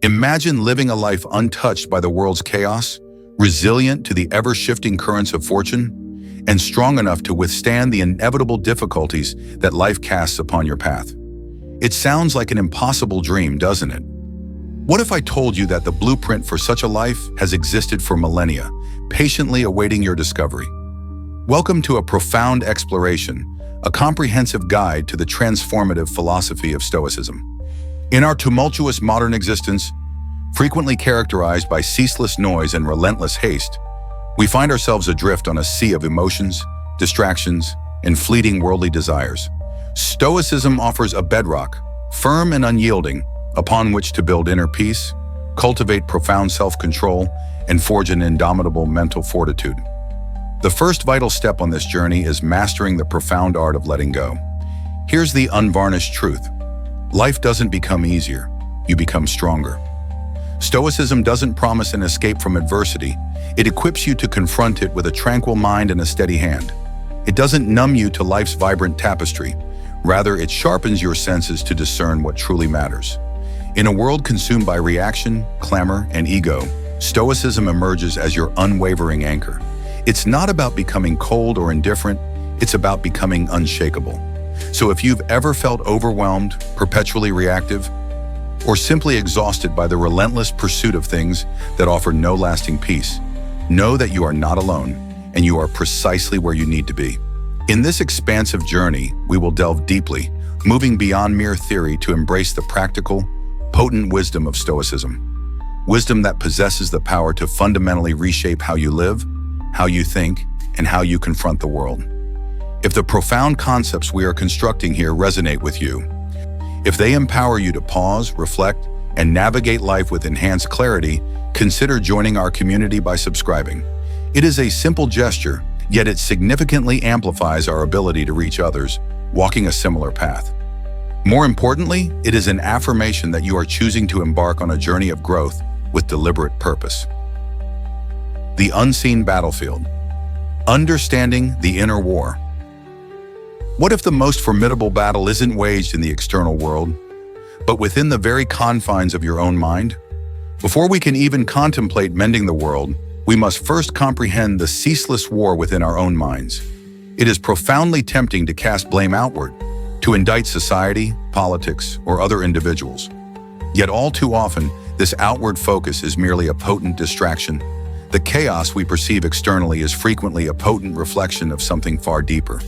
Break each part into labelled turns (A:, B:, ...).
A: Imagine living a life untouched by the world's chaos, resilient to the ever-shifting currents of fortune, and strong enough to withstand the inevitable difficulties that life casts upon your path. It sounds like an impossible dream, doesn't it? What if I told you that the blueprint for such a life has existed for millennia, patiently awaiting your discovery? Welcome to a profound exploration, a comprehensive guide to the transformative philosophy of Stoicism. In our tumultuous modern existence, frequently characterized by ceaseless noise and relentless haste, we find ourselves adrift on a sea of emotions, distractions, and fleeting worldly desires. Stoicism offers a bedrock, firm and unyielding, upon which to build inner peace, cultivate profound self-control, and forge an indomitable mental fortitude. The first vital step on this journey is mastering the profound art of letting go. Here's the unvarnished truth. Life doesn't become easier, you become stronger. Stoicism doesn't promise an escape from adversity. It equips you to confront it with a tranquil mind and a steady hand. It doesn't numb you to life's vibrant tapestry. Rather, it sharpens your senses to discern what truly matters. In a world consumed by reaction, clamor, and ego, Stoicism emerges as your unwavering anchor. It's not about becoming cold or indifferent, it's about becoming unshakable. So if you've ever felt overwhelmed, perpetually reactive, or simply exhausted by the relentless pursuit of things that offer no lasting peace, know that you are not alone, and you are precisely where you need to be. In this expansive journey, we will delve deeply, moving beyond mere theory to embrace the practical, potent wisdom of Stoicism. Wisdom that possesses the power to fundamentally reshape how you live, how you think, and how you confront the world. If the profound concepts we are constructing here resonate with you, if they empower you to pause, reflect, and navigate life with enhanced clarity, consider joining our community by subscribing. It is a simple gesture, yet it significantly amplifies our ability to reach others walking a similar path. More importantly, it is an affirmation that you are choosing to embark on a journey of growth with deliberate purpose. The unseen battlefield. Understanding the inner war. What if the most formidable battle isn't waged in the external world, but within the very confines of your own mind? Before we can even contemplate mending the world, we must first comprehend the ceaseless war within our own minds. It is profoundly tempting to cast blame outward, to indict society, politics, or other individuals. Yet all too often, this outward focus is merely a potent distraction. The chaos we perceive externally is frequently a potent reflection of something far deeper,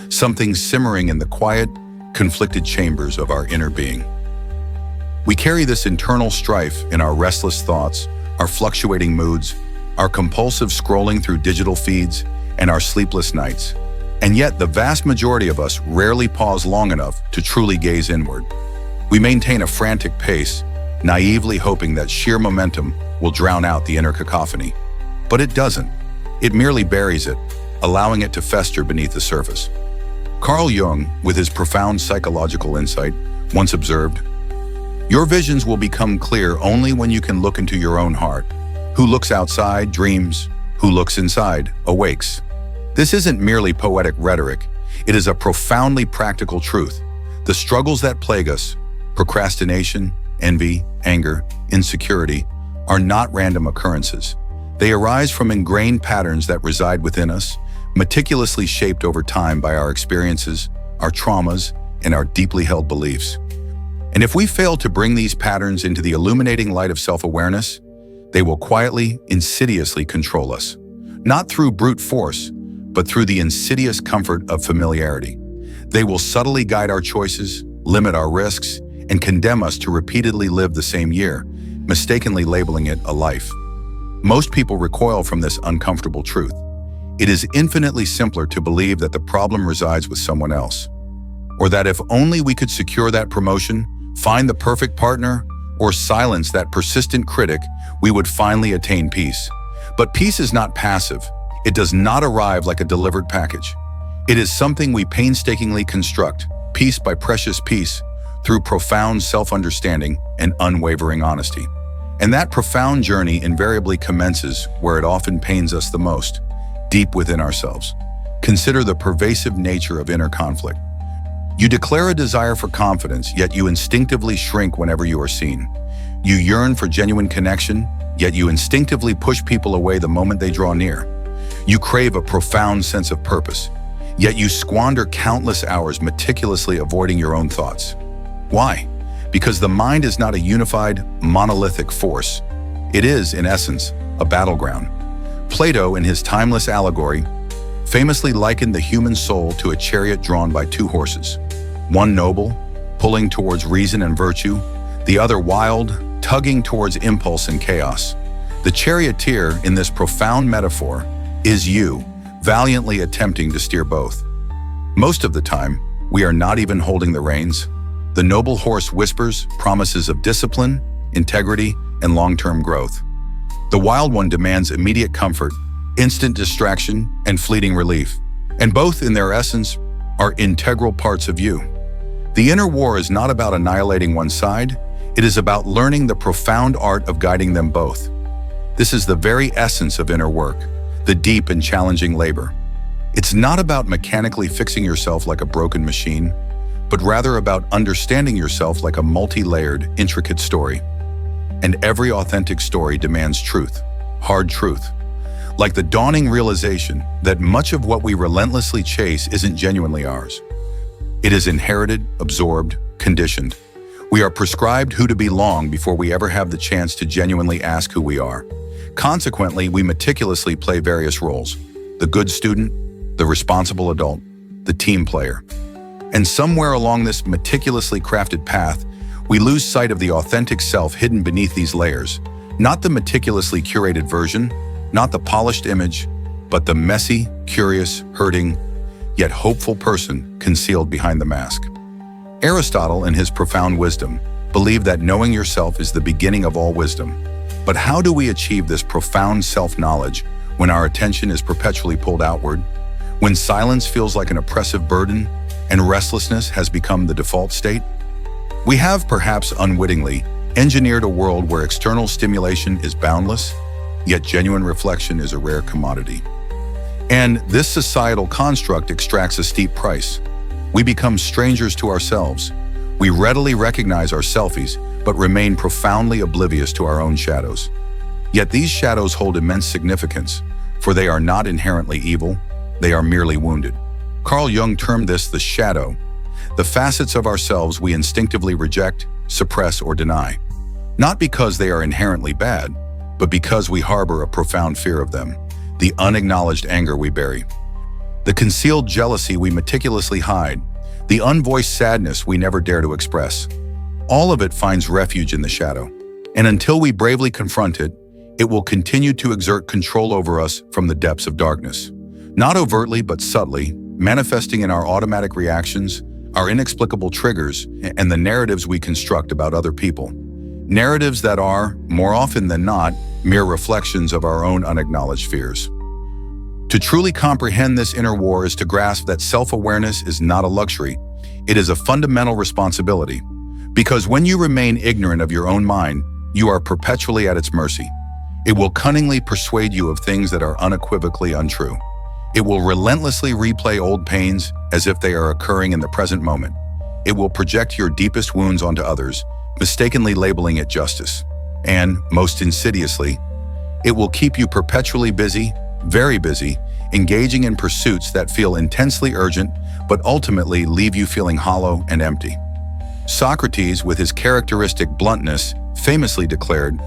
A: something simmering in the quiet, conflicted chambers of our inner being. We carry this internal strife in our restless thoughts, our fluctuating moods, our compulsive scrolling through digital feeds, and our sleepless nights. And yet, the vast majority of us rarely pause long enough to truly gaze inward. We maintain a frantic pace, naively hoping that sheer momentum will drown out the inner cacophony. But it doesn't. It merely buries it, allowing it to fester beneath the surface. Carl Jung, with his profound psychological insight, once observed, "Your visions will become clear only when you can look into your own heart. Who looks outside dreams, who looks inside awakes." This isn't merely poetic rhetoric, it is a profoundly practical truth. The struggles that plague us, procrastination, envy, anger, insecurity, are not random occurrences. They arise from ingrained patterns that reside within us, meticulously shaped over time by our experiences, our traumas, and our deeply held beliefs. And if we fail to bring these patterns into the illuminating light of self-awareness, they will quietly, insidiously control us. Not through brute force, but through the insidious comfort of familiarity. They will subtly guide our choices, limit our risks, and condemn us to repeatedly live the same year, mistakenly labeling it a life. Most people recoil from this uncomfortable truth. It is infinitely simpler to believe that the problem resides with someone else, or that if only we could secure that promotion, find the perfect partner, or silence that persistent critic, we would finally attain peace. But peace is not passive. It does not arrive like a delivered package. It is something we painstakingly construct, piece by precious piece, through profound self-understanding and unwavering honesty. And that profound journey invariably commences where it often pains us the most, deep within ourselves. Consider the pervasive nature of inner conflict. You declare a desire for confidence, yet you instinctively shrink whenever you are seen. You yearn for genuine connection, yet you instinctively push people away the moment they draw near. You crave a profound sense of purpose, yet you squander countless hours meticulously avoiding your own thoughts. Why? Because the mind is not a unified, monolithic force. It is, in essence, a battleground. Plato, in his timeless allegory, famously likened the human soul to a chariot drawn by two horses. One noble, pulling towards reason and virtue, the other wild, tugging towards impulse and chaos. The charioteer, in this profound metaphor, is you, valiantly attempting to steer both. Most of the time, we are not even holding the reins. The noble horse whispers promises of discipline, integrity, and long-term growth. The wild one demands immediate comfort, instant distraction, and fleeting relief. And both, in their essence, are integral parts of you. The inner war is not about annihilating one side. It is about learning the profound art of guiding them both. This is the very essence of inner work, the deep and challenging labor. It's not about mechanically fixing yourself like a broken machine, but rather about understanding yourself like a multi-layered, intricate story. And every authentic story demands truth, hard truth. Like the dawning realization that much of what we relentlessly chase isn't genuinely ours. It is inherited, absorbed, conditioned. We are prescribed who to be long before we ever have the chance to genuinely ask who we are. Consequently, we meticulously play various roles: the good student, the responsible adult, the team player. And somewhere along this meticulously crafted path, we lose sight of the authentic self hidden beneath these layers. Not the meticulously curated version, not the polished image, but the messy, curious, hurting, yet hopeful person concealed behind the mask. Aristotle, in his profound wisdom, believed that knowing yourself is the beginning of all wisdom. But how do we achieve this profound self-knowledge when our attention is perpetually pulled outward, when silence feels like an oppressive burden, and restlessness has become the default state? We have, perhaps unwittingly, engineered a world where external stimulation is boundless, yet genuine reflection is a rare commodity. And this societal construct extracts a steep price. We become strangers to ourselves. We readily recognize our selfies, but remain profoundly oblivious to our own shadows. Yet these shadows hold immense significance, for they are not inherently evil, they are merely wounded. Carl Jung termed this the shadow, the facets of ourselves we instinctively reject, suppress, or deny. Not because they are inherently bad, but because we harbor a profound fear of them, the unacknowledged anger we bury, the concealed jealousy we meticulously hide, the unvoiced sadness we never dare to express. All of it finds refuge in the shadow. And until we bravely confront it, it will continue to exert control over us from the depths of darkness. Not overtly, but subtly, manifesting in our automatic reactions, our inexplicable triggers, and the narratives we construct about other people. Narratives that are, more often than not, mere reflections of our own unacknowledged fears. To truly comprehend this inner war is to grasp that self-awareness is not a luxury, it is a fundamental responsibility. Because when you remain ignorant of your own mind, you are perpetually at its mercy. It will cunningly persuade you of things that are unequivocally untrue. It will relentlessly replay old pains as if they are occurring in the present moment. It will project your deepest wounds onto others, mistakenly labeling it justice. And, most insidiously, it will keep you perpetually busy, very busy, engaging in pursuits that feel intensely urgent, but ultimately leave you feeling hollow and empty. Socrates, with his characteristic bluntness, famously declared,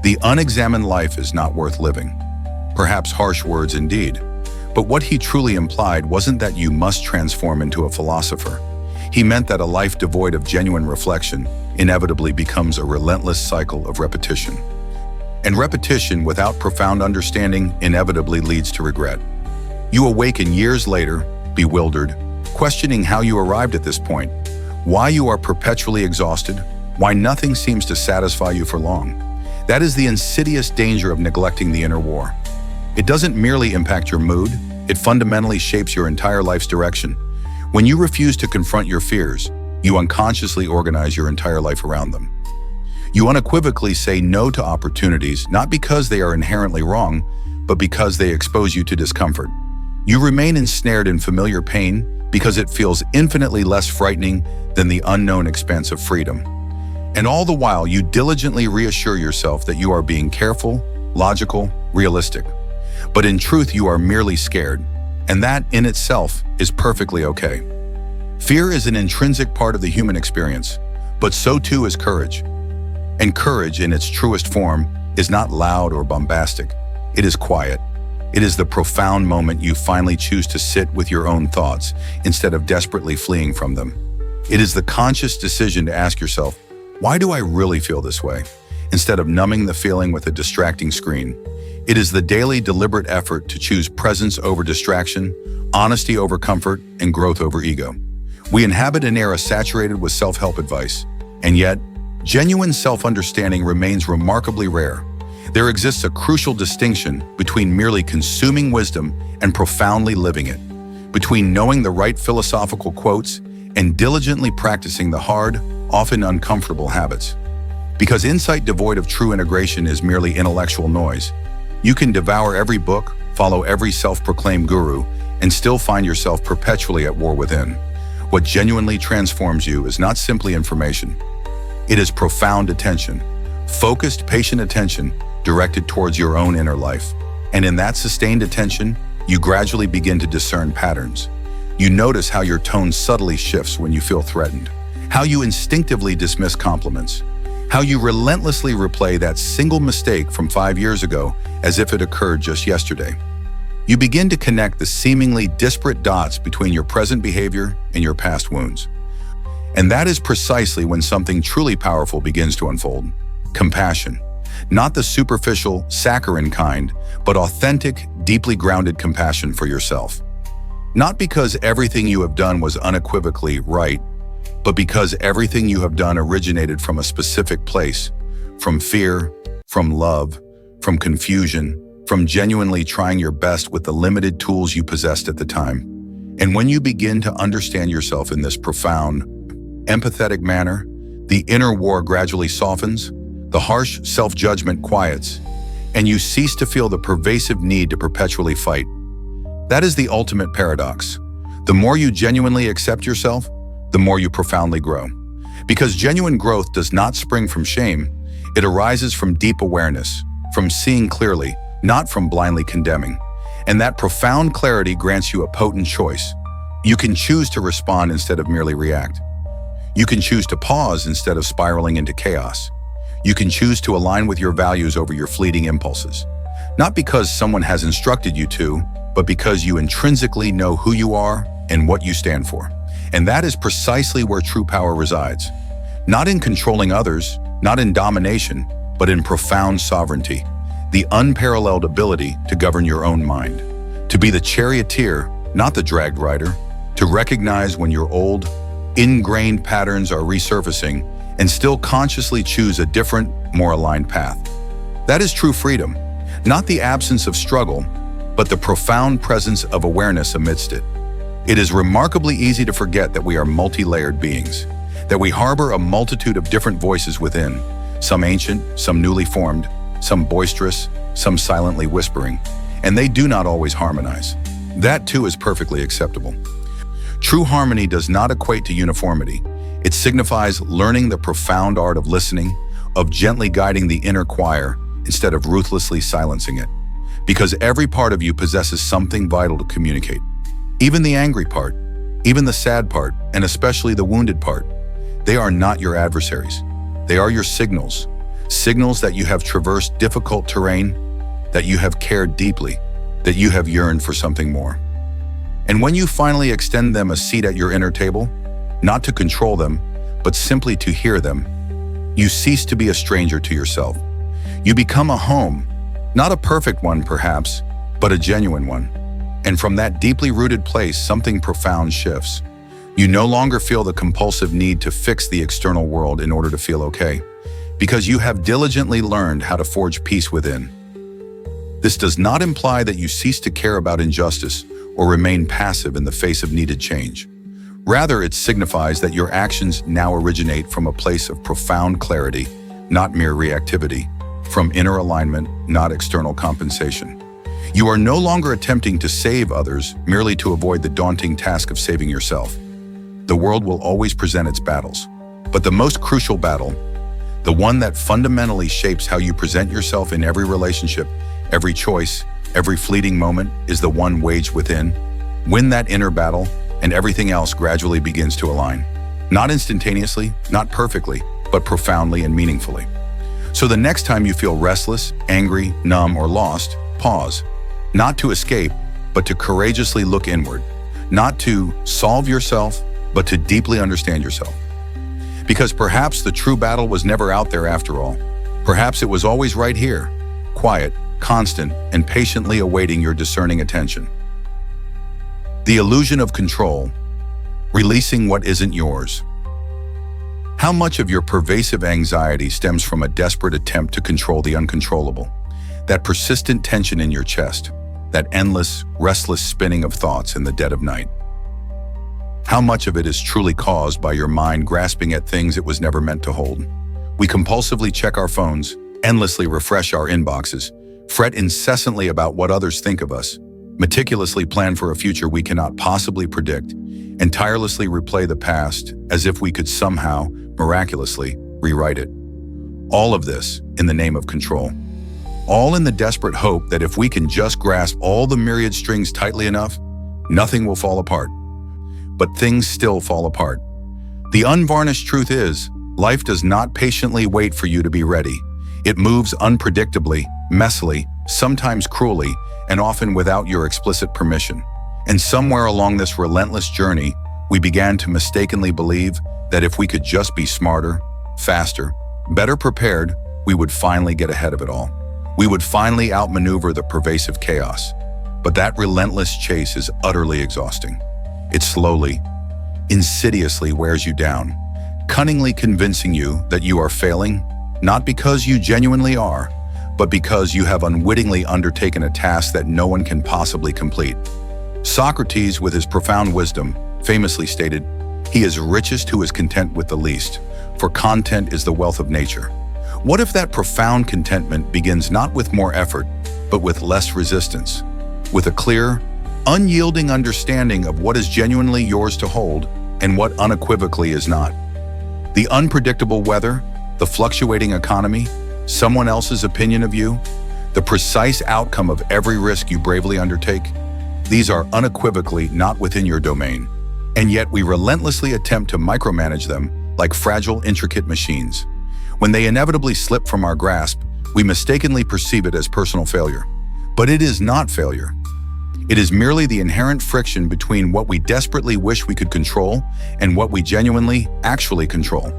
A: "The unexamined life is not worth living." Perhaps harsh words indeed, but what he truly implied wasn't that you must transform into a philosopher. He meant that a life devoid of genuine reflection inevitably becomes a relentless cycle of repetition. And repetition without profound understanding inevitably leads to regret. You awaken years later, bewildered, questioning how you arrived at this point, why you are perpetually exhausted, why nothing seems to satisfy you for long. That is the insidious danger of neglecting the inner war. It doesn't merely impact your mood, it fundamentally shapes your entire life's direction. When you refuse to confront your fears, you unconsciously organize your entire life around them. You unequivocally say no to opportunities, not because they are inherently wrong, but because they expose you to discomfort. You remain ensnared in familiar pain because it feels infinitely less frightening than the unknown expanse of freedom. And all the while, you diligently reassure yourself that you are being careful, logical, realistic. But in truth, you are merely scared, and that in itself is perfectly okay. Fear is an intrinsic part of the human experience, but so too is courage. And courage, in its truest form, is not loud or bombastic. It is quiet. It is the profound moment you finally choose to sit with your own thoughts instead of desperately fleeing from them. It is the conscious decision to ask yourself, why do I really feel this way? Instead of numbing the feeling with a distracting screen. It is the daily deliberate effort to choose presence over distraction, honesty over comfort, and growth over ego. We inhabit an era saturated with self-help advice, and yet, genuine self-understanding remains remarkably rare. There exists a crucial distinction between merely consuming wisdom and profoundly living it, between knowing the right philosophical quotes and diligently practicing the hard, often uncomfortable habits. Because insight devoid of true integration is merely intellectual noise. You can devour every book, follow every self-proclaimed guru, and still find yourself perpetually at war within. What genuinely transforms you is not simply information. It is profound attention, focused, patient attention directed towards your own inner life. And in that sustained attention, you gradually begin to discern patterns. You notice how your tone subtly shifts when you feel threatened, how you instinctively dismiss compliments, how you relentlessly replay that single mistake from 5 years ago as if it occurred just yesterday. You begin to connect the seemingly disparate dots between your present behavior and your past wounds. And that is precisely when something truly powerful begins to unfold. Compassion. Not the superficial, saccharine kind, but authentic, deeply grounded compassion for yourself. Not because everything you have done was unequivocally right, but because everything you have done originated from a specific place, from fear, from love, from confusion, from genuinely trying your best with the limited tools you possessed at the time. And when you begin to understand yourself in this profound, empathetic manner, the inner war gradually softens, the harsh self-judgment quiets, and you cease to feel the pervasive need to perpetually fight. That is the ultimate paradox. The more you genuinely accept yourself, the more you profoundly grow. Because genuine growth does not spring from shame, it arises from deep awareness, from seeing clearly, not from blindly condemning. And that profound clarity grants you a potent choice. You can choose to respond instead of merely react. You can choose to pause instead of spiraling into chaos. You can choose to align with your values over your fleeting impulses. Not because someone has instructed you to, but because you intrinsically know who you are and what you stand for. And that is precisely where true power resides. Not in controlling others, not in domination, but in profound sovereignty. The unparalleled ability to govern your own mind. To be the charioteer, not the dragged rider. To recognize when your old, ingrained patterns are resurfacing and still consciously choose a different, more aligned path. That is true freedom. Not the absence of struggle, but the profound presence of awareness amidst it. It is remarkably easy to forget that we are multi-layered beings, that we harbor a multitude of different voices within, some ancient, some newly formed, some boisterous, some silently whispering, and they do not always harmonize. That too is perfectly acceptable. True harmony does not equate to uniformity. It signifies learning the profound art of listening, of gently guiding the inner choir instead of ruthlessly silencing it. Because every part of you possesses something vital to communicate. Even the angry part, even the sad part, and especially the wounded part. They are not your adversaries. They are your signals. Signals that you have traversed difficult terrain, that you have cared deeply, that you have yearned for something more. And when you finally extend them a seat at your inner table, not to control them, but simply to hear them, you cease to be a stranger to yourself. You become a home, not a perfect one perhaps, but a genuine one. And from that deeply rooted place, something profound shifts. You no longer feel the compulsive need to fix the external world in order to feel okay, because you have diligently learned how to forge peace within. This does not imply that you cease to care about injustice or remain passive in the face of needed change. Rather, it signifies that your actions now originate from a place of profound clarity, not mere reactivity, from inner alignment, not external compensation. You are no longer attempting to save others merely to avoid the daunting task of saving yourself. The world will always present its battles, but the most crucial battle, the one that fundamentally shapes how you present yourself in every relationship, every choice, every fleeting moment, is the one waged within. Win that inner battle, and everything else gradually begins to align. Not instantaneously, not perfectly, but profoundly and meaningfully. So the next time you feel restless, angry, numb, or lost, pause. Not to escape, but to courageously look inward. Not to solve yourself, but to deeply understand yourself. Because perhaps the true battle was never out there after all. Perhaps it was always right here, quiet, constant, and patiently awaiting your discerning attention. The illusion of control, releasing what isn't yours. How much of your pervasive anxiety stems from a desperate attempt to control the uncontrollable? That persistent tension in your chest, that endless, restless spinning of thoughts in the dead of night. How much of it is truly caused by your mind grasping at things it was never meant to hold? We compulsively check our phones, endlessly refresh our inboxes, fret incessantly about what others think of us, meticulously plan for a future we cannot possibly predict, and tirelessly replay the past as if we could somehow, miraculously, rewrite it. All of this in the name of control. All in the desperate hope that if we can just grasp all the myriad strings tightly enough, nothing will fall apart. But things still fall apart. The unvarnished truth is, life does not patiently wait for you to be ready. It moves unpredictably, messily, sometimes cruelly, and often without your explicit permission. And somewhere along this relentless journey, we began to mistakenly believe that if we could just be smarter, faster, better prepared, we would finally get ahead of it all. We would finally outmaneuver the pervasive chaos. But that relentless chase is utterly exhausting. It slowly, insidiously wears you down, cunningly convincing you that you are failing, not because you genuinely are, but because you have unwittingly undertaken a task that no one can possibly complete. Socrates, with his profound wisdom, famously stated, "He is richest who is content with the least, for content is the wealth of nature." What if that profound contentment begins not with more effort, but with less resistance, with a clear, unyielding understanding of what is genuinely yours to hold and what unequivocally is not? The unpredictable weather, the fluctuating economy, someone else's opinion of you, the precise outcome of every risk you bravely undertake, these are unequivocally not within your domain. And yet we relentlessly attempt to micromanage them like fragile, intricate machines. When they inevitably slip from our grasp, we mistakenly perceive it as personal failure. But it is not failure. It is merely the inherent friction between what we desperately wish we could control and what we genuinely, actually control.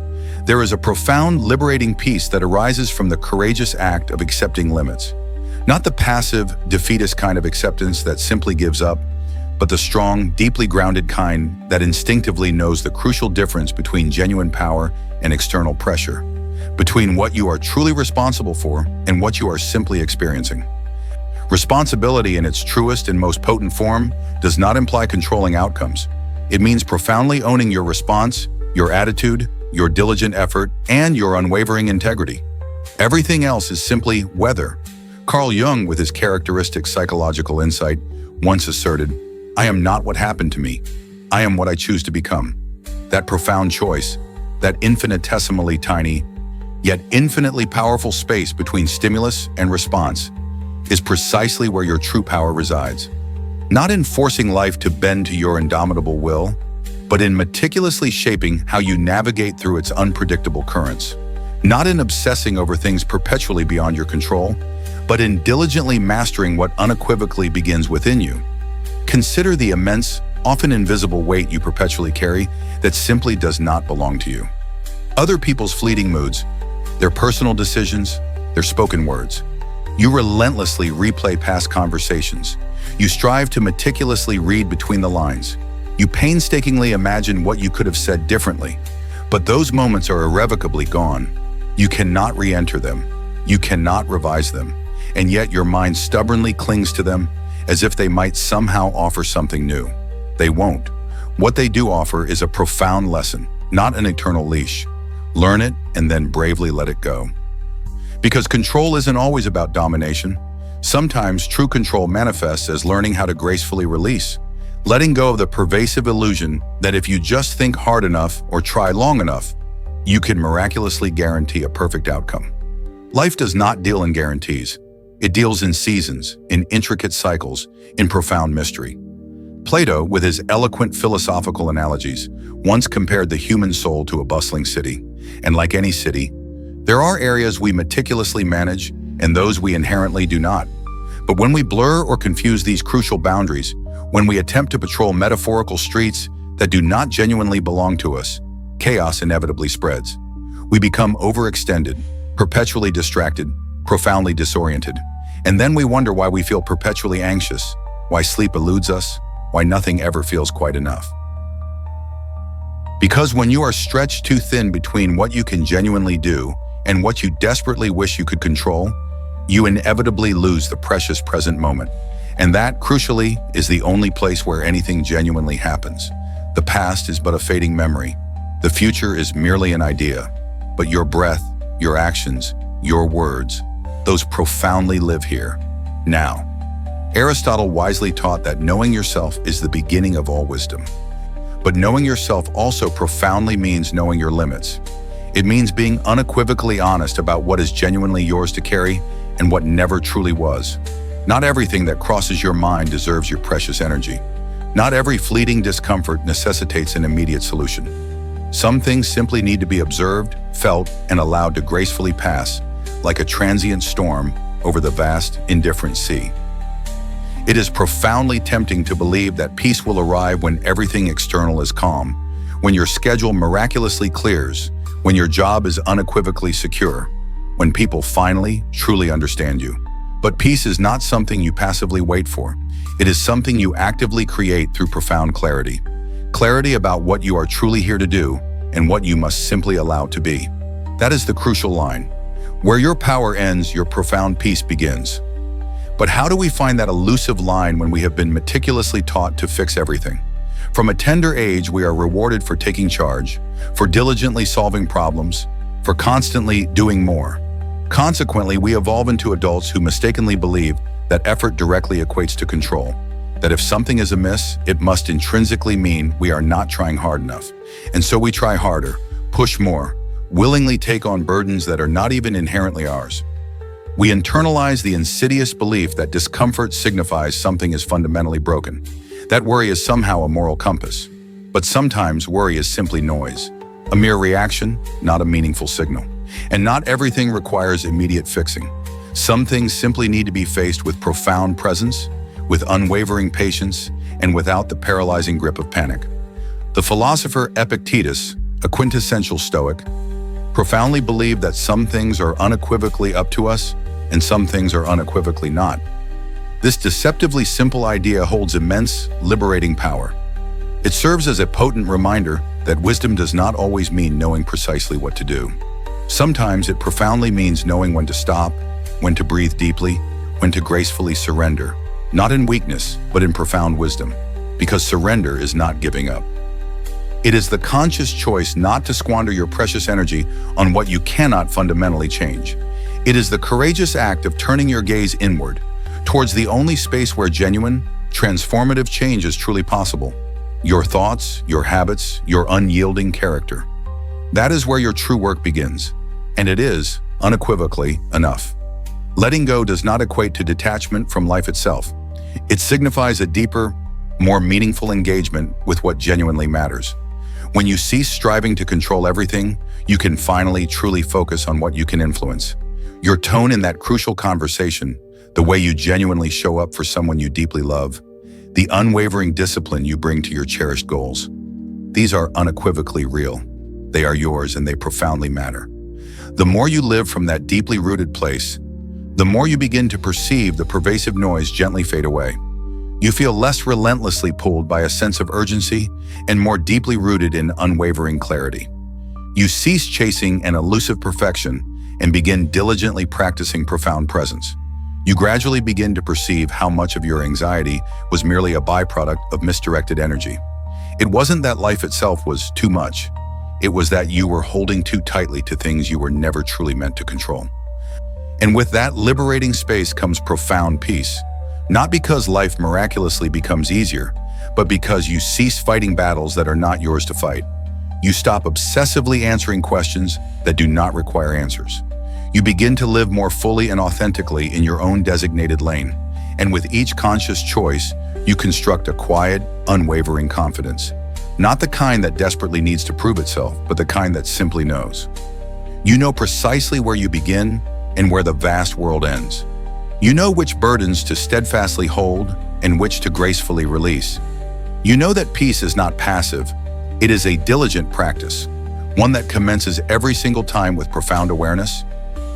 A: There is a profound, liberating peace that arises from the courageous act of accepting limits. Not the passive, defeatist kind of acceptance that simply gives up, but the strong, deeply grounded kind that instinctively knows the crucial difference between genuine power and external pressure, between what you are truly responsible for and what you are simply experiencing. Responsibility in its truest and most potent form does not imply controlling outcomes. It means profoundly owning your response, your attitude, your diligent effort, and your unwavering integrity. Everything else is simply weather. Carl Jung, with his characteristic psychological insight, once asserted, "I am not what happened to me. I am what I choose to become." That profound choice, that infinitesimally tiny, yet infinitely powerful space between stimulus and response, is precisely where your true power resides. Not in forcing life to bend to your indomitable will, but in meticulously shaping how you navigate through its unpredictable currents. Not in obsessing over things perpetually beyond your control, but in diligently mastering what unequivocally begins within you. Consider the immense, often invisible weight you perpetually carry that simply does not belong to you. Other people's fleeting moods, their personal decisions, their spoken words. You relentlessly replay past conversations. You strive to meticulously read between the lines. You painstakingly imagine what you could have said differently. But those moments are irrevocably gone. You cannot re-enter them. You cannot revise them. And yet your mind stubbornly clings to them as if they might somehow offer something new. They won't. What they do offer is a profound lesson, not an eternal leash. Learn it and then bravely let it go. Because control isn't always about domination. Sometimes true control manifests as learning how to gracefully release, letting go of the pervasive illusion that if you just think hard enough or try long enough, you can miraculously guarantee a perfect outcome. Life does not deal in guarantees. It deals in seasons, in intricate cycles, in profound mystery. Plato, with his eloquent philosophical analogies, once compared the human soul to a bustling city. And like any city, there are areas we meticulously manage and those we inherently do not. But when we blur or confuse these crucial boundaries, when we attempt to patrol metaphorical streets that do not genuinely belong to us, chaos inevitably spreads. We become overextended, perpetually distracted, profoundly disoriented. And then we wonder why we feel perpetually anxious, why sleep eludes us, why nothing ever feels quite enough. Because when you are stretched too thin between what you can genuinely do and what you desperately wish you could control, you inevitably lose the precious present moment. And that, crucially, is the only place where anything genuinely happens. The past is but a fading memory. The future is merely an idea. But your breath, your actions, your words, those profoundly live here, now. Aristotle wisely taught that knowing yourself is the beginning of all wisdom. But knowing yourself also profoundly means knowing your limits. It means being unequivocally honest about what is genuinely yours to carry and what never truly was. Not everything that crosses your mind deserves your precious energy. Not every fleeting discomfort necessitates an immediate solution. Some things simply need to be observed, felt, and allowed to gracefully pass, like a transient storm over the vast, indifferent sea. It is profoundly tempting to believe that peace will arrive when everything external is calm, when your schedule miraculously clears, when your job is unequivocally secure, when people finally, truly understand you. But peace is not something you passively wait for. It is something you actively create through profound clarity. Clarity about what you are truly here to do and what you must simply allow to be. That is the crucial line. Where your power ends, your profound peace begins. But how do we find that elusive line when we have been meticulously taught to fix everything? From a tender age, we are rewarded for taking charge, for diligently solving problems, for constantly doing more. Consequently, we evolve into adults who mistakenly believe that effort directly equates to control, that if something is amiss, it must intrinsically mean we are not trying hard enough. And so we try harder, push more, willingly take on burdens that are not even inherently ours. We internalize the insidious belief that discomfort signifies something is fundamentally broken. That worry is somehow a moral compass. But sometimes worry is simply noise, a mere reaction, not a meaningful signal. And not everything requires immediate fixing. Some things simply need to be faced with profound presence, with unwavering patience, and without the paralyzing grip of panic. The philosopher Epictetus, a quintessential Stoic, profoundly believed that some things are unequivocally up to us and some things are unequivocally not. This deceptively simple idea holds immense, liberating power. It serves as a potent reminder that wisdom does not always mean knowing precisely what to do. Sometimes it profoundly means knowing when to stop, when to breathe deeply, when to gracefully surrender, not in weakness, but in profound wisdom, because surrender is not giving up. It is the conscious choice not to squander your precious energy on what you cannot fundamentally change. It is the courageous act of turning your gaze inward, towards the only space where genuine, transformative change is truly possible. Your thoughts, your habits, your unyielding character. That is where your true work begins, and it is, unequivocally, enough. Letting go does not equate to detachment from life itself. It signifies a deeper, more meaningful engagement with what genuinely matters. When you cease striving to control everything, you can finally truly focus on what you can influence. Your tone in that crucial conversation, the way you genuinely show up for someone you deeply love, the unwavering discipline you bring to your cherished goals. These are unequivocally real. They are yours and they profoundly matter. The more you live from that deeply rooted place, the more you begin to perceive the pervasive noise gently fade away. You feel less relentlessly pulled by a sense of urgency and more deeply rooted in unwavering clarity. You cease chasing an elusive perfection and begin diligently practicing profound presence. You gradually begin to perceive how much of your anxiety was merely a byproduct of misdirected energy. It wasn't that life itself was too much. It was that you were holding too tightly to things you were never truly meant to control. And with that liberating space comes profound peace. Not because life miraculously becomes easier, but because you cease fighting battles that are not yours to fight. You stop obsessively answering questions that do not require answers. You begin to live more fully and authentically in your own designated lane. And with each conscious choice, you construct a quiet, unwavering confidence. Not the kind that desperately needs to prove itself, but the kind that simply knows. You know precisely where you begin and where the vast world ends. You know which burdens to steadfastly hold and which to gracefully release. You know that peace is not passive. It is a diligent practice, one that commences every single time with profound awareness,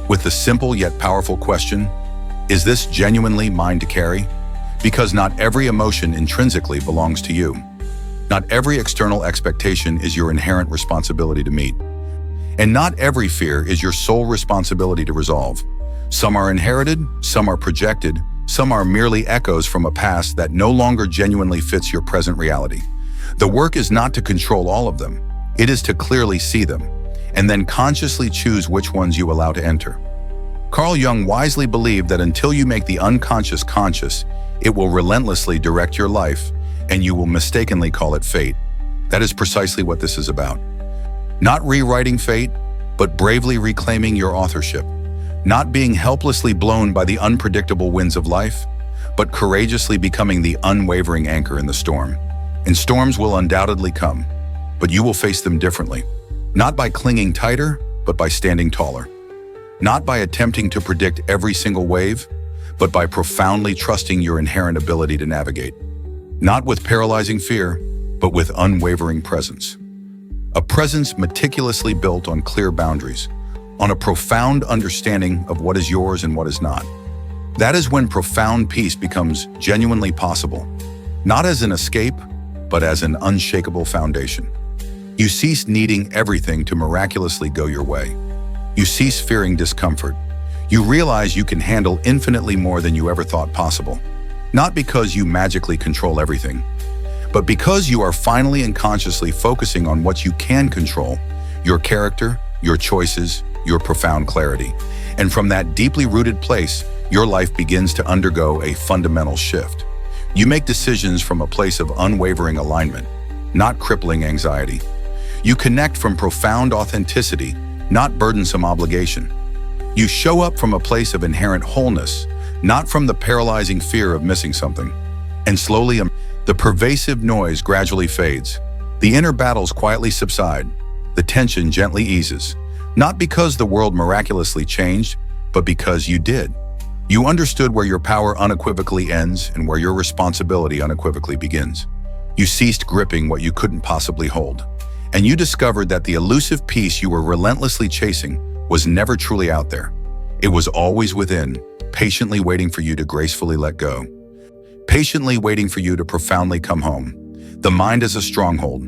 A: with the simple yet powerful question, is this genuinely mine to carry? Because not every emotion intrinsically belongs to you. Not every external expectation is your inherent responsibility to meet. And not every fear is your sole responsibility to resolve. Some are inherited, some are projected, some are merely echoes from a past that no longer genuinely fits your present reality. The work is not to control all of them. It is to clearly see them, and then consciously choose which ones you allow to enter. Carl Jung wisely believed that until you make the unconscious conscious, it will relentlessly direct your life, and you will mistakenly call it fate. That is precisely what this is about. Not rewriting fate, but bravely reclaiming your authorship. Not being helplessly blown by the unpredictable winds of life, but courageously becoming the unwavering anchor in the storm. And storms will undoubtedly come, but you will face them differently. Not by clinging tighter, but by standing taller. Not by attempting to predict every single wave, but by profoundly trusting your inherent ability to navigate. Not with paralyzing fear, but with unwavering presence. A presence meticulously built on clear boundaries, on a profound understanding of what is yours and what is not. That is when profound peace becomes genuinely possible, not as an escape, but as an unshakable foundation. You cease needing everything to miraculously go your way. You cease fearing discomfort. You realize you can handle infinitely more than you ever thought possible. Not because you magically control everything, but because you are finally and consciously focusing on what you can control, your character, your choices, your profound clarity. And from that deeply rooted place, your life begins to undergo a fundamental shift. You make decisions from a place of unwavering alignment, not crippling anxiety. You connect from profound authenticity, not burdensome obligation. You show up from a place of inherent wholeness, not from the paralyzing fear of missing something. And slowly, the pervasive noise gradually fades. The inner battles quietly subside. The tension gently eases. Not because the world miraculously changed, but because you did. You understood where your power unequivocally ends and where your responsibility unequivocally begins. You ceased gripping what you couldn't possibly hold. And you discovered that the elusive peace you were relentlessly chasing was never truly out there. It was always within, patiently waiting for you to gracefully let go. Patiently waiting for you to profoundly come home. The mind as a stronghold,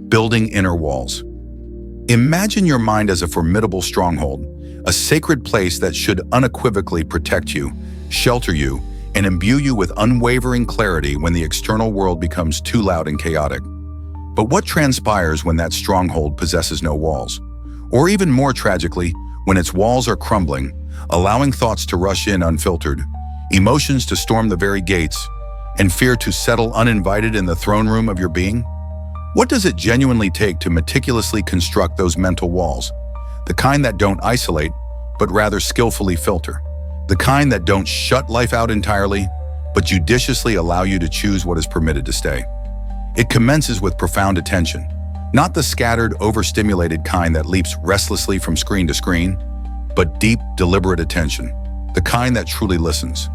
A: building inner walls. Imagine your mind as a formidable stronghold, a sacred place that should unequivocally protect you, shelter you, and imbue you with unwavering clarity when the external world becomes too loud and chaotic. But what transpires when that stronghold possesses no walls? Or even more tragically, when its walls are crumbling, allowing thoughts to rush in unfiltered, emotions to storm the very gates, and fear to settle uninvited in the throne room of your being? What does it genuinely take to meticulously construct those mental walls? The kind that don't isolate, but rather skillfully filter. The kind that don't shut life out entirely, but judiciously allow you to choose what is permitted to stay. It commences with profound attention, not the scattered, overstimulated kind that leaps restlessly from screen to screen, but deep, deliberate attention, the kind that truly listens.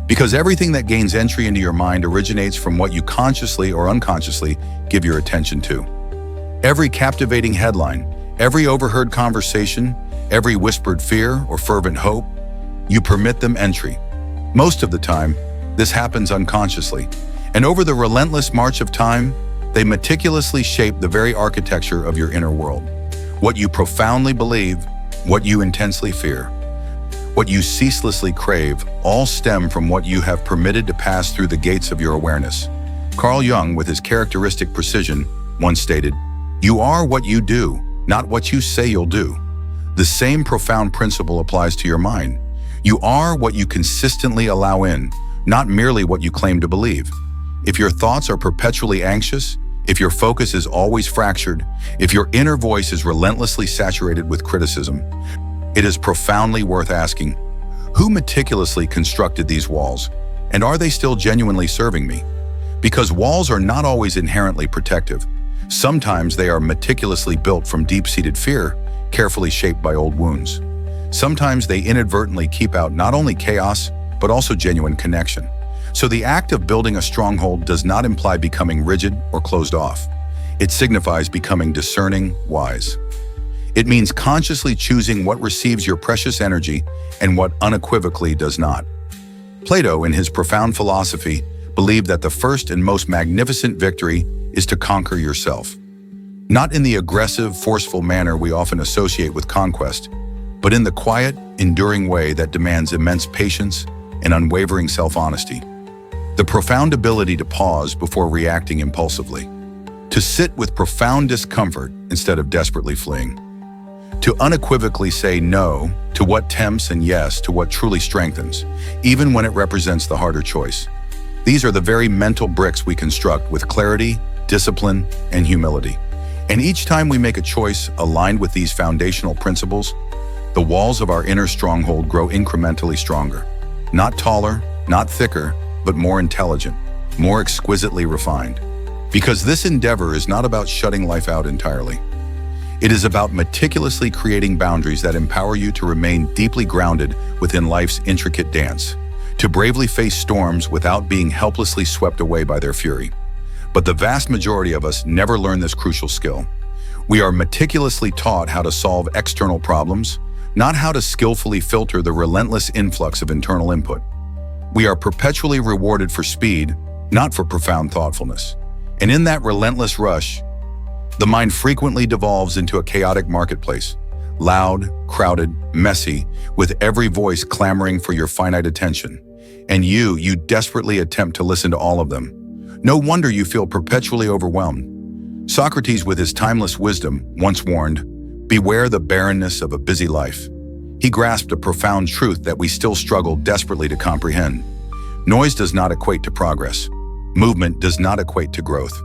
A: Because everything that gains entry into your mind originates from what you consciously or unconsciously give your attention to. Every captivating headline, every overheard conversation, every whispered fear or fervent hope, you permit them entry. Most of the time, this happens unconsciously, and over the relentless march of time, they meticulously shape the very architecture of your inner world. What you profoundly believe, what you intensely fear, what you ceaselessly crave, all stem from what you have permitted to pass through the gates of your awareness. Carl Jung, with his characteristic precision, once stated, "You are what you do, not what you say you'll do." The same profound principle applies to your mind. You are what you consistently allow in, not merely what you claim to believe. If your thoughts are perpetually anxious, if your focus is always fractured, if your inner voice is relentlessly saturated with criticism, it is profoundly worth asking, who meticulously constructed these walls? And are they still genuinely serving me? Because walls are not always inherently protective. Sometimes they are meticulously built from deep-seated fear, carefully shaped by old wounds. Sometimes they inadvertently keep out not only chaos, but also genuine connection. So the act of building a stronghold does not imply becoming rigid or closed off. It signifies becoming discerning, wise. It means consciously choosing what receives your precious energy and what unequivocally does not. Plato, in his profound philosophy, believed that the first and most magnificent victory is to conquer yourself. Not in the aggressive, forceful manner we often associate with conquest, but in the quiet, enduring way that demands immense patience and unwavering self-honesty. The profound ability to pause before reacting impulsively, to sit with profound discomfort instead of desperately fleeing, to unequivocally say no to what tempts and yes to what truly strengthens, even when it represents the harder choice. These are the very mental bricks we construct with clarity, discipline, and humility. And each time we make a choice aligned with these foundational principles, the walls of our inner stronghold grow incrementally stronger. Not taller, not thicker, but more intelligent, more exquisitely refined. Because this endeavor is not about shutting life out entirely. It is about meticulously creating boundaries that empower you to remain deeply grounded within life's intricate dance, to bravely face storms without being helplessly swept away by their fury. But the vast majority of us never learn this crucial skill. We are meticulously taught how to solve external problems, not how to skillfully filter the relentless influx of internal input. We are perpetually rewarded for speed, not for profound thoughtfulness. And in that relentless rush, the mind frequently devolves into a chaotic marketplace, loud, crowded, messy, with every voice clamoring for your finite attention. And you desperately attempt to listen to all of them. No wonder you feel perpetually overwhelmed. Socrates, with his timeless wisdom, once warned, "Beware the barrenness of a busy life." He grasped a profound truth that we still struggle desperately to comprehend. Noise does not equate to progress. Movement does not equate to growth.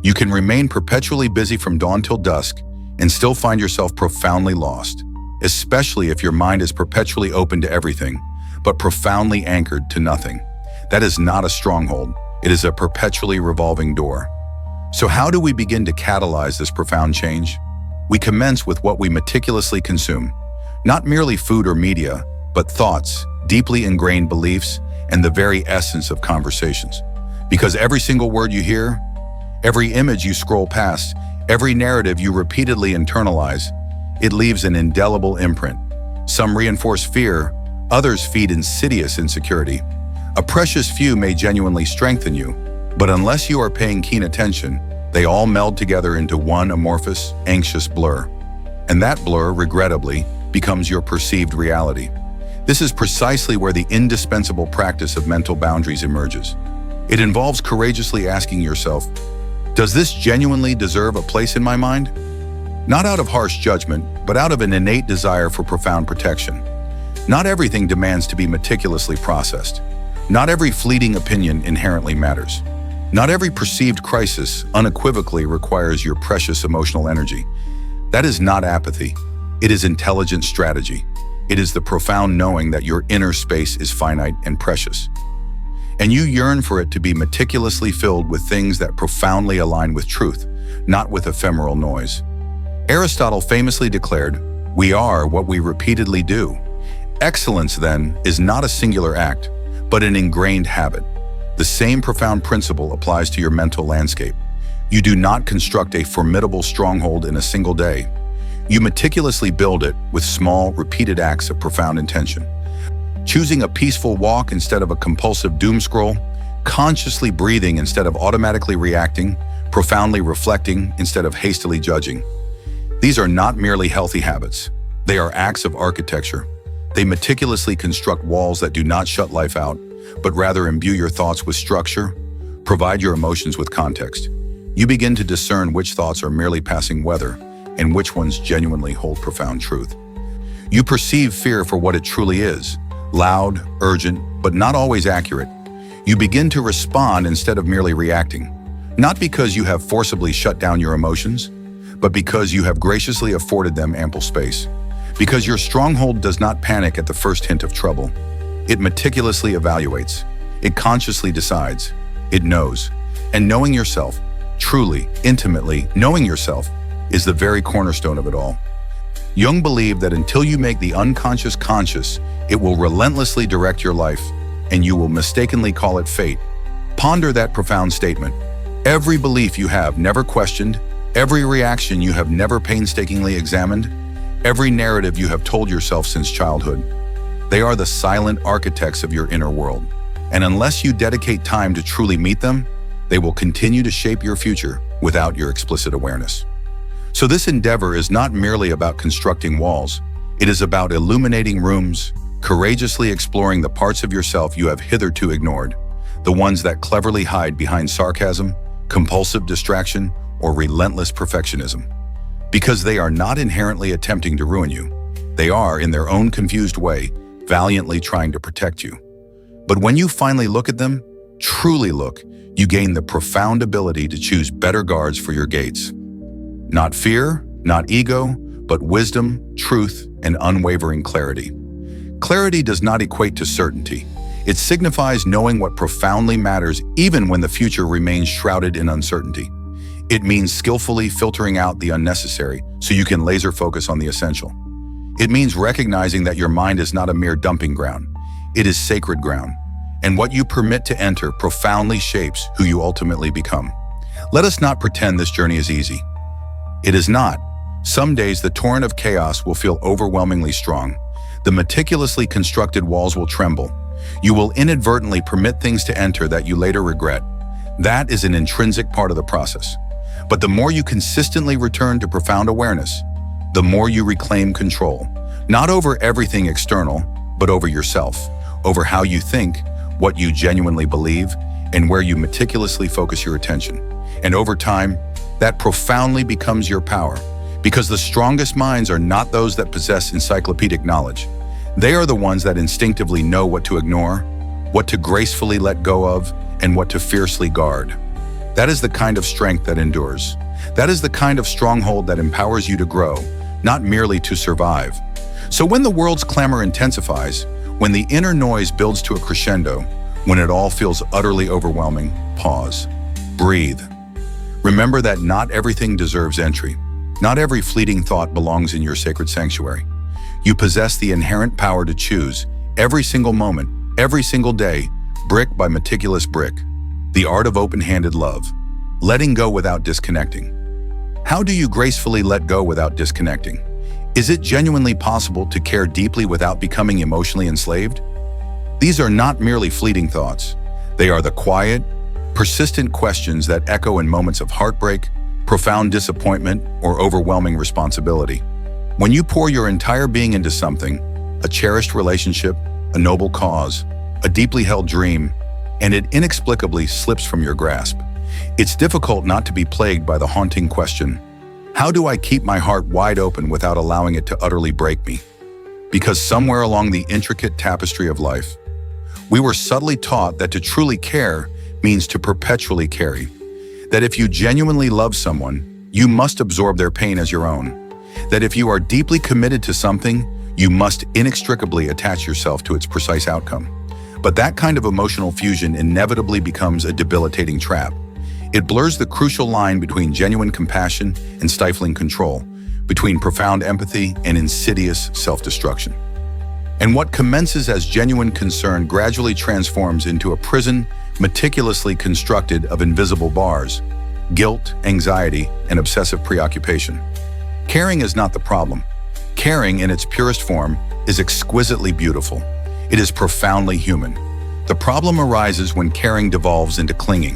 A: You can remain perpetually busy from dawn till dusk and still find yourself profoundly lost, especially if your mind is perpetually open to everything, but profoundly anchored to nothing. That is not a stronghold. It is a perpetually revolving door. So how do we begin to catalyze this profound change? We commence with what we meticulously consume. Not merely food or media, but thoughts, deeply ingrained beliefs, and the very essence of conversations. Because every single word you hear, every image you scroll past, every narrative you repeatedly internalize, it leaves an indelible imprint. Some reinforce fear, others feed insidious insecurity. A precious few may genuinely strengthen you, but unless you are paying keen attention, they all meld together into one amorphous, anxious blur. And that blur, regrettably, becomes your perceived reality. This is precisely where the indispensable practice of mental boundaries emerges. It involves courageously asking yourself, does this genuinely deserve a place in my mind? Not out of harsh judgment, but out of an innate desire for profound protection. Not everything demands to be meticulously processed. Not every fleeting opinion inherently matters. Not every perceived crisis unequivocally requires your precious emotional energy. That is not apathy. It is intelligent strategy. It is the profound knowing that your inner space is finite and precious. And you yearn for it to be meticulously filled with things that profoundly align with truth, not with ephemeral noise. Aristotle famously declared, "We are what we repeatedly do." Excellence, then, is not a singular act, but an ingrained habit. The same profound principle applies to your mental landscape. You do not construct a formidable stronghold in a single day. You meticulously build it with small, repeated acts of profound intention. Choosing a peaceful walk instead of a compulsive doom scroll, consciously breathing instead of automatically reacting, profoundly reflecting instead of hastily judging. These are not merely healthy habits. They are acts of architecture. They meticulously construct walls that do not shut life out, but rather imbue your thoughts with structure, provide your emotions with context. You begin to discern which thoughts are merely passing weather and which ones genuinely hold profound truth. You perceive fear for what it truly is, loud, urgent, but not always accurate. You begin to respond instead of merely reacting, Not because you have forcibly shut down your emotions, but because you have graciously afforded them ample space. Because your stronghold does not panic at the first hint of trouble. It meticulously evaluates. It consciously decides. It knows. And knowing yourself, truly, intimately knowing yourself, is the very cornerstone of it all. Jung believed that until you make the unconscious conscious, it will relentlessly direct your life, and you will mistakenly call it fate. Ponder that profound statement. Every belief you have never questioned, every reaction you have never painstakingly examined, every narrative you have told yourself since childhood, they are the silent architects of your inner world. And unless you dedicate time to truly meet them, they will continue to shape your future without your explicit awareness. So this endeavor is not merely about constructing walls. It is about illuminating rooms, courageously exploring the parts of yourself you have hitherto ignored, the ones that cleverly hide behind sarcasm, compulsive distraction, or relentless perfectionism. Because they are not inherently attempting to ruin you. They are, in their own confused way, valiantly trying to protect you. But when you finally look at them, truly look, you gain the profound ability to choose better guards for your gates. Not fear, not ego, but wisdom, truth, and unwavering clarity. Clarity does not equate to certainty. It signifies knowing what profoundly matters even when the future remains shrouded in uncertainty. It means skillfully filtering out the unnecessary so you can laser focus on the essential. It means recognizing that your mind is not a mere dumping ground. It is sacred ground, and what you permit to enter profoundly shapes who you ultimately become. Let us not pretend this journey is easy. It is not. Some days the torrent of chaos will feel overwhelmingly strong. The meticulously constructed walls will tremble. You will inadvertently permit things to enter that you later regret. That is an intrinsic part of the process. But the more you consistently return to profound awareness, the more you reclaim control, not over everything external, but over yourself, over how you think, what you genuinely believe, and where you meticulously focus your attention. And over time, that profoundly becomes your power, because the strongest minds are not those that possess encyclopedic knowledge. They are the ones that instinctively know what to ignore, what to gracefully let go of, and what to fiercely guard. That is the kind of strength that endures. That is the kind of stronghold that empowers you to grow, not merely to survive. So when the world's clamor intensifies, when the inner noise builds to a crescendo, when it all feels utterly overwhelming, pause, breathe. Remember that not everything deserves entry. Not every fleeting thought belongs in your sacred sanctuary. You possess the inherent power to choose, every single moment, every single day, brick by meticulous brick. The art of open-handed love. Letting go without disconnecting. How do you gracefully let go without disconnecting? Is it genuinely possible to care deeply without becoming emotionally enslaved? These are not merely fleeting thoughts. They are the quiet, persistent questions that echo in moments of heartbreak, profound disappointment, or overwhelming responsibility. When you pour your entire being into something, a cherished relationship, a noble cause, a deeply held dream, and it inexplicably slips from your grasp, it's difficult not to be plagued by the haunting question, how do I keep my heart wide open without allowing it to utterly break me? Because somewhere along the intricate tapestry of life, we were subtly taught that to truly care means to perpetually carry. That if you genuinely love someone, you must absorb their pain as your own. That if you are deeply committed to something, you must inextricably attach yourself to its precise outcome. But that kind of emotional fusion inevitably becomes a debilitating trap. It blurs the crucial line between genuine compassion and stifling control, between profound empathy and insidious self-destruction. And what commences as genuine concern gradually transforms into a prison meticulously constructed of invisible bars, guilt, anxiety, and obsessive preoccupation. Caring is not the problem. Caring, in its purest form, is exquisitely beautiful. It is profoundly human. The problem arises when caring devolves into clinging,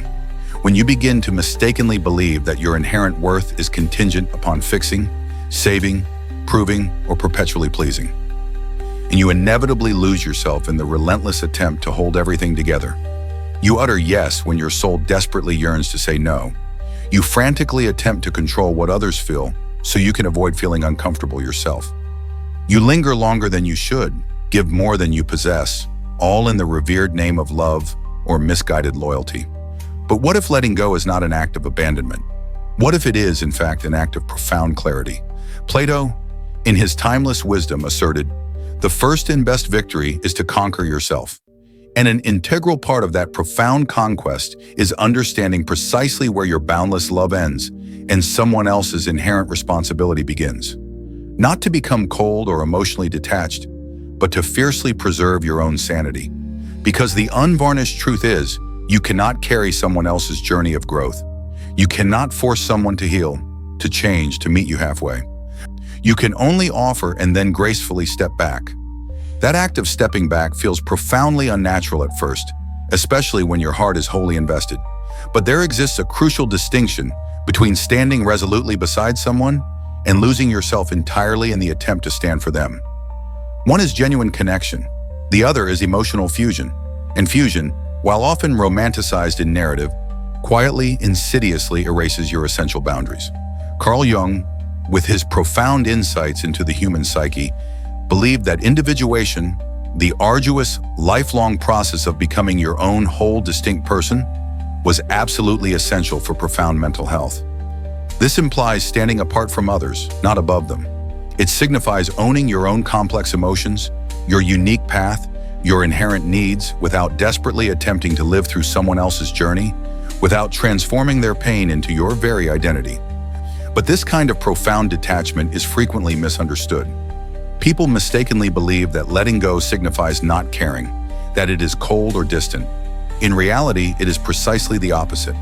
A: when you begin to mistakenly believe that your inherent worth is contingent upon fixing, saving, proving, or perpetually pleasing. And you inevitably lose yourself in the relentless attempt to hold everything together. You utter yes when your soul desperately yearns to say no. You frantically attempt to control what others feel so you can avoid feeling uncomfortable yourself. You linger longer than you should, give more than you possess, all in the revered name of love or misguided loyalty. But what if letting go is not an act of abandonment? What if it is, in fact, an act of profound clarity? Plato, in his timeless wisdom, asserted, "The first and best victory is to conquer yourself." And an integral part of that profound conquest is understanding precisely where your boundless love ends and someone else's inherent responsibility begins. Not to become cold or emotionally detached, but to fiercely preserve your own sanity. Because the unvarnished truth is, you cannot carry someone else's journey of growth. You cannot force someone to heal, to change, to meet you halfway. You can only offer and then gracefully step back. That act of stepping back feels profoundly unnatural at first, especially when your heart is wholly invested. But there exists a crucial distinction between standing resolutely beside someone and losing yourself entirely in the attempt to stand for them. One is genuine connection. The other is emotional fusion. And fusion, while often romanticized in narrative, quietly, insidiously erases your essential boundaries. Carl Jung, with his profound insights into the human psyche, believed that individuation, the arduous, lifelong process of becoming your own whole, distinct person, was absolutely essential for profound mental health. This implies standing apart from others, not above them. It signifies owning your own complex emotions, your unique path, your inherent needs, without desperately attempting to live through someone else's journey, without transforming their pain into your very identity. But this kind of profound detachment is frequently misunderstood. People mistakenly believe that letting go signifies not caring, that it is cold or distant. In reality, it is precisely the opposite.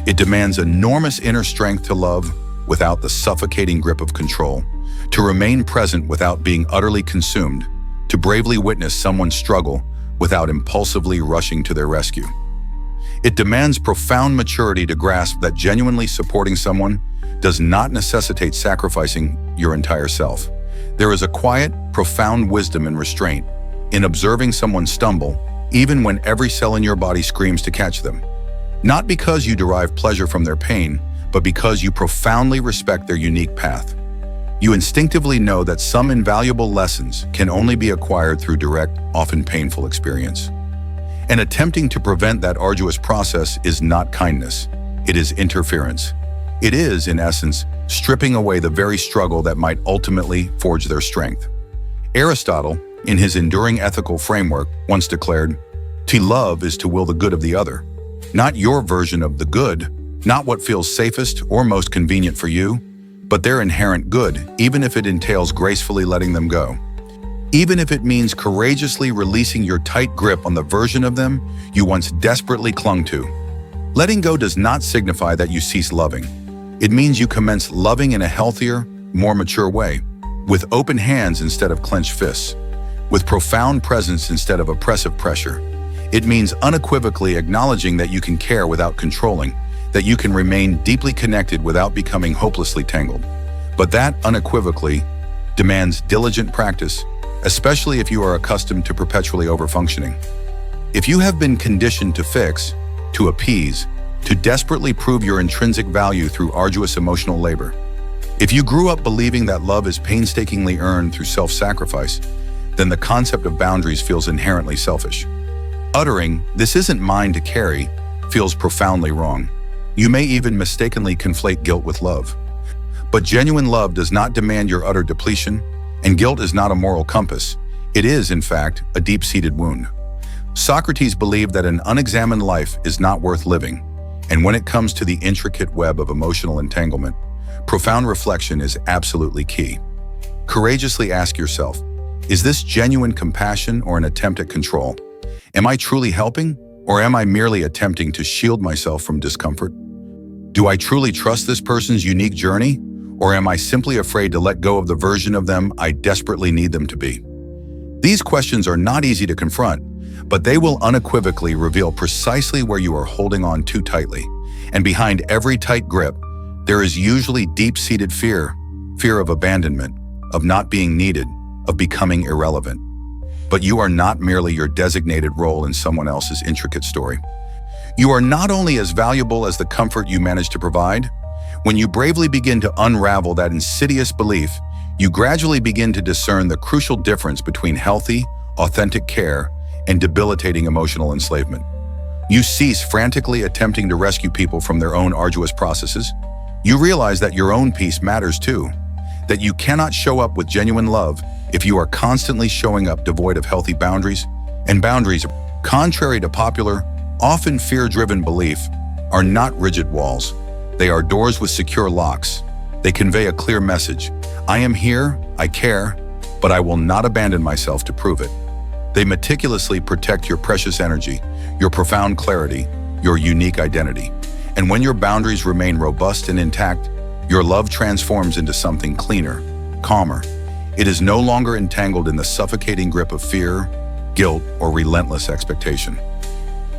A: It demands enormous inner strength to love without the suffocating grip of control, to remain present without being utterly consumed, to bravely witness someone struggle without impulsively rushing to their rescue. It demands profound maturity to grasp that genuinely supporting someone does not necessitate sacrificing your entire self. There is a quiet, profound wisdom and restraint in observing someone stumble, even when every cell in your body screams to catch them. Not because you derive pleasure from their pain, but because you profoundly respect their unique path. You instinctively know that some invaluable lessons can only be acquired through direct, often painful experience. And attempting to prevent that arduous process is not kindness, it is interference. It is, in essence, stripping away the very struggle that might ultimately forge their strength. Aristotle, in his enduring ethical framework, once declared, "To love is to will the good of the other. Not your version of the good, not what feels safest or most convenient for you, but their inherent good, even if it entails gracefully letting them go. Even if it means courageously releasing your tight grip on the version of them you once desperately clung to." Letting go does not signify that you cease loving. It means you commence loving in a healthier, more mature way, with open hands instead of clenched fists, with profound presence instead of oppressive pressure. It means unequivocally acknowledging that you can care without controlling, that you can remain deeply connected without becoming hopelessly tangled. But that unequivocally demands diligent practice, especially if you are accustomed to perpetually overfunctioning. If you have been conditioned to fix, to appease, to desperately prove your intrinsic value through arduous emotional labor, if you grew up believing that love is painstakingly earned through self-sacrifice, then the concept of boundaries feels inherently selfish. Uttering, "This isn't mine to carry," feels profoundly wrong. You may even mistakenly conflate guilt with love. But genuine love does not demand your utter depletion, and guilt is not a moral compass. It is, in fact, a deep-seated wound. Socrates believed that an unexamined life is not worth living, and when it comes to the intricate web of emotional entanglement, profound reflection is absolutely key. Courageously ask yourself, is this genuine compassion or an attempt at control? Am I truly helping, or am I merely attempting to shield myself from discomfort? Do I truly trust this person's unique journey, or am I simply afraid to let go of the version of them I desperately need them to be? These questions are not easy to confront, but they will unequivocally reveal precisely where you are holding on too tightly. And behind every tight grip, there is usually deep-seated fear of abandonment, of not being needed, of becoming irrelevant. But you are not merely your designated role in someone else's intricate story. You are not only as valuable as the comfort you manage to provide. When you bravely begin to unravel that insidious belief, you gradually begin to discern the crucial difference between healthy, authentic care and debilitating emotional enslavement. You cease frantically attempting to rescue people from their own arduous processes. You realize that your own peace matters too, that you cannot show up with genuine love if you are constantly showing up devoid of healthy boundaries. And boundaries, contrary to popular, often fear-driven belief, are not rigid walls. They are doors with secure locks. They convey a clear message. I am here, I care, but I will not abandon myself to prove it. They meticulously protect your precious energy, your profound clarity, your unique identity. And when your boundaries remain robust and intact, your love transforms into something cleaner, calmer. It is no longer entangled in the suffocating grip of fear, guilt, or relentless expectation.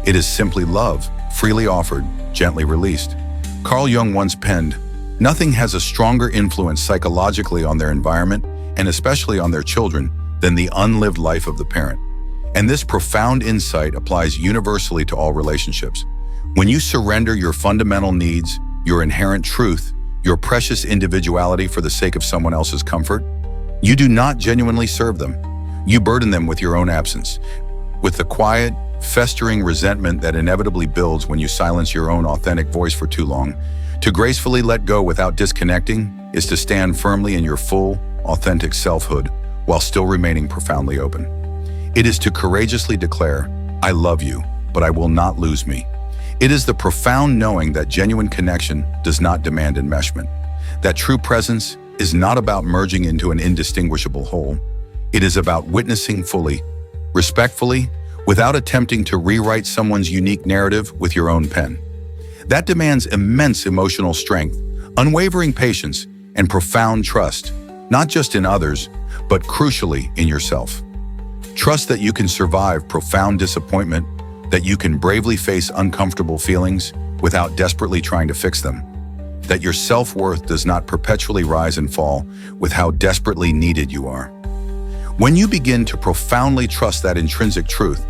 A: It is simply love, freely offered, gently released. Carl Jung once penned, "Nothing has a stronger influence psychologically on their environment, and especially on their children, than the unlived life of the parent." And this profound insight applies universally to all relationships. When you surrender your fundamental needs, your inherent truth, your precious individuality for the sake of someone else's comfort, you do not genuinely serve them. You burden them with your own absence, with the quiet, festering resentment that inevitably builds when you silence your own authentic voice for too long. To gracefully let go without disconnecting is to stand firmly in your full, authentic selfhood while still remaining profoundly open. It is to courageously declare, "I love you, but I will not lose me." It is the profound knowing that genuine connection does not demand enmeshment, that true presence is not about merging into an indistinguishable whole. It is about witnessing fully, respectfully, without attempting to rewrite someone's unique narrative with your own pen. That demands immense emotional strength, unwavering patience, and profound trust, not just in others, but crucially in yourself. Trust that you can survive profound disappointment, that you can bravely face uncomfortable feelings without desperately trying to fix them, that your self-worth does not perpetually rise and fall with how desperately needed you are. When you begin to profoundly trust that intrinsic truth,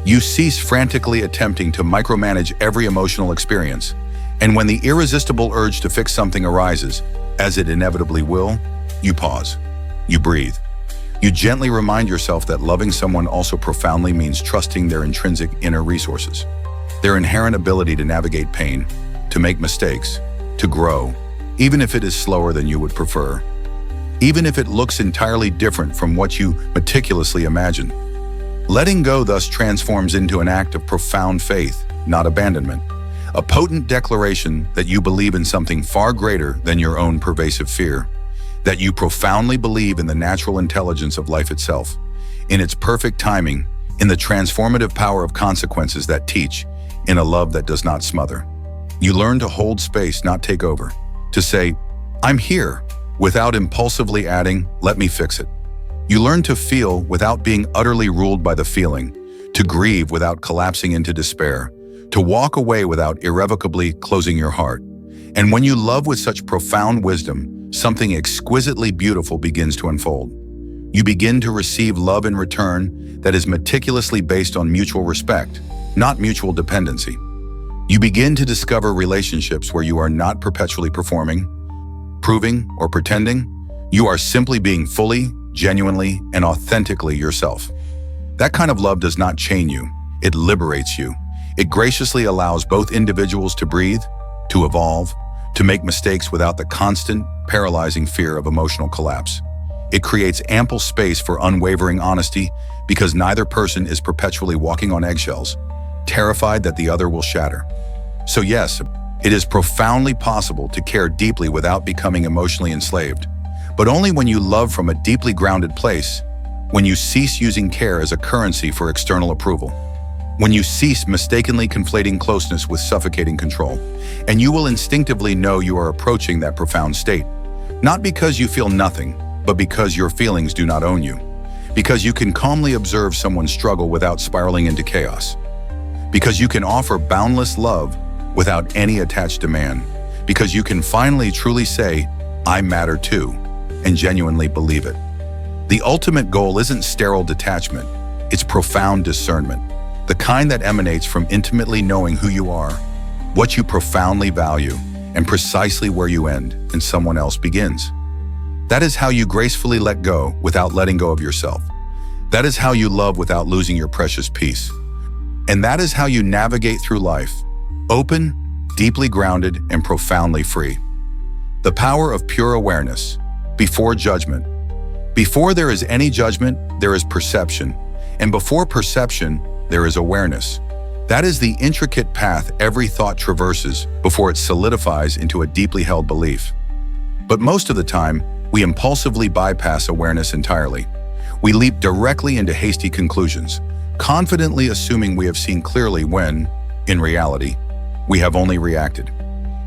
A: you cease frantically attempting to micromanage every emotional experience, and when the irresistible urge to fix something arises, as it inevitably will, you pause, you breathe. You gently remind yourself that loving someone also profoundly means trusting their intrinsic inner resources, their inherent ability to navigate pain, to make mistakes, to grow, even if it is slower than you would prefer, even if it looks entirely different from what you meticulously imagined. Letting go thus transforms into an act of profound faith, not abandonment, a potent declaration that you believe in something far greater than your own pervasive fear, that you profoundly believe in the natural intelligence of life itself, in its perfect timing, in the transformative power of consequences that teach, in a love that does not smother. You learn to hold space, not take over, to say, "I'm here," without impulsively adding, "Let me fix it." You learn to feel without being utterly ruled by the feeling, to grieve without collapsing into despair, to walk away without irrevocably closing your heart. And when you love with such profound wisdom, something exquisitely beautiful begins to unfold. You begin to receive love in return that is meticulously based on mutual respect, not mutual dependency. You begin to discover relationships where you are not perpetually performing, proving, or pretending. You are simply being fully, genuinely, and authentically yourself. That kind of love does not chain you, it liberates you. It graciously allows both individuals to breathe, to evolve, to make mistakes without the constant, paralyzing fear of emotional collapse. It creates ample space for unwavering honesty because neither person is perpetually walking on eggshells, terrified that the other will shatter. So yes, it is profoundly possible to care deeply without becoming emotionally enslaved, but only when you love from a deeply grounded place, when you cease using care as a currency for external approval, when you cease mistakenly conflating closeness with suffocating control, and you will instinctively know you are approaching that profound state, not because you feel nothing, but because your feelings do not own you, because you can calmly observe someone's struggle without spiraling into chaos, because you can offer boundless love without any attached demand, because you can finally truly say, "I matter too," and genuinely believe it. The ultimate goal isn't sterile detachment, it's profound discernment, the kind that emanates from intimately knowing who you are, what you profoundly value, and precisely where you end and someone else begins. That is how you gracefully let go without letting go of yourself. That is how you love without losing your precious peace. And that is how you navigate through life, open, deeply grounded, and profoundly free. The power of pure awareness, before judgment. Before there is any judgment, there is perception. And before perception, there is awareness. That is the intricate path every thought traverses before it solidifies into a deeply held belief. But most of the time, we impulsively bypass awareness entirely. We leap directly into hasty conclusions, confidently assuming we have seen clearly when, in reality, we have only reacted.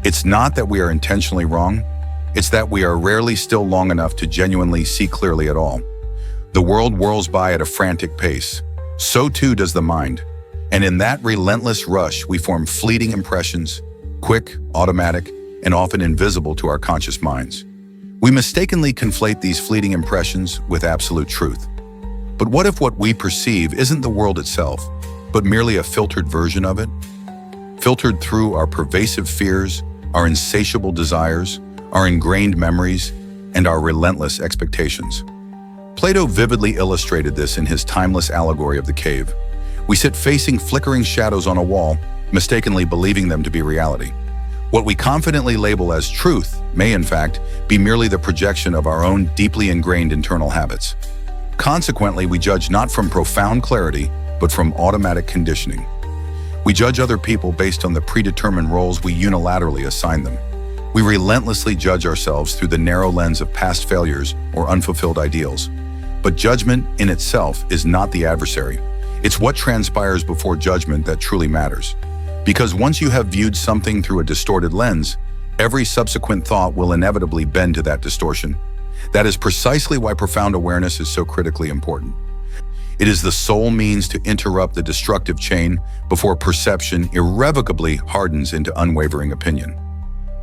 A: It's not that we are intentionally wrong, it's that we are rarely still long enough to genuinely see clearly at all. The world whirls by at a frantic pace. So too does the mind. And in that relentless rush, we form fleeting impressions, quick, automatic, and often invisible to our conscious minds. We mistakenly conflate these fleeting impressions with absolute truth. But what if what we perceive isn't the world itself, but merely a filtered version of it? Filtered through our pervasive fears, our insatiable desires, our ingrained memories, and our relentless expectations. Plato vividly illustrated this in his timeless allegory of the cave. We sit facing flickering shadows on a wall, mistakenly believing them to be reality. What we confidently label as truth may, in fact, be merely the projection of our own deeply ingrained internal habits. Consequently, we judge not from profound clarity, but from automatic conditioning. We judge other people based on the predetermined roles we unilaterally assign them. We relentlessly judge ourselves through the narrow lens of past failures or unfulfilled ideals. But judgment in itself is not the adversary. It's what transpires before judgment that truly matters. Because once you have viewed something through a distorted lens, every subsequent thought will inevitably bend to that distortion. That is precisely why profound awareness is so critically important. It is the sole means to interrupt the destructive chain before perception irrevocably hardens into unwavering opinion.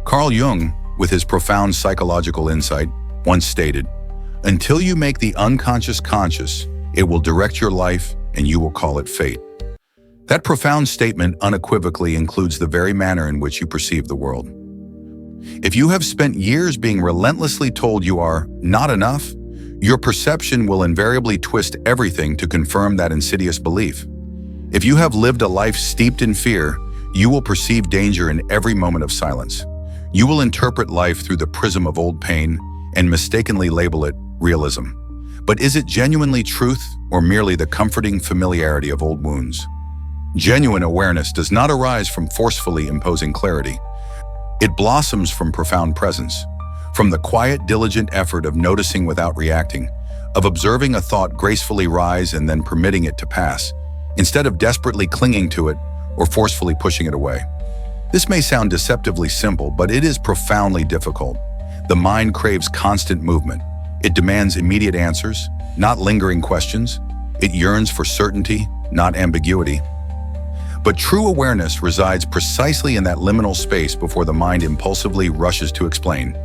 A: Carl Jung, with his profound psychological insight, once stated, "Until you make the unconscious conscious, it will direct your life and you will call it fate." That profound statement unequivocally includes the very manner in which you perceive the world. If you have spent years being relentlessly told you are not enough, your perception will invariably twist everything to confirm that insidious belief. If you have lived a life steeped in fear, you will perceive danger in every moment of silence. You will interpret life through the prism of old pain and mistakenly label it realism. But is it genuinely truth or merely the comforting familiarity of old wounds? Genuine awareness does not arise from forcefully imposing clarity. It blossoms from profound presence, from the quiet, diligent effort of noticing without reacting, of observing a thought gracefully rise and then permitting it to pass, instead of desperately clinging to it or forcefully pushing it away. This may sound deceptively simple, but it is profoundly difficult. The mind craves constant movement. It demands immediate answers, not lingering questions. It yearns for certainty, not ambiguity. But true awareness resides precisely in that liminal space before the mind impulsively rushes to explain.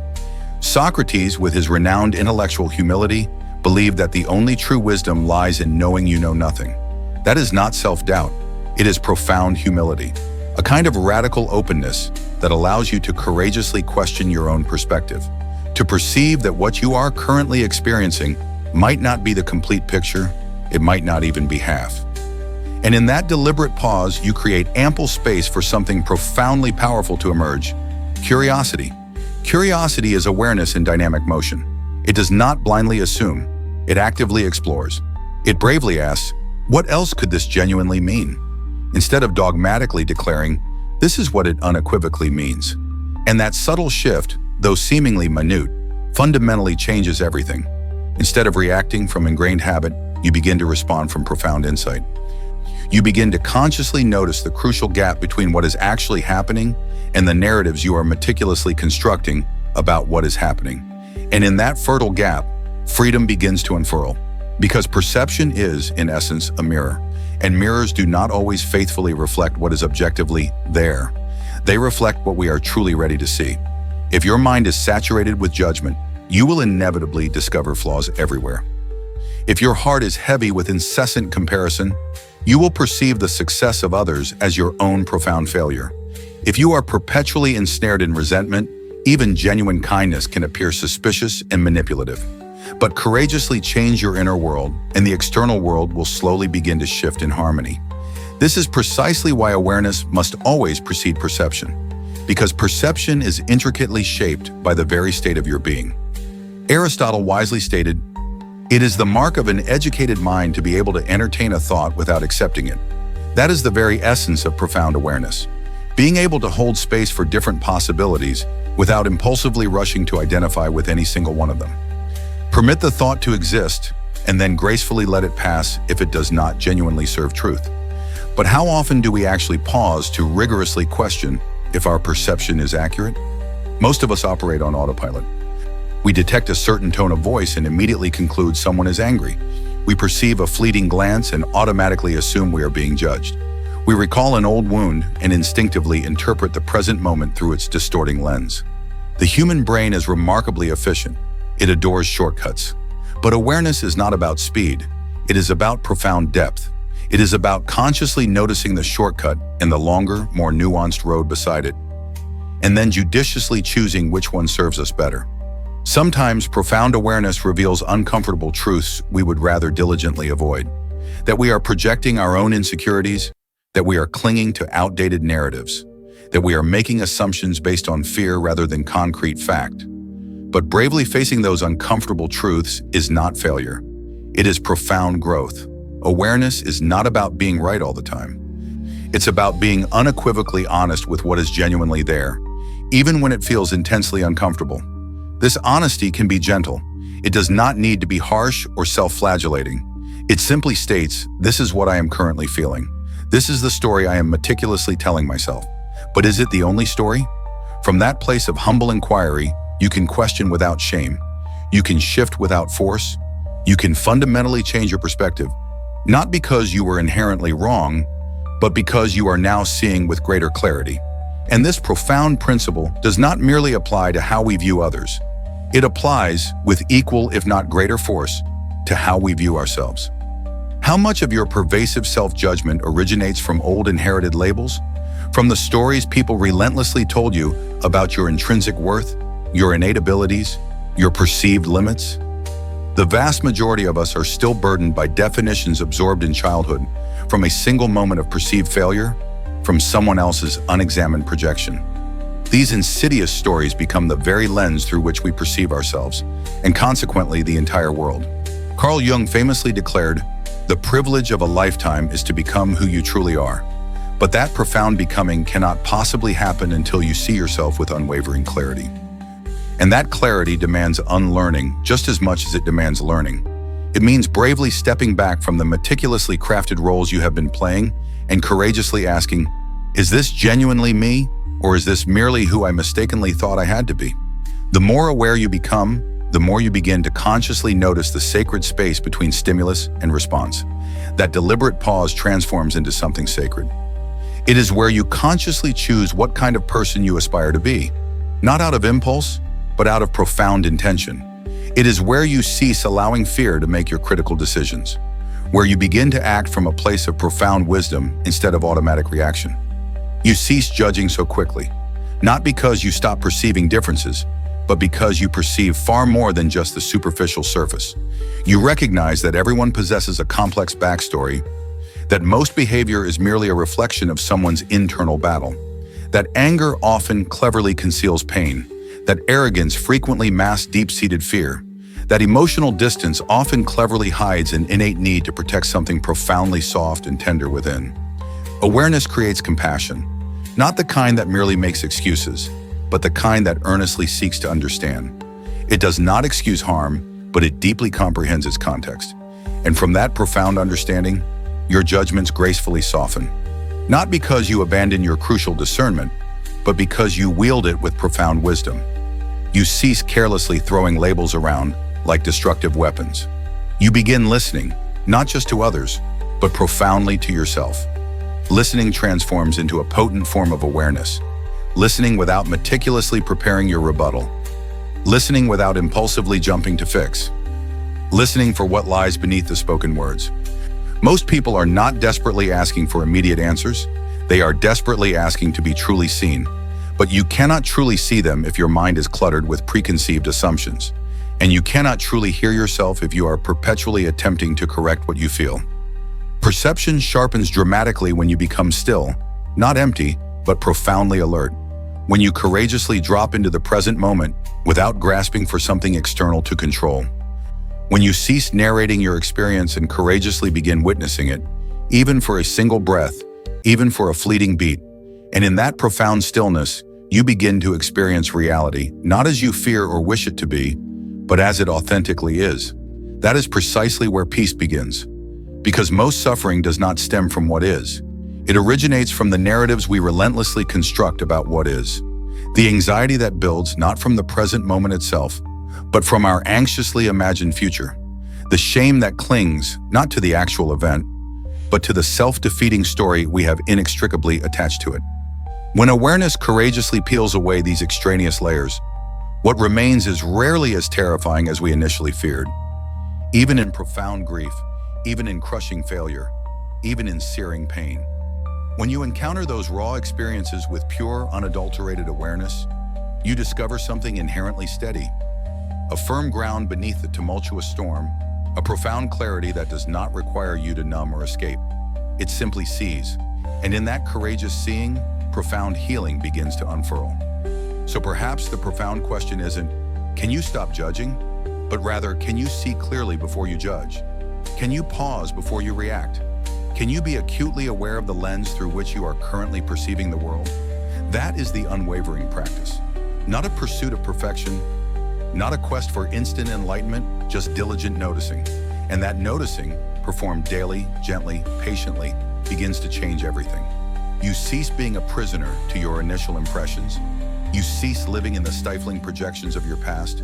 A: Socrates, with his renowned intellectual humility, believed that the only true wisdom lies in knowing you know nothing. That is not self-doubt. It is profound humility, a kind of radical openness that allows you to courageously question your own perspective, to perceive that what you are currently experiencing might not be the complete picture, it might not even be half. And in that deliberate pause, you create ample space for something profoundly powerful to emerge: curiosity. Curiosity is awareness in dynamic motion. It does not blindly assume, it actively explores. It bravely asks, what else could this genuinely mean? Instead of dogmatically declaring, this is what it unequivocally means. And that subtle shift, though seemingly minute, fundamentally changes everything. Instead of reacting from ingrained habit, you begin to respond from profound insight. You begin to consciously notice the crucial gap between what is actually happening and the narratives you are meticulously constructing about what is happening. And in that fertile gap, freedom begins to unfurl. Because perception is, in essence, a mirror. And mirrors do not always faithfully reflect what is objectively there. They reflect what we are truly ready to see. If your mind is saturated with judgment, you will inevitably discover flaws everywhere. If your heart is heavy with incessant comparison, you will perceive the success of others as your own profound failure. If you are perpetually ensnared in resentment, even genuine kindness can appear suspicious and manipulative. But courageously change your inner world, and the external world will slowly begin to shift in harmony. This is precisely why awareness must always precede perception, because perception is intricately shaped by the very state of your being. Aristotle wisely stated, "It is the mark of an educated mind to be able to entertain a thought without accepting it." That is the very essence of profound awareness, being able to hold space for different possibilities without impulsively rushing to identify with any single one of them. Permit the thought to exist, and then gracefully let it pass if it does not genuinely serve truth. But how often do we actually pause to rigorously question if our perception is accurate? Most of us operate on autopilot. We detect a certain tone of voice and immediately conclude someone is angry. We perceive a fleeting glance and automatically assume we are being judged. We recall an old wound and instinctively interpret the present moment through its distorting lens. The human brain is remarkably efficient. It adores shortcuts. But awareness is not about speed. It is about profound depth. It is about consciously noticing the shortcut and the longer, more nuanced road beside it, and then judiciously choosing which one serves us better. Sometimes profound awareness reveals uncomfortable truths we would rather diligently avoid. That we are projecting our own insecurities, that we are clinging to outdated narratives, that we are making assumptions based on fear rather than concrete fact. But bravely facing those uncomfortable truths is not failure. It is profound growth. Awareness is not about being right all the time. It's about being unequivocally honest with what is genuinely there, even when it feels intensely uncomfortable. This honesty can be gentle. It does not need to be harsh or self-flagellating. It simply states, "This is what I am currently feeling. This is the story I am meticulously telling myself." But is it the only story? From that place of humble inquiry, you can question without shame. You can shift without force. You can fundamentally change your perspective, not because you were inherently wrong, but because you are now seeing with greater clarity. And this profound principle does not merely apply to how we view others. It applies, with equal if not greater force, to how we view ourselves. How much of your pervasive self-judgment originates from old inherited labels? From the stories people relentlessly told you about your intrinsic worth, your innate abilities, your perceived limits? The vast majority of us are still burdened by definitions absorbed in childhood, from a single moment of perceived failure, from someone else's unexamined projection. These insidious stories become the very lens through which we perceive ourselves, and consequently the entire world. Carl Jung famously declared, "The privilege of a lifetime is to become who you truly are." But that profound becoming cannot possibly happen until you see yourself with unwavering clarity. And that clarity demands unlearning just as much as it demands learning. It means bravely stepping back from the meticulously crafted roles you have been playing and courageously asking, "Is this genuinely me, or is this merely who I mistakenly thought I had to be?" The more aware you become, the more you begin to consciously notice the sacred space between stimulus and response. That deliberate pause transforms into something sacred. It is where you consciously choose what kind of person you aspire to be, not out of impulse, but out of profound intention. It is where you cease allowing fear to make your critical decisions, where you begin to act from a place of profound wisdom instead of automatic reaction. You cease judging so quickly, not because you stop perceiving differences, but because you perceive far more than just the superficial surface. You recognize that everyone possesses a complex backstory, that most behavior is merely a reflection of someone's internal battle, that anger often cleverly conceals pain, that arrogance frequently masks deep-seated fear, that emotional distance often cleverly hides an innate need to protect something profoundly soft and tender within. Awareness creates compassion, not the kind that merely makes excuses, but the kind that earnestly seeks to understand. It does not excuse harm, but it deeply comprehends its context. And from that profound understanding, your judgments gracefully soften, not because you abandon your crucial discernment, but because you wield it with profound wisdom. You cease carelessly throwing labels around like destructive weapons. You begin listening, not just to others, but profoundly to yourself. Listening transforms into a potent form of awareness. Listening without meticulously preparing your rebuttal. Listening without impulsively jumping to fix. Listening for what lies beneath the spoken words. Most people are not desperately asking for immediate answers. They are desperately asking to be truly seen. But you cannot truly see them if your mind is cluttered with preconceived assumptions. And you cannot truly hear yourself if you are perpetually attempting to correct what you feel. Perception sharpens dramatically when you become still, not empty, but profoundly alert. When you courageously drop into the present moment without grasping for something external to control. When you cease narrating your experience and courageously begin witnessing it, even for a single breath, even for a fleeting beat. And in that profound stillness, you begin to experience reality, not as you fear or wish it to be, but as it authentically is. That is precisely where peace begins. Because most suffering does not stem from what is. It originates from the narratives we relentlessly construct about what is. The anxiety that builds not from the present moment itself, but from our anxiously imagined future. The shame that clings not to the actual event, but to the self-defeating story we have inextricably attached to it. When awareness courageously peels away these extraneous layers, what remains is rarely as terrifying as we initially feared. Even in profound grief, even in crushing failure, even in searing pain. When you encounter those raw experiences with pure, unadulterated awareness, you discover something inherently steady. A firm ground beneath the tumultuous storm, a profound clarity that does not require you to numb or escape. It simply sees, and in that courageous seeing, profound healing begins to unfurl. So perhaps the profound question isn't, can you stop judging? But rather, can you see clearly before you judge? Can you pause before you react? Can you be acutely aware of the lens through which you are currently perceiving the world? That is the unwavering practice. Not a pursuit of perfection, not a quest for instant enlightenment, just diligent noticing. And that noticing, performed daily, gently, patiently, begins to change everything. You cease being a prisoner to your initial impressions. You cease living in the stifling projections of your past.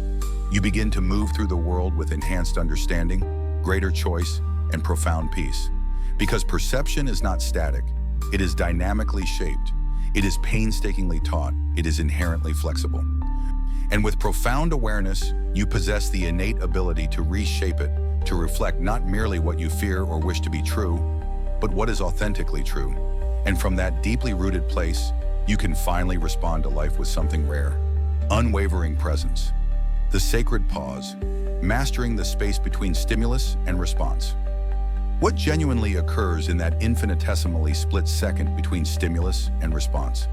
A: You begin to move through the world with enhanced understanding, greater choice, and profound peace. Because perception is not static. It is dynamically shaped. It is painstakingly taught. It is inherently flexible. And with profound awareness, you possess the innate ability to reshape it, to reflect not merely what you fear or wish to be true, but what is authentically true. And from that deeply rooted place, you can finally respond to life with something rare. Unwavering presence. The sacred pause, mastering the space between stimulus and response. What genuinely occurs in that infinitesimally split second between stimulus and response?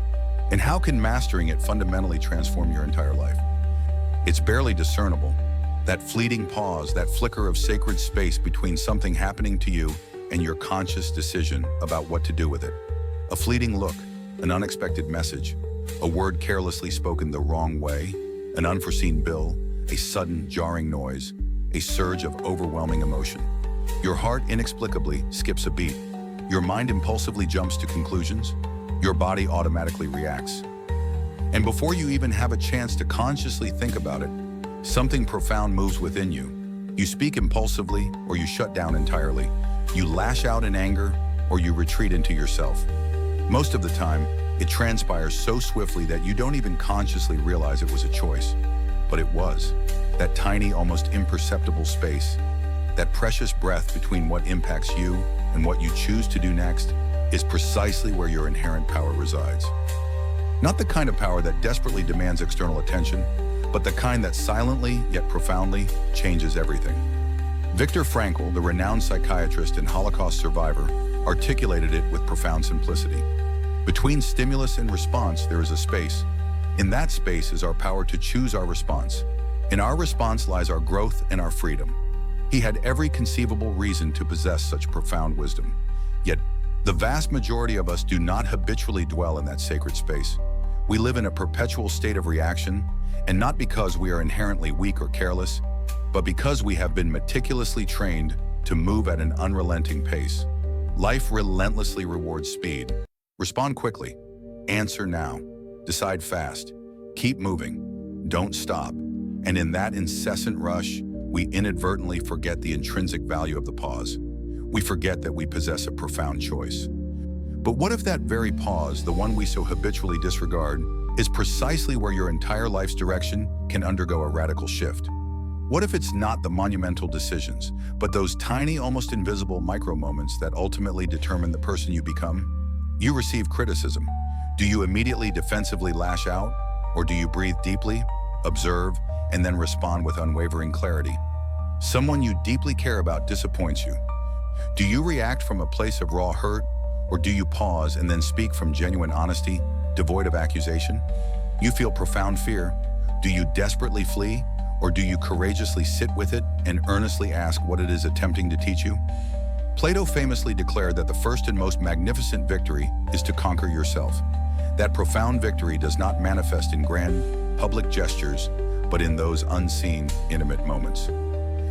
A: And how can mastering it fundamentally transform your entire life? It's barely discernible. That fleeting pause, that flicker of sacred space between something happening to you and your conscious decision about what to do with it. A fleeting look, an unexpected message, a word carelessly spoken the wrong way, an unforeseen bill, a sudden jarring noise, a surge of overwhelming emotion. Your heart inexplicably skips a beat. Your mind impulsively jumps to conclusions. Your body automatically reacts. And before you even have a chance to consciously think about it, something profound moves within you. You speak impulsively or you shut down entirely. You lash out in anger or you retreat into yourself. Most of the time, it transpires so swiftly that you don't even consciously realize it was a choice. But it was. That tiny, almost imperceptible space, that precious breath between what impacts you and what you choose to do next, is precisely where your inherent power resides. Not the kind of power that desperately demands external attention, but the kind that silently, yet profoundly, changes everything. Viktor Frankl, the renowned psychiatrist and Holocaust survivor, articulated it with profound simplicity. Between stimulus and response, there is a space. In that space is our power to choose our response. In our response lies our growth and our freedom. He had every conceivable reason to possess such profound wisdom. Yet, the vast majority of us do not habitually dwell in that sacred space. We live in a perpetual state of reaction, and not because we are inherently weak or careless, but because we have been meticulously trained to move at an unrelenting pace. Life relentlessly rewards speed. Respond quickly. Answer now. Decide fast. Keep moving. Don't stop. And in that incessant rush, we inadvertently forget the intrinsic value of the pause. We forget that we possess a profound choice. But what if that very pause, the one we so habitually disregard, is precisely where your entire life's direction can undergo a radical shift? What if it's not the monumental decisions, but those tiny, almost invisible micro-moments that ultimately determine the person you become? You receive criticism. Do you immediately defensively lash out? Or do you breathe deeply, observe, and then respond with unwavering clarity? Someone you deeply care about disappoints you. Do you react from a place of raw hurt, or do you pause and then speak from genuine honesty, devoid of accusation? You feel profound fear. Do you desperately flee, or do you courageously sit with it and earnestly ask what it is attempting to teach you? Plato famously declared that the first and most magnificent victory is to conquer yourself. That profound victory does not manifest in grand, public gestures, but in those unseen, intimate moments.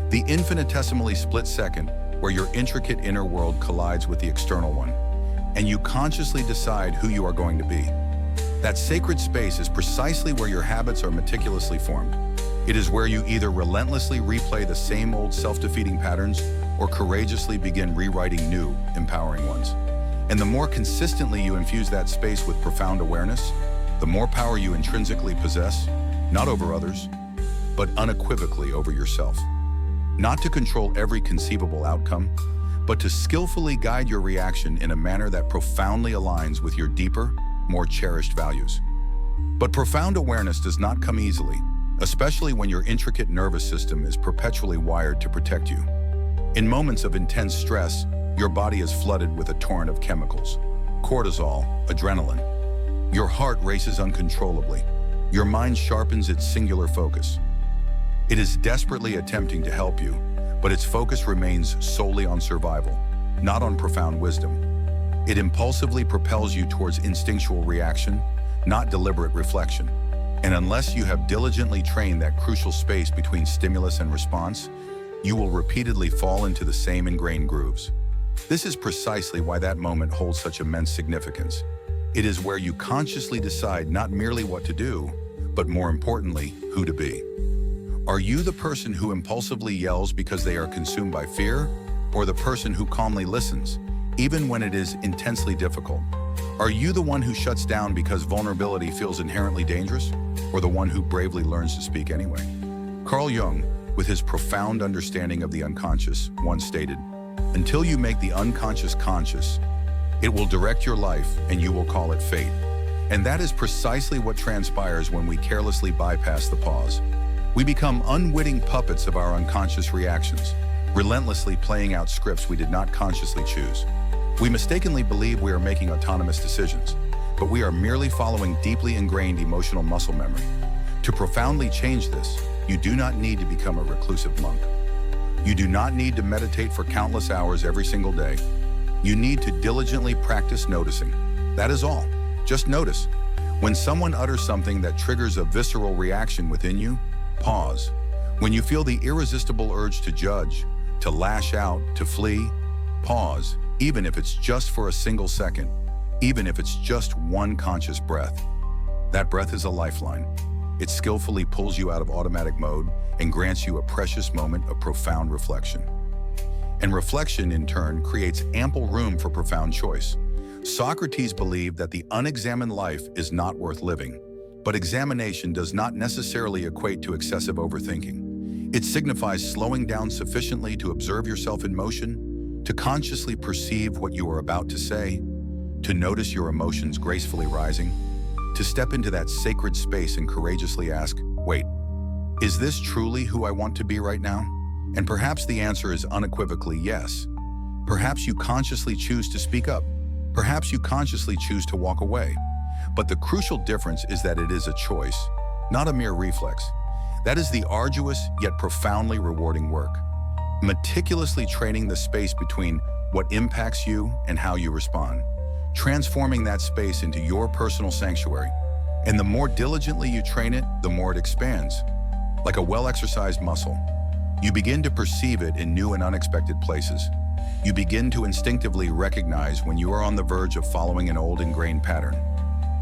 A: The infinitesimally split second where your intricate inner world collides with the external one, and you consciously decide who you are going to be. That sacred space is precisely where your habits are meticulously formed. It is where you either relentlessly replay the same old self-defeating patterns or courageously begin rewriting new, empowering ones. And the more consistently you infuse that space with profound awareness, the more power you intrinsically possess, not over others, but unequivocally over yourself. Not to control every conceivable outcome, but to skillfully guide your reaction in a manner that profoundly aligns with your deeper, more cherished values. But profound awareness does not come easily, especially when your intricate nervous system is perpetually wired to protect you. In moments of intense stress, your body is flooded with a torrent of chemicals: cortisol, adrenaline. Your heart races uncontrollably. Your mind sharpens its singular focus. It is desperately attempting to help you, but its focus remains solely on survival, not on profound wisdom. It impulsively propels you towards instinctual reaction, not deliberate reflection. And unless you have diligently trained that crucial space between stimulus and response, you will repeatedly fall into the same ingrained grooves. This is precisely why that moment holds such immense significance. It is where you consciously decide not merely what to do, but more importantly, who to be. Are you the person who impulsively yells because they are consumed by fear, or the person who calmly listens, even when it is intensely difficult? Are you the one who shuts down because vulnerability feels inherently dangerous, or the one who bravely learns to speak anyway? Carl Jung, with his profound understanding of the unconscious, once stated, "Until you make the unconscious conscious, it will direct your life and you will call it fate." And that is precisely what transpires when we carelessly bypass the pause. We become unwitting puppets of our unconscious reactions, relentlessly playing out scripts we did not consciously choose. We mistakenly believe we are making autonomous decisions, but we are merely following deeply ingrained emotional muscle memory. To profoundly change this, you do not need to become a reclusive monk. You do not need to meditate for countless hours every single day. You need to diligently practice noticing. That is all. Just notice. When someone utters something that triggers a visceral reaction within you, pause. When you feel the irresistible urge to judge, to lash out, to flee, pause, even if it's just for a single second, even if it's just one conscious breath. That breath is a lifeline. It skillfully pulls you out of automatic mode and grants you a precious moment of profound reflection. And reflection, in turn, creates ample room for profound choice. Socrates believed that the unexamined life is not worth living, but examination does not necessarily equate to excessive overthinking. It signifies slowing down sufficiently to observe yourself in motion, to consciously perceive what you are about to say, to notice your emotions gracefully rising, to step into that sacred space and courageously ask, wait, is this truly who I want to be right now? And perhaps the answer is unequivocally yes. Perhaps you consciously choose to speak up. Perhaps you consciously choose to walk away. But the crucial difference is that it is a choice, not a mere reflex. That is the arduous yet profoundly rewarding work. Meticulously training the space between what impacts you and how you respond, transforming that space into your personal sanctuary. And the more diligently you train it, the more it expands. Like a well-exercised muscle, you begin to perceive it in new and unexpected places. You begin to instinctively recognize when you are on the verge of following an old ingrained pattern.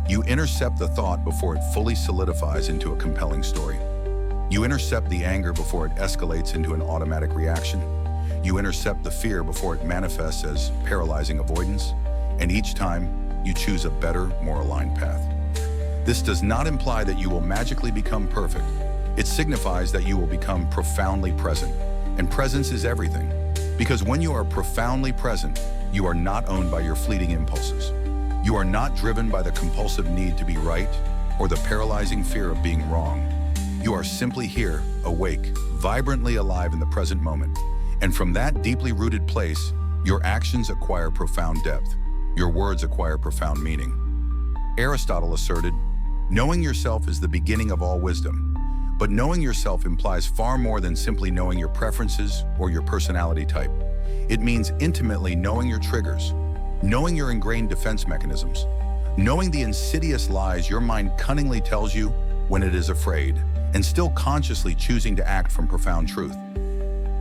A: You intercept the thought before it fully solidifies into a compelling story. You intercept the anger before it escalates into an automatic reaction. You intercept the fear before it manifests as paralyzing avoidance. And each time, you choose a better, more aligned path. This does not imply that you will magically become perfect. It signifies that you will become profoundly present. And presence is everything. Because when you are profoundly present, you are not owned by your fleeting impulses. You are not driven by the compulsive need to be right or the paralyzing fear of being wrong. You are simply here, awake, vibrantly alive in the present moment. And from that deeply rooted place, Your actions acquire profound depth. Your words acquire profound meaning. Aristotle asserted, knowing yourself is the beginning of all wisdom. But knowing yourself implies far more than simply knowing your preferences or your personality type. It means intimately knowing your triggers, knowing your ingrained defense mechanisms, knowing the insidious lies your mind cunningly tells you when it is afraid, and still consciously choosing to act from profound truth.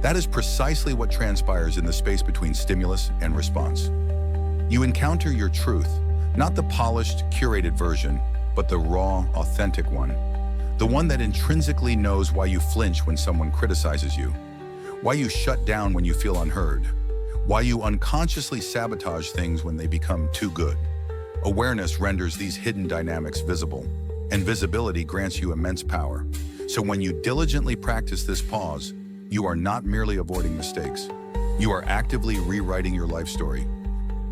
A: That is precisely what transpires in the space between stimulus and response. You encounter your truth, not the polished, curated version, but the raw, authentic one. The one that intrinsically knows why you flinch when someone criticizes you, why you shut down when you feel unheard, why you unconsciously sabotage things when they become too good. Awareness renders these hidden dynamics visible, and visibility grants you immense power. So when you diligently practice this pause, you are not merely avoiding mistakes. You are actively rewriting your life story,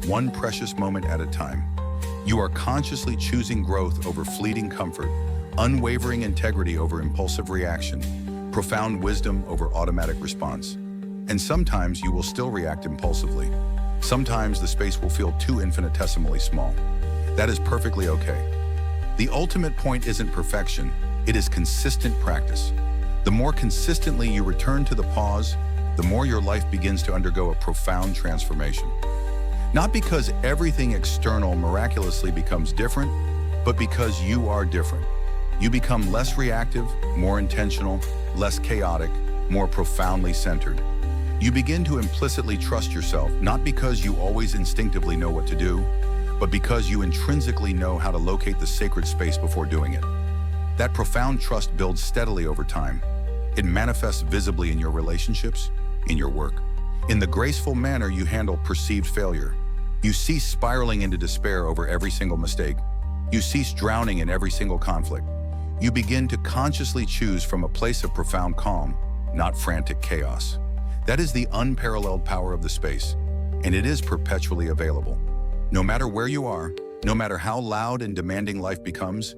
A: one precious moment at a time. You are consciously choosing growth over fleeting comfort, unwavering integrity over impulsive reaction, profound wisdom over automatic response. And sometimes you will still react impulsively. Sometimes the space will feel too infinitesimally small. That is perfectly okay. The ultimate point isn't perfection, it is consistent practice. The more consistently you return to the pause, the more your life begins to undergo a profound transformation. Not because everything external miraculously becomes different, but because you are different. You become less reactive, more intentional, less chaotic, more profoundly centered. You begin to implicitly trust yourself, not because you always instinctively know what to do, but because you intrinsically know how to locate the sacred space before doing it. That profound trust builds steadily over time. It manifests visibly in your relationships, in your work, in the graceful manner you handle perceived failure. You cease spiraling into despair over every single mistake. You cease drowning in every single conflict. You begin to consciously choose from a place of profound calm, not frantic chaos. That is the unparalleled power of the space, and it is perpetually available. No matter where you are, no matter how loud and demanding life becomes,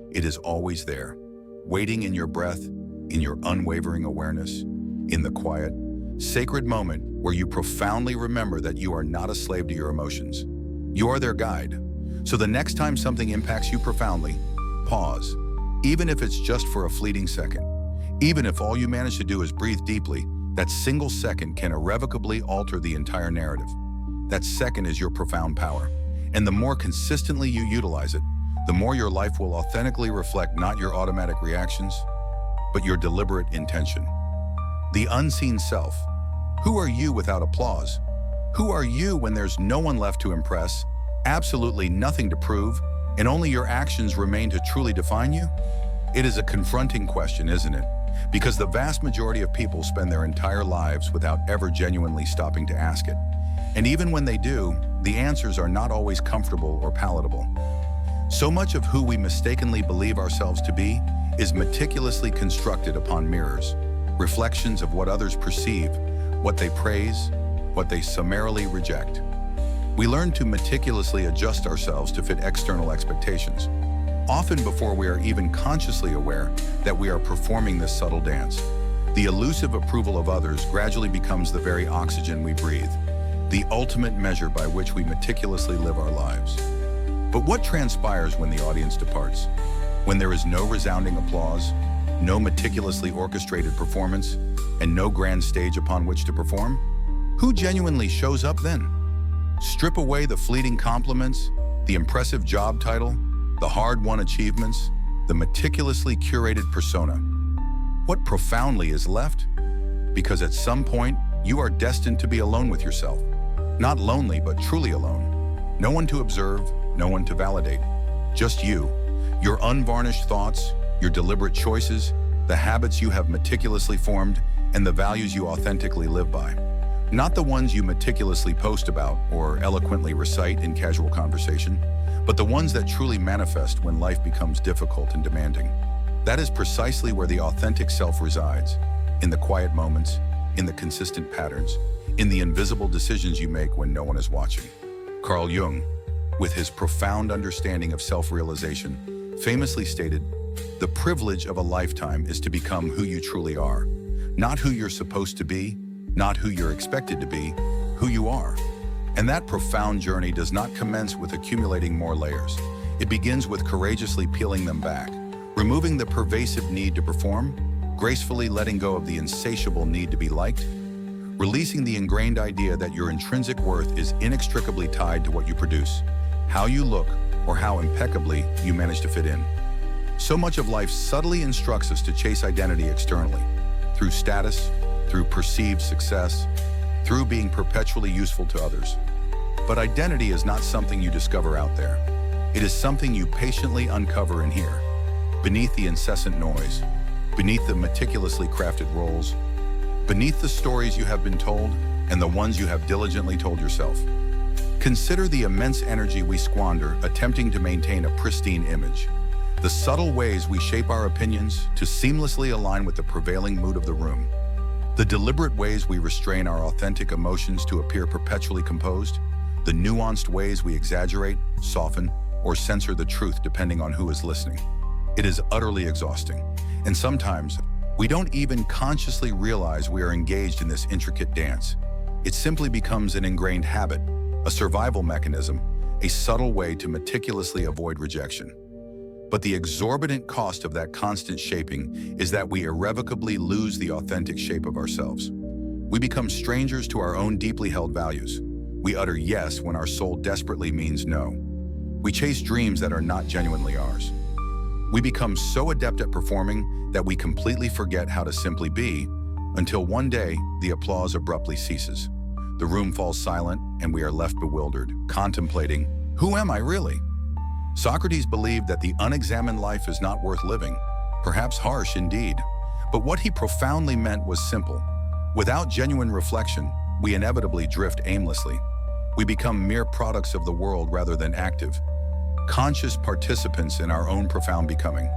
A: it is always there, waiting in your breath, in your unwavering awareness, in the quiet, sacred moment where you profoundly remember that you are not a slave to your emotions. You are their guide. So the next time something impacts you profoundly, pause. Even if it's just for a fleeting second, even if all you manage to do is breathe deeply, that single second can irrevocably alter the entire narrative. That second is your profound power. And the more consistently you utilize it, the more your life will authentically reflect not your automatic reactions, but your deliberate intention. The unseen self. Who are you without applause? Who are you when there's no one left to impress, absolutely nothing to prove, and only your actions remain to truly define you? It is a confronting question, isn't it? Because the vast majority of people spend their entire lives without ever genuinely stopping to ask it. And even when they do, the answers are not always comfortable or palatable. So much of who we mistakenly believe ourselves to be is meticulously constructed upon mirrors, reflections of what others perceive, what they praise, what they summarily reject. We learn to meticulously adjust ourselves to fit external expectations, often before we are even consciously aware that we are performing this subtle dance. The elusive approval of others gradually becomes the very oxygen we breathe, the ultimate measure by which we meticulously live our lives. But what transpires when the audience departs? When there is no resounding applause, no meticulously orchestrated performance, and no grand stage upon which to perform? Who genuinely shows up then? Strip away the fleeting compliments, the impressive job title, the hard-won achievements, the meticulously curated persona. What profoundly is left? Because at some point, you are destined to be alone with yourself. Not lonely, but truly alone. No one to observe, no one to validate. Just you, your unvarnished thoughts, your deliberate choices, the habits you have meticulously formed, and the values you authentically live by. Not the ones you meticulously post about or eloquently recite in casual conversation, but the ones that truly manifest when life becomes difficult and demanding. That is precisely where the authentic self resides, in the quiet moments, in the consistent patterns, in the invisible decisions you make when no one is watching. Carl Jung, with his profound understanding of self-realization, famously stated, "The privilege of a lifetime is to become who you truly are, not who you're supposed to be, not who you're expected to be, who you are. And that profound journey does not commence with accumulating more layers. It begins with courageously peeling them back, removing the pervasive need to perform, gracefully letting go of the insatiable need to be liked, releasing the ingrained idea that your intrinsic worth is inextricably tied to what you produce, how you look, or how impeccably you manage to fit in. So much of life subtly instructs us to chase identity externally, through status, through perceived success, through being perpetually useful to others. But identity is not something you discover out there. It is something you patiently uncover in here, beneath the incessant noise, beneath the meticulously crafted roles, beneath the stories you have been told and the ones you have diligently told yourself. Consider the immense energy we squander attempting to maintain a pristine image, the subtle ways we shape our opinions to seamlessly align with the prevailing mood of the room, the deliberate ways we restrain our authentic emotions to appear perpetually composed, the nuanced ways we exaggerate, soften, or censor the truth depending on who is listening. It is utterly exhausting, and sometimes we don't even consciously realize we are engaged in this intricate dance. It simply becomes an ingrained habit, a survival mechanism, a subtle way to meticulously avoid rejection. But the exorbitant cost of that constant shaping is that we irrevocably lose the authentic shape of ourselves. We become strangers to our own deeply held values. We utter yes when our soul desperately means no. We chase dreams that are not genuinely ours. We become so adept at performing that we completely forget how to simply be, until one day the applause abruptly ceases. The room falls silent and we are left bewildered, contemplating, who am I really? Socrates believed that the unexamined life is not worth living, perhaps harsh indeed, but what he profoundly meant was simple. Without genuine reflection, we inevitably drift aimlessly. We become mere products of the world rather than active, conscious participants in our own profound becoming.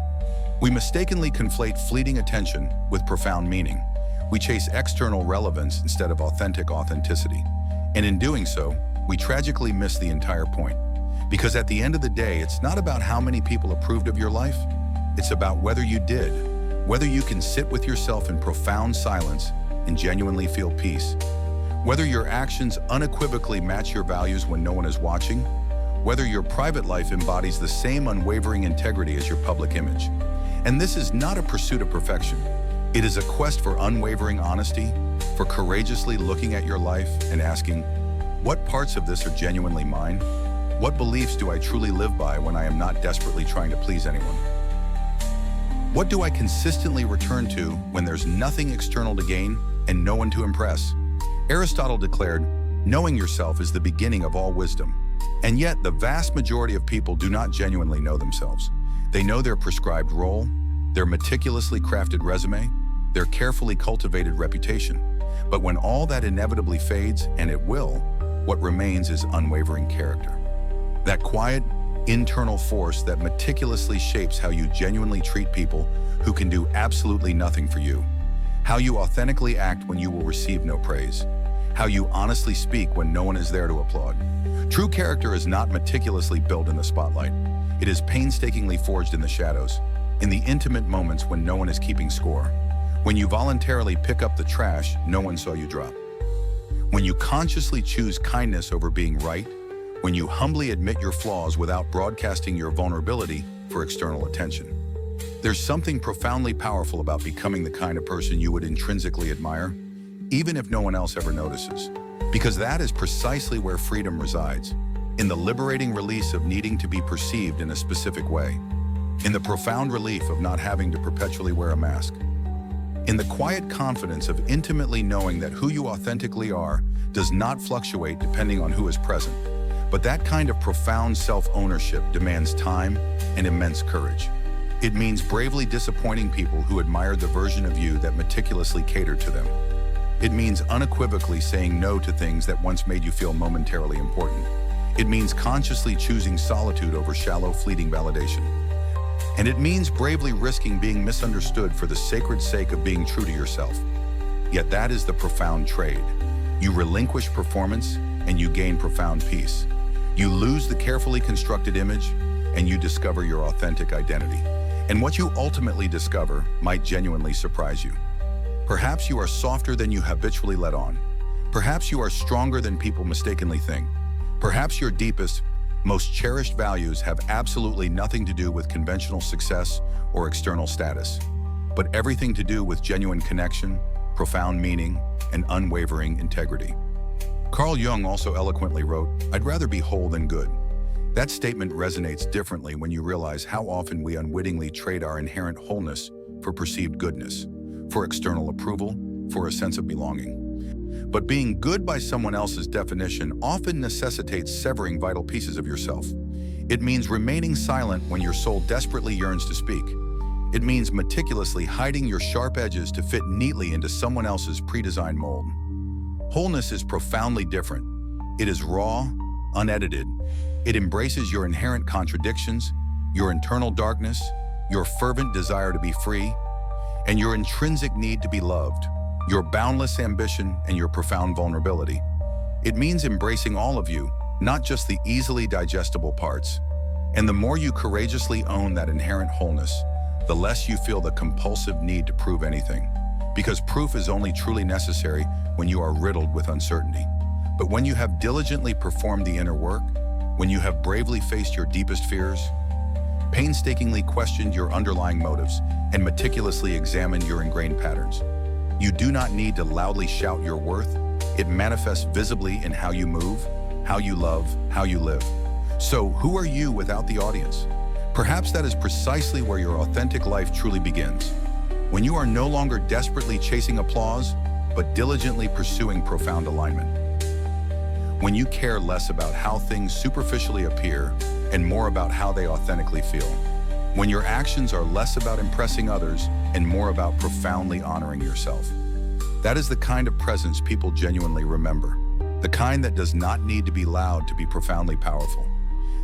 A: We mistakenly conflate fleeting attention with profound meaning. We chase external relevance instead of authentic authenticity. And in doing so, we tragically miss the entire point. Because at the end of the day, it's not about how many people approved of your life. It's about whether you did, whether you can sit with yourself in profound silence and genuinely feel peace, whether your actions unequivocally match your values when no one is watching, whether your private life embodies the same unwavering integrity as your public image. And this is not a pursuit of perfection. It is a quest for unwavering honesty, for courageously looking at your life and asking, what parts of this are genuinely mine? What beliefs do I truly live by when I am not desperately trying to please anyone? What do I consistently return to when there's nothing external to gain and no one to impress? Aristotle declared, knowing yourself is the beginning of all wisdom. And yet, the vast majority of people do not genuinely know themselves. They know their prescribed role, their meticulously crafted resume, their carefully cultivated reputation. But when all that inevitably fades, and it will, what remains is unwavering character. That quiet, internal force that meticulously shapes how you genuinely treat people who can do absolutely nothing for you. How you authentically act when you will receive no praise. How you honestly speak when no one is there to applaud. True character is not meticulously built in the spotlight. It is painstakingly forged in the shadows, in the intimate moments when no one is keeping score. When you voluntarily pick up the trash no one saw you drop. When you consciously choose kindness over being right. When you humbly admit your flaws without broadcasting your vulnerability for external attention. There's something profoundly powerful about becoming the kind of person you would intrinsically admire, even if no one else ever notices. Because that is precisely where freedom resides, in the liberating release of needing to be perceived in a specific way, in the profound relief of not having to perpetually wear a mask, in the quiet confidence of intimately knowing that who you authentically are does not fluctuate depending on who is present. But that kind of profound self-ownership demands time and immense courage. It means bravely disappointing people who admired the version of you that meticulously catered to them. It means unequivocally saying no to things that once made you feel momentarily important. It means consciously choosing solitude over shallow, fleeting validation. And it means bravely risking being misunderstood for the sacred sake of being true to yourself. Yet that is the profound trade. You relinquish performance and you gain profound peace. You lose the carefully constructed image and you discover your authentic identity. And what you ultimately discover might genuinely surprise you. Perhaps you are softer than you habitually let on. Perhaps you are stronger than people mistakenly think. Perhaps your deepest, most cherished values have absolutely nothing to do with conventional success or external status, but everything to do with genuine connection, profound meaning, and unwavering integrity. Carl Jung also eloquently wrote, "I'd rather be whole than good." That statement resonates differently when you realize how often we unwittingly trade our inherent wholeness for perceived goodness, for external approval, for a sense of belonging. But being good by someone else's definition often necessitates severing vital pieces of yourself. It means remaining silent when your soul desperately yearns to speak. It means meticulously hiding your sharp edges to fit neatly into someone else's pre-designed mold. Wholeness is profoundly different. It is raw, unedited. It embraces your inherent contradictions, your internal darkness, your fervent desire to be free, and your intrinsic need to be loved, your boundless ambition, and your profound vulnerability. It means embracing all of you, not just the easily digestible parts. And the more you courageously own that inherent wholeness, the less you feel the compulsive need to prove anything. Because proof is only truly necessary when you are riddled with uncertainty. But when you have diligently performed the inner work, when you have bravely faced your deepest fears, painstakingly questioned your underlying motives, and meticulously examined your ingrained patterns, you do not need to loudly shout your worth. It manifests visibly in how you move, how you love, how you live. So, who are you without the audience? Perhaps that is precisely where your authentic life truly begins. When you are no longer desperately chasing applause, but diligently pursuing profound alignment. When you care less about how things superficially appear and more about how they authentically feel. When your actions are less about impressing others and more about profoundly honoring yourself. That is the kind of presence people genuinely remember. The kind that does not need to be loud to be profoundly powerful.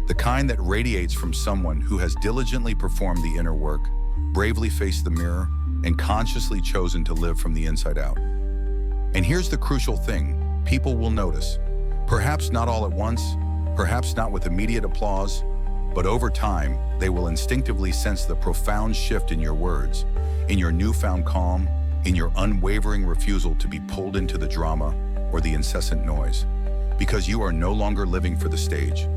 A: The kind that radiates from someone who has diligently performed the inner work, bravely faced the mirror, and consciously chosen to live from the inside out. And here's the crucial thing, people will notice. Perhaps not all at once, perhaps not with immediate applause, but over time, they will instinctively sense the profound shift in your words, in your newfound calm, in your unwavering refusal to be pulled into the drama or the incessant noise. Because you are no longer living for the stage.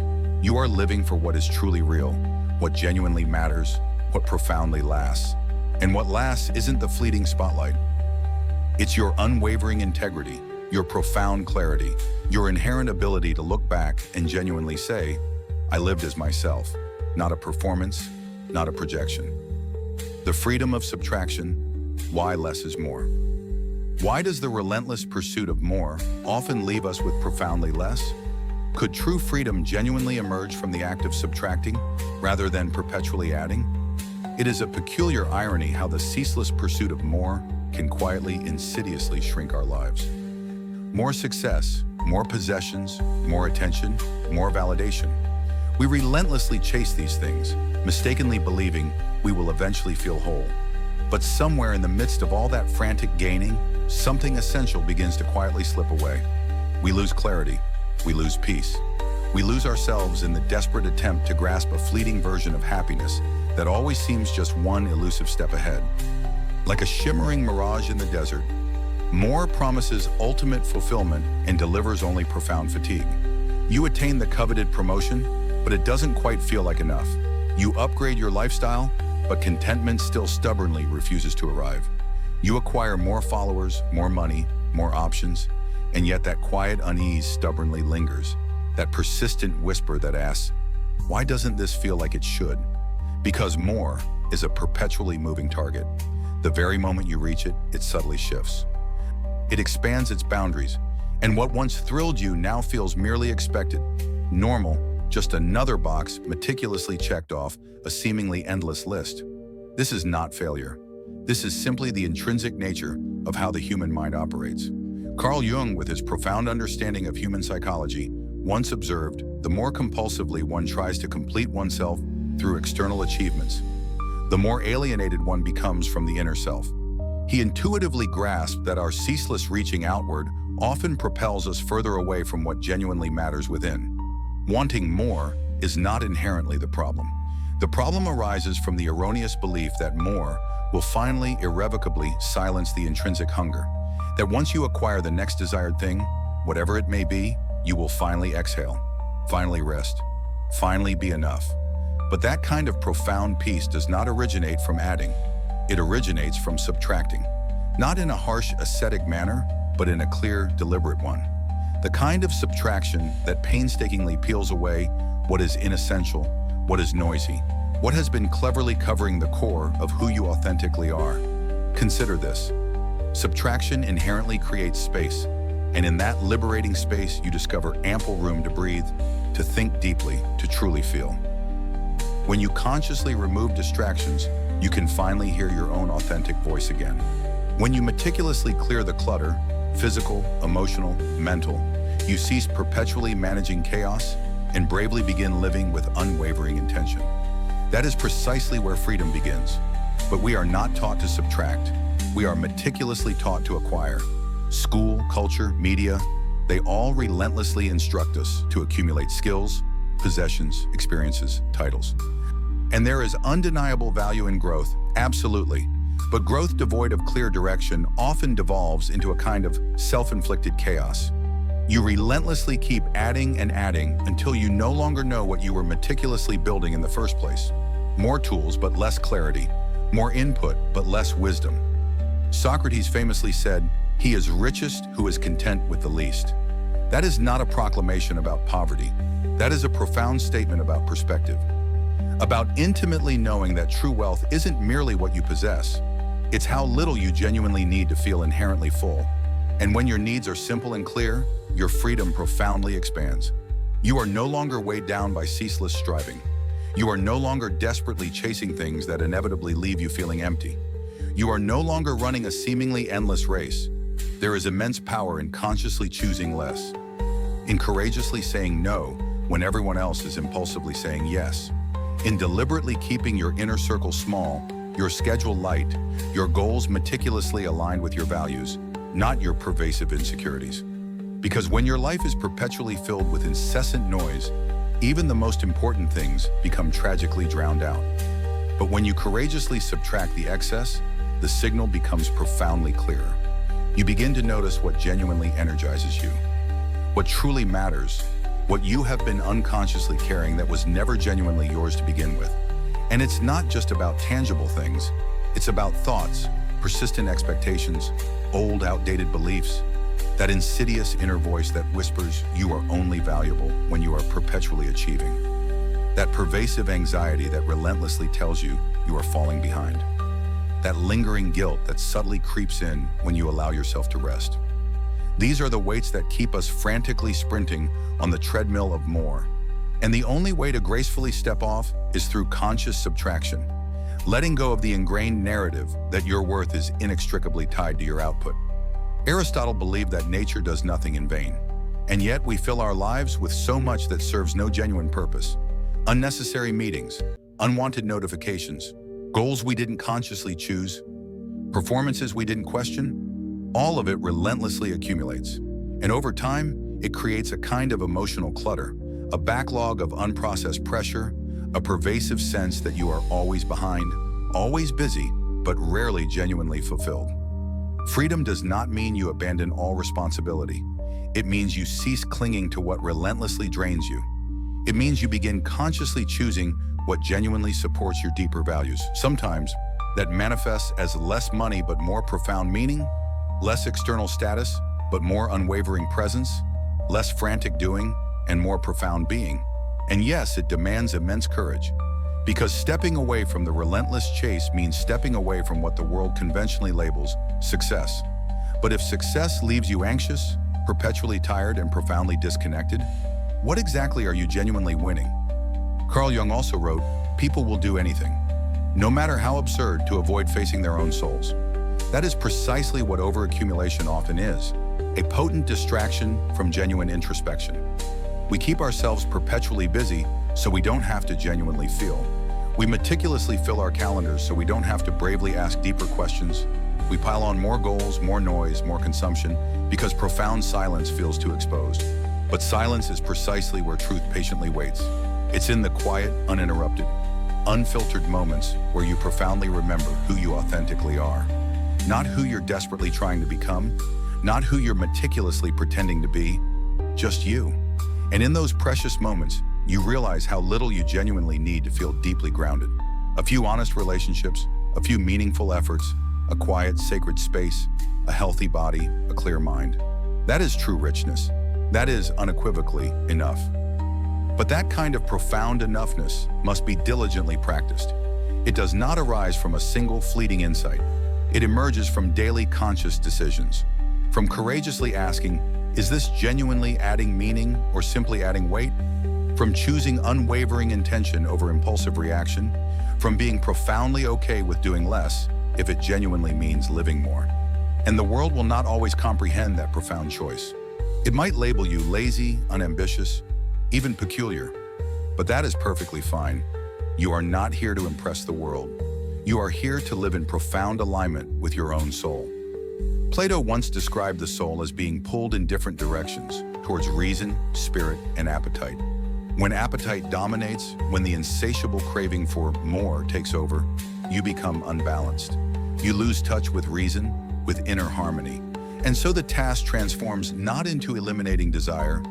A: You are living for what is truly real, what genuinely matters, what profoundly lasts. And what lasts isn't the fleeting spotlight. It's your unwavering integrity, your profound clarity, your inherent ability to look back and genuinely say, I lived as myself, not a performance, not a projection. The freedom of subtraction, why less is more. Why does the relentless pursuit of more often leave us with profoundly less? Could true freedom genuinely emerge from the act of subtracting rather than perpetually adding? It is a peculiar irony how the ceaseless pursuit of more can quietly, insidiously shrink our lives. More success, more possessions, more attention, more validation. We relentlessly chase these things, mistakenly believing we will eventually feel whole. But somewhere in the midst of all that frantic gaining, something essential begins to quietly slip away. We lose clarity. We lose peace. We lose ourselves in the desperate attempt to grasp a fleeting version of happiness that always seems just one elusive step ahead. Like a shimmering mirage in the desert, more promises ultimate fulfillment and delivers only profound fatigue. You attain the coveted promotion, but it doesn't quite feel like enough. You upgrade your lifestyle, but contentment still stubbornly refuses to arrive. You acquire more followers, more money, more options, and yet that quiet unease stubbornly lingers. That persistent whisper that asks, why doesn't this feel like it should? Because more is a perpetually moving target. The very moment you reach it, it subtly shifts. It expands its boundaries, and what once thrilled you now feels merely expected. Normal, just another box meticulously checked off a seemingly endless list. This is not failure. This is simply the intrinsic nature of how the human mind operates. Carl Jung, with his profound understanding of human psychology, once observed, the more compulsively one tries to complete oneself through external achievements, the more alienated one becomes from the inner self. He intuitively grasped that our ceaseless reaching outward often propels us further away from what genuinely matters within. Wanting more is not inherently the problem. The problem arises from the erroneous belief that more will finally, irrevocably silence the intrinsic hunger. That once you acquire the next desired thing, whatever it may be, you will finally exhale, finally rest, finally be enough. But that kind of profound peace does not originate from adding. It originates from subtracting. Not in a harsh, ascetic manner, but in a clear, deliberate one. The kind of subtraction that painstakingly peels away what is inessential, what is noisy, what has been cleverly covering the core of who you authentically are. Consider this. Subtraction inherently creates space, and in that liberating space, you discover ample room to breathe, to think deeply, to truly feel. When you consciously remove distractions, you can finally hear your own authentic voice again. When you meticulously clear the clutter, physical, emotional, mental, you cease perpetually managing chaos and bravely begin living with unwavering intention. That is precisely where freedom begins. But we are not taught to subtract. We are meticulously taught to acquire. School, culture, media, they all relentlessly instruct us to accumulate skills, possessions, experiences, titles. And there is undeniable value in growth, absolutely. But growth devoid of clear direction often devolves into a kind of self-inflicted chaos. You relentlessly keep adding and adding until you no longer know what you were meticulously building in the first place. More tools, but less clarity. More input, but less wisdom. Socrates famously said, "He is richest who is content with the least." That is not a proclamation about poverty. That is a profound statement about perspective. About intimately knowing that true wealth isn't merely what you possess. It's how little you genuinely need to feel inherently full. And when your needs are simple and clear, your freedom profoundly expands. You are no longer weighed down by ceaseless striving. You are no longer desperately chasing things that inevitably leave you feeling empty. You are no longer running a seemingly endless race. There is immense power in consciously choosing less, in courageously saying no when everyone else is impulsively saying yes, in deliberately keeping your inner circle small, your schedule light, your goals meticulously aligned with your values, not your pervasive insecurities. Because when your life is perpetually filled with incessant noise, even the most important things become tragically drowned out. But when you courageously subtract the excess, the signal becomes profoundly clearer. You begin to notice what genuinely energizes you, what truly matters, what you have been unconsciously carrying that was never genuinely yours to begin with. And it's not just about tangible things, it's about thoughts, persistent expectations, old, outdated beliefs, that insidious inner voice that whispers you are only valuable when you are perpetually achieving, that pervasive anxiety that relentlessly tells you you are falling behind, that lingering guilt that subtly creeps in when you allow yourself to rest. These are the weights that keep us frantically sprinting on the treadmill of more. And the only way to gracefully step off is through conscious subtraction, letting go of the ingrained narrative that your worth is inextricably tied to your output. Aristotle believed that nature does nothing in vain, and yet we fill our lives with so much that serves no genuine purpose. Unnecessary meetings, unwanted notifications, goals we didn't consciously choose, performances we didn't question, all of it relentlessly accumulates. And over time, it creates a kind of emotional clutter, a backlog of unprocessed pressure, a pervasive sense that you are always behind, always busy, but rarely genuinely fulfilled. Freedom does not mean you abandon all responsibility. It means you cease clinging to what relentlessly drains you. It means you begin consciously choosing what genuinely supports your deeper values. Sometimes that manifests as less money but more profound meaning, less external status but more unwavering presence, less frantic doing and more profound being. And yes, it demands immense courage, because stepping away from the relentless chase means stepping away from what the world conventionally labels success. But if success leaves you anxious, perpetually tired, and profoundly disconnected, what exactly are you genuinely winning? Carl Jung also wrote, "People will do anything, no matter how absurd, to avoid facing their own souls." That is precisely what overaccumulation often is, a potent distraction from genuine introspection. We keep ourselves perpetually busy so we don't have to genuinely feel. We meticulously fill our calendars so we don't have to bravely ask deeper questions. We pile on more goals, more noise, more consumption, because profound silence feels too exposed. But silence is precisely where truth patiently waits. It's in the quiet, uninterrupted, unfiltered moments where you profoundly remember who you authentically are. Not who you're desperately trying to become, not who you're meticulously pretending to be, just you. And in those precious moments, you realize how little you genuinely need to feel deeply grounded. A few honest relationships, a few meaningful efforts, a quiet, sacred space, a healthy body, a clear mind. That is true richness. That is unequivocally enough. But that kind of profound enoughness must be diligently practiced. It does not arise from a single fleeting insight. It emerges from daily conscious decisions, from courageously asking, is this genuinely adding meaning or simply adding weight? From choosing unwavering intention over impulsive reaction, from being profoundly okay with doing less if it genuinely means living more. And the world will not always comprehend that profound choice. It might label you lazy, unambitious, even peculiar, but that is perfectly fine. You are not here to impress the world. You are here to live in profound alignment with your own soul. Plato once described the soul as being pulled in different directions, towards reason, spirit, and appetite. When appetite dominates, when the insatiable craving for more takes over, you become unbalanced. You lose touch with reason, with inner harmony. And so the task transforms not into eliminating desire,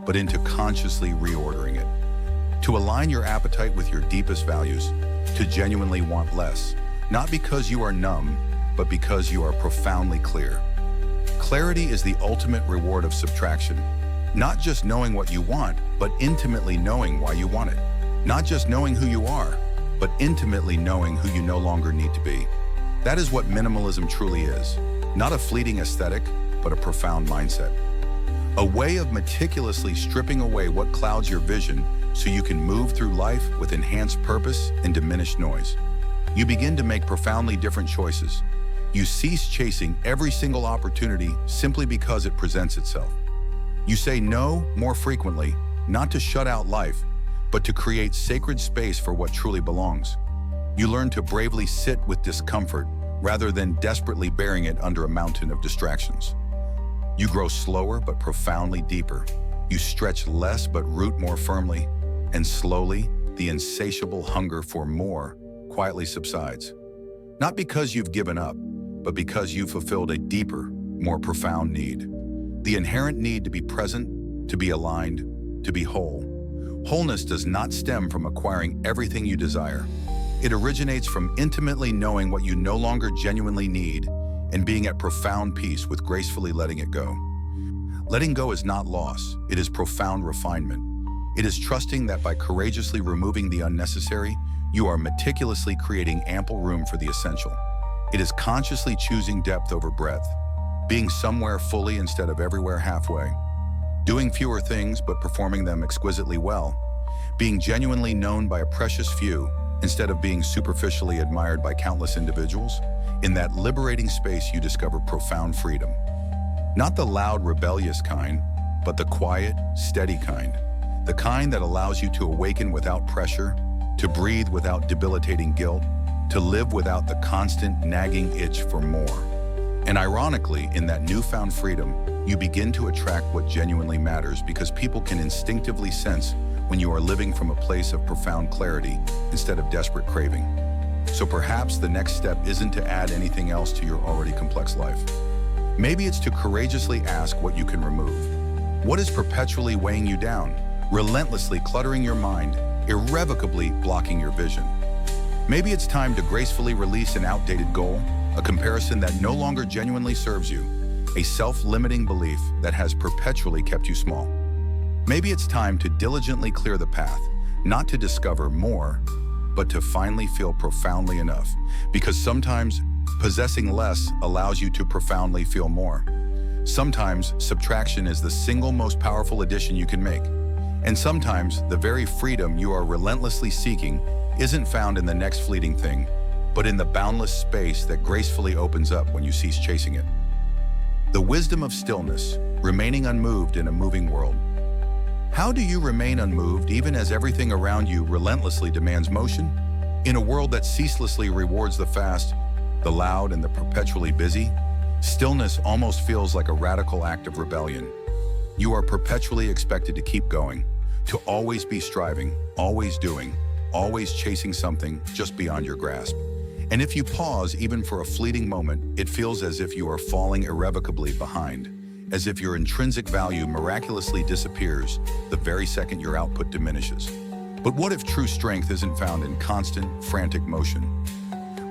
A: but into consciously reordering it. To align your appetite with your deepest values, to genuinely want less, not because you are numb, but because you are profoundly clear. Clarity is the ultimate reward of subtraction. Not just knowing what you want, but intimately knowing why you want it. Not just knowing who you are, but intimately knowing who you no longer need to be. That is what minimalism truly is. Not a fleeting aesthetic, but a profound mindset. A way of meticulously stripping away what clouds your vision so you can move through life with enhanced purpose and diminished noise. You begin to make profoundly different choices. You cease chasing every single opportunity simply because it presents itself. You say no more frequently, not to shut out life, but to create sacred space for what truly belongs. You learn to bravely sit with discomfort rather than desperately bearing it under a mountain of distractions. You grow slower but profoundly deeper. You stretch less but root more firmly, and slowly, the insatiable hunger for more quietly subsides. Not because you've given up, but because you've fulfilled a deeper, more profound need. The inherent need to be present, to be aligned, to be whole. Wholeness does not stem from acquiring everything you desire. It originates from intimately knowing what you no longer genuinely need and being at profound peace with gracefully letting it go. Letting go is not loss, it is profound refinement. It is trusting that by courageously removing the unnecessary, you are meticulously creating ample room for the essential. It is consciously choosing depth over breadth, being somewhere fully instead of everywhere halfway, doing fewer things but performing them exquisitely well, being genuinely known by a precious few instead of being superficially admired by countless individuals. In that liberating space, you discover profound freedom. Not the loud, rebellious kind, but the quiet, steady kind. The kind that allows you to awaken without pressure, to breathe without debilitating guilt, to live without the constant, nagging itch for more. And ironically, in that newfound freedom, you begin to attract what genuinely matters because people can instinctively sense when you are living from a place of profound clarity instead of desperate craving. So perhaps the next step isn't to add anything else to your already complex life. Maybe it's to courageously ask what you can remove. What is perpetually weighing you down, relentlessly cluttering your mind, irrevocably blocking your vision? Maybe it's time to gracefully release an outdated goal, a comparison that no longer genuinely serves you, a self-limiting belief that has perpetually kept you small. Maybe it's time to diligently clear the path, not to discover more, but to finally feel profoundly enough. Because sometimes possessing less allows you to profoundly feel more. Sometimes subtraction is the single most powerful addition you can make. And sometimes the very freedom you are relentlessly seeking isn't found in the next fleeting thing, but in the boundless space that gracefully opens up when you cease chasing it. The wisdom of stillness, remaining unmoved in a moving world. How do you remain unmoved even as everything around you relentlessly demands motion? In a world that ceaselessly rewards the fast, the loud, and the perpetually busy, stillness almost feels like a radical act of rebellion. You are perpetually expected to keep going, to always be striving, always doing, always chasing something just beyond your grasp. And if you pause even for a fleeting moment, it feels as if you are falling irrevocably behind, as if your intrinsic value miraculously disappears the very second your output diminishes. But what if true strength isn't found in constant, frantic motion,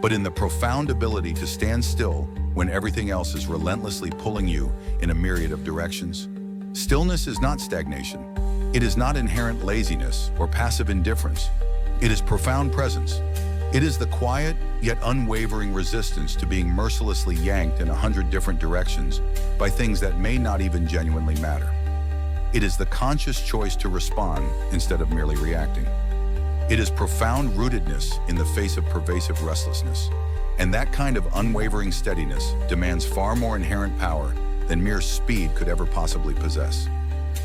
A: but in the profound ability to stand still when everything else is relentlessly pulling you in a myriad of directions? Stillness is not stagnation. It is not inherent laziness or passive indifference. It is profound presence. It is the quiet, yet unwavering resistance to being mercilessly yanked in 100 different directions by things that may not even genuinely matter. It is the conscious choice to respond instead of merely reacting. It is profound rootedness in the face of pervasive restlessness. And that kind of unwavering steadiness demands far more inherent power than mere speed could ever possibly possess.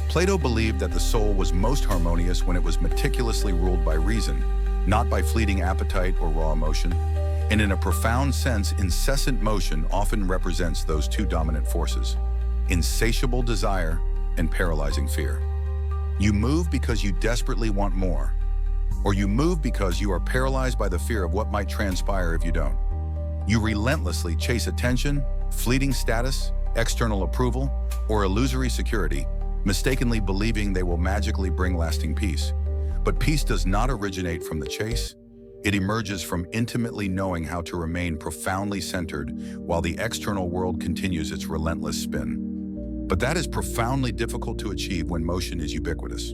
A: Plato believed that the soul was most harmonious when it was meticulously ruled by reason, not by fleeting appetite or raw emotion. And in a profound sense, incessant motion often represents those two dominant forces: insatiable desire and paralyzing fear. You move because you desperately want more, or you move because you are paralyzed by the fear of what might transpire if you don't. You relentlessly chase attention, fleeting status, external approval, or illusory security, mistakenly believing they will magically bring lasting peace. But peace does not originate from the chase. It emerges from intimately knowing how to remain profoundly centered while the external world continues its relentless spin. But that is profoundly difficult to achieve when motion is ubiquitous.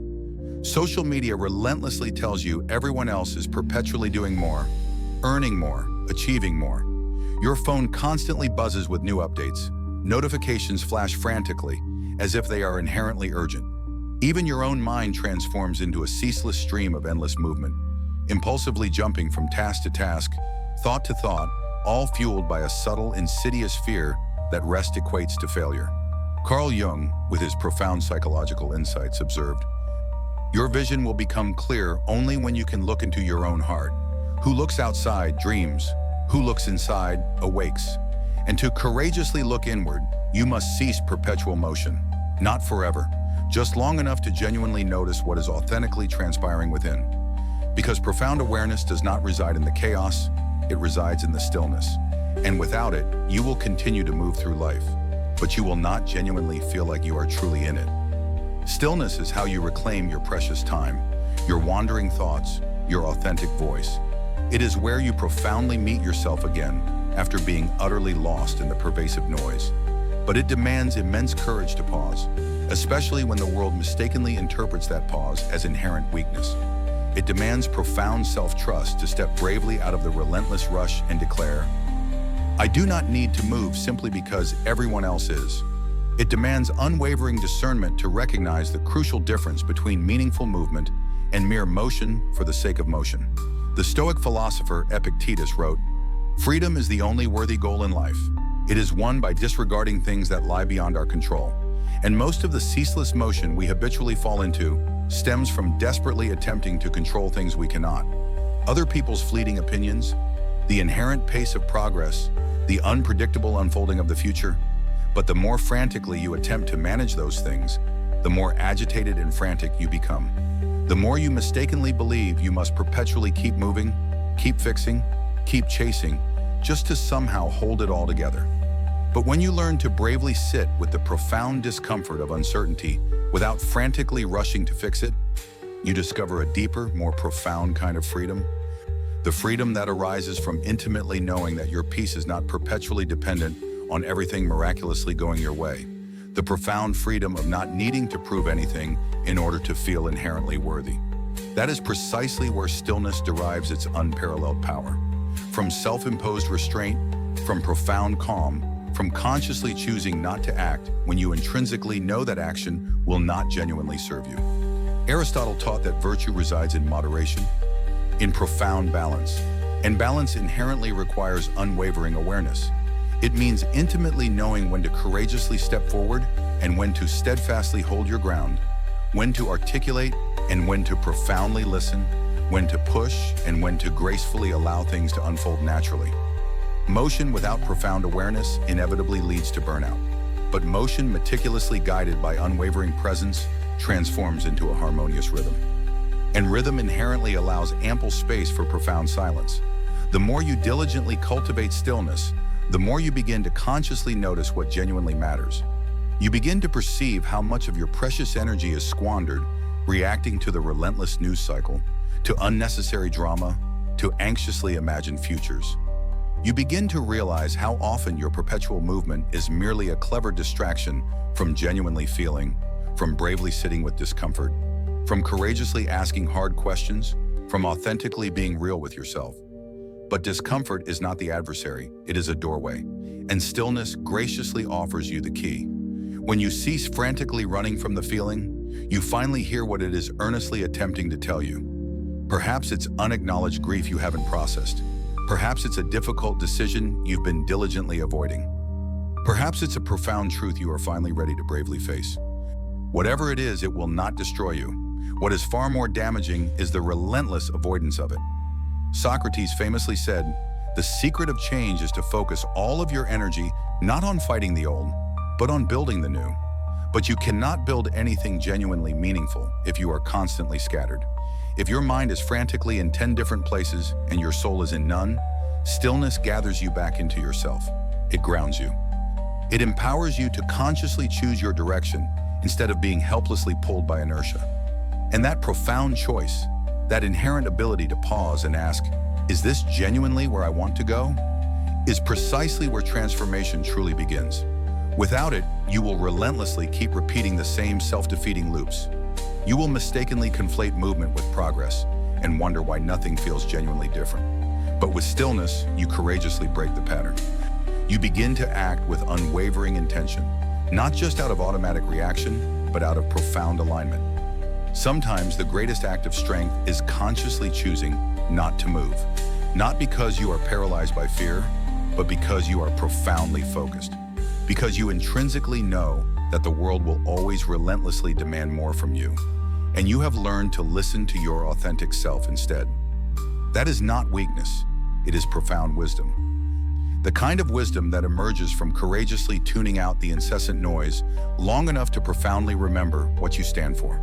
A: Social media relentlessly tells you everyone else is perpetually doing more, earning more, achieving more. Your phone constantly buzzes with new updates. Notifications flash frantically, as if they are inherently urgent. Even your own mind transforms into a ceaseless stream of endless movement, impulsively jumping from task to task, thought to thought, all fueled by a subtle, insidious fear that rest equates to failure. Carl Jung, with his profound psychological insights, observed, "Your vision will become clear only when you can look into your own heart. Who looks outside dreams, who looks inside awakes. And to courageously look inward, you must cease perpetual motion, not forever, just long enough to genuinely notice what is authentically transpiring within. Because profound awareness does not reside in the chaos, it resides in the stillness. And without it, you will continue to move through life, but you will not genuinely feel like you are truly in it. Stillness is how you reclaim your precious time, your wandering thoughts, your authentic voice. It is where you profoundly meet yourself again after being utterly lost in the pervasive noise. But it demands immense courage to pause, especially when the world mistakenly interprets that pause as inherent weakness. It demands profound self-trust to step bravely out of the relentless rush and declare, "I do not need to move simply because everyone else is." It demands unwavering discernment to recognize the crucial difference between meaningful movement and mere motion for the sake of motion. The Stoic philosopher Epictetus wrote, "Freedom is the only worthy goal in life. It is won by disregarding things that lie beyond our control." And most of the ceaseless motion we habitually fall into stems from desperately attempting to control things we cannot. Other people's fleeting opinions, the inherent pace of progress, the unpredictable unfolding of the future. But the more frantically you attempt to manage those things, the more agitated and frantic you become. The more you mistakenly believe you must perpetually keep moving, keep fixing, keep chasing, just to somehow hold it all together. But when you learn to bravely sit with the profound discomfort of uncertainty without frantically rushing to fix it, you discover a deeper, more profound kind of freedom. The freedom that arises from intimately knowing that your peace is not perpetually dependent on everything miraculously going your way. The profound freedom of not needing to prove anything in order to feel inherently worthy. That is precisely where stillness derives its unparalleled power. From self-imposed restraint, from profound calm, from consciously choosing not to act when you intrinsically know that action will not genuinely serve you. Aristotle taught that virtue resides in moderation, in profound balance, and balance inherently requires unwavering awareness. It means intimately knowing when to courageously step forward and when to steadfastly hold your ground, when to articulate and when to profoundly listen, when to push and when to gracefully allow things to unfold naturally. Motion without profound awareness inevitably leads to burnout, but motion meticulously guided by unwavering presence transforms into a harmonious rhythm. And rhythm inherently allows ample space for profound silence. The more you diligently cultivate stillness, the more you begin to consciously notice what genuinely matters. You begin to perceive how much of your precious energy is squandered, reacting to the relentless news cycle, to unnecessary drama, to anxiously imagined futures. You begin to realize how often your perpetual movement is merely a clever distraction from genuinely feeling, from bravely sitting with discomfort, from courageously asking hard questions, from authentically being real with yourself. But discomfort is not the adversary, it is a doorway, and stillness graciously offers you the key. When you cease frantically running from the feeling, you finally hear what it is earnestly attempting to tell you. Perhaps it's unacknowledged grief you haven't processed. Perhaps it's a difficult decision you've been diligently avoiding. Perhaps it's a profound truth you are finally ready to bravely face. Whatever it is, it will not destroy you. What is far more damaging is the relentless avoidance of it. Socrates famously said, "The secret of change is to focus all of your energy not on fighting the old, but on building the new." But you cannot build anything genuinely meaningful if you are constantly scattered. If your mind is frantically in 10 different places and your soul is in none, stillness gathers you back into yourself. It grounds you. It empowers you to consciously choose your direction instead of being helplessly pulled by inertia. And that profound choice, that inherent ability to pause and ask, "Is this genuinely where I want to go?" is precisely where transformation truly begins. Without it, you will relentlessly keep repeating the same self-defeating loops. You will mistakenly conflate movement with progress and wonder why nothing feels genuinely different. But with stillness, you courageously break the pattern. You begin to act with unwavering intention, not just out of automatic reaction, but out of profound alignment. Sometimes the greatest act of strength is consciously choosing not to move, not because you are paralyzed by fear, but because you are profoundly focused, because you intrinsically know that the world will always relentlessly demand more from you, and you have learned to listen to your authentic self instead. That is not weakness, it is profound wisdom. The kind of wisdom that emerges from courageously tuning out the incessant noise long enough to profoundly remember what you stand for.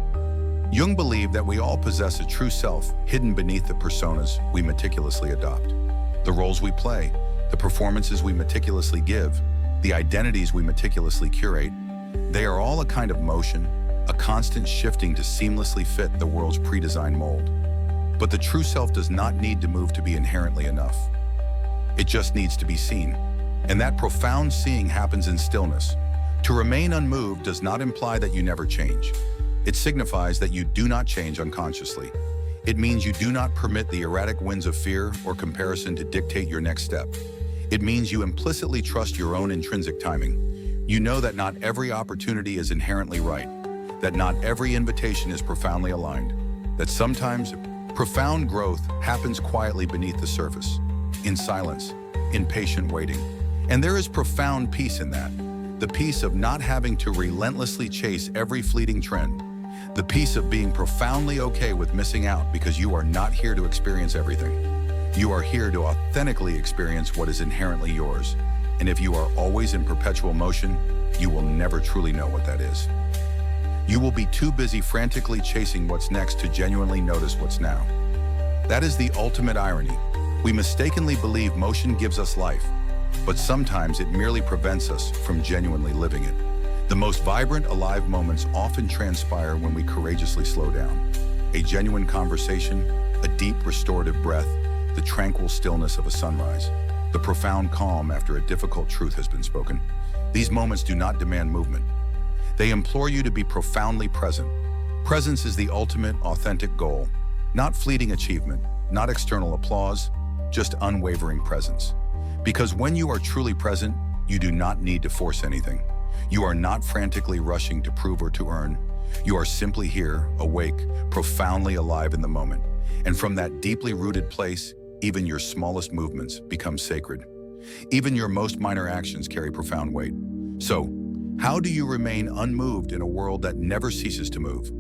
A: Jung believed that we all possess a true self hidden beneath the personas we meticulously adopt. The roles we play, the performances we meticulously give, the identities we meticulously curate, they are all a kind of motion, a constant shifting to seamlessly fit the world's pre-designed mold. But the true self does not need to move to be inherently enough. It just needs to be seen. And that profound seeing happens in stillness. To remain unmoved does not imply that you never change. It signifies that you do not change unconsciously. It means you do not permit the erratic winds of fear or comparison to dictate your next step. It means you implicitly trust your own intrinsic timing. You know that not every opportunity is inherently right, that not every invitation is profoundly aligned, that sometimes profound growth happens quietly beneath the surface, in silence, in patient waiting. And there is profound peace in that, the peace of not having to relentlessly chase every fleeting trend, the peace of being profoundly okay with missing out because you are not here to experience everything. You are here to authentically experience what is inherently yours. And if you are always in perpetual motion, you will never truly know what that is. You will be too busy frantically chasing what's next to genuinely notice what's now. That is the ultimate irony. We mistakenly believe motion gives us life, but sometimes it merely prevents us from genuinely living it. The most vibrant, alive moments often transpire when we courageously slow down. A genuine conversation, a deep restorative breath, the tranquil stillness of a sunrise, the profound calm after a difficult truth has been spoken. These moments do not demand movement. They implore you to be profoundly present. Presence is the ultimate, authentic goal, not fleeting achievement, not external applause, just unwavering presence. Because when you are truly present, you do not need to force anything. You are not frantically rushing to prove or to earn. You are simply here, awake, profoundly alive in the moment. And from that deeply rooted place, even your smallest movements become sacred. Even your most minor actions carry profound weight. So, how do you remain unmoved in a world that never ceases to move?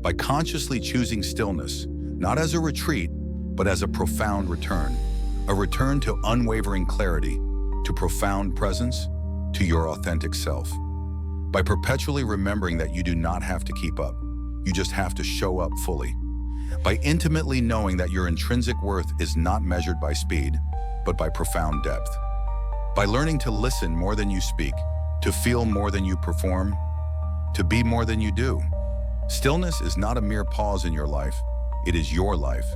A: By consciously choosing stillness, not as a retreat, but as a profound return. A return to unwavering clarity, to profound presence, to your authentic self. By perpetually remembering that you do not have to keep up, you just have to show up fully. by intimately knowing that your intrinsic worth is not measured by speed, but by profound depth. By learning to listen more than you speak, to feel more than you perform, to be more than you do. Stillness is not a mere pause in your life. It is your life,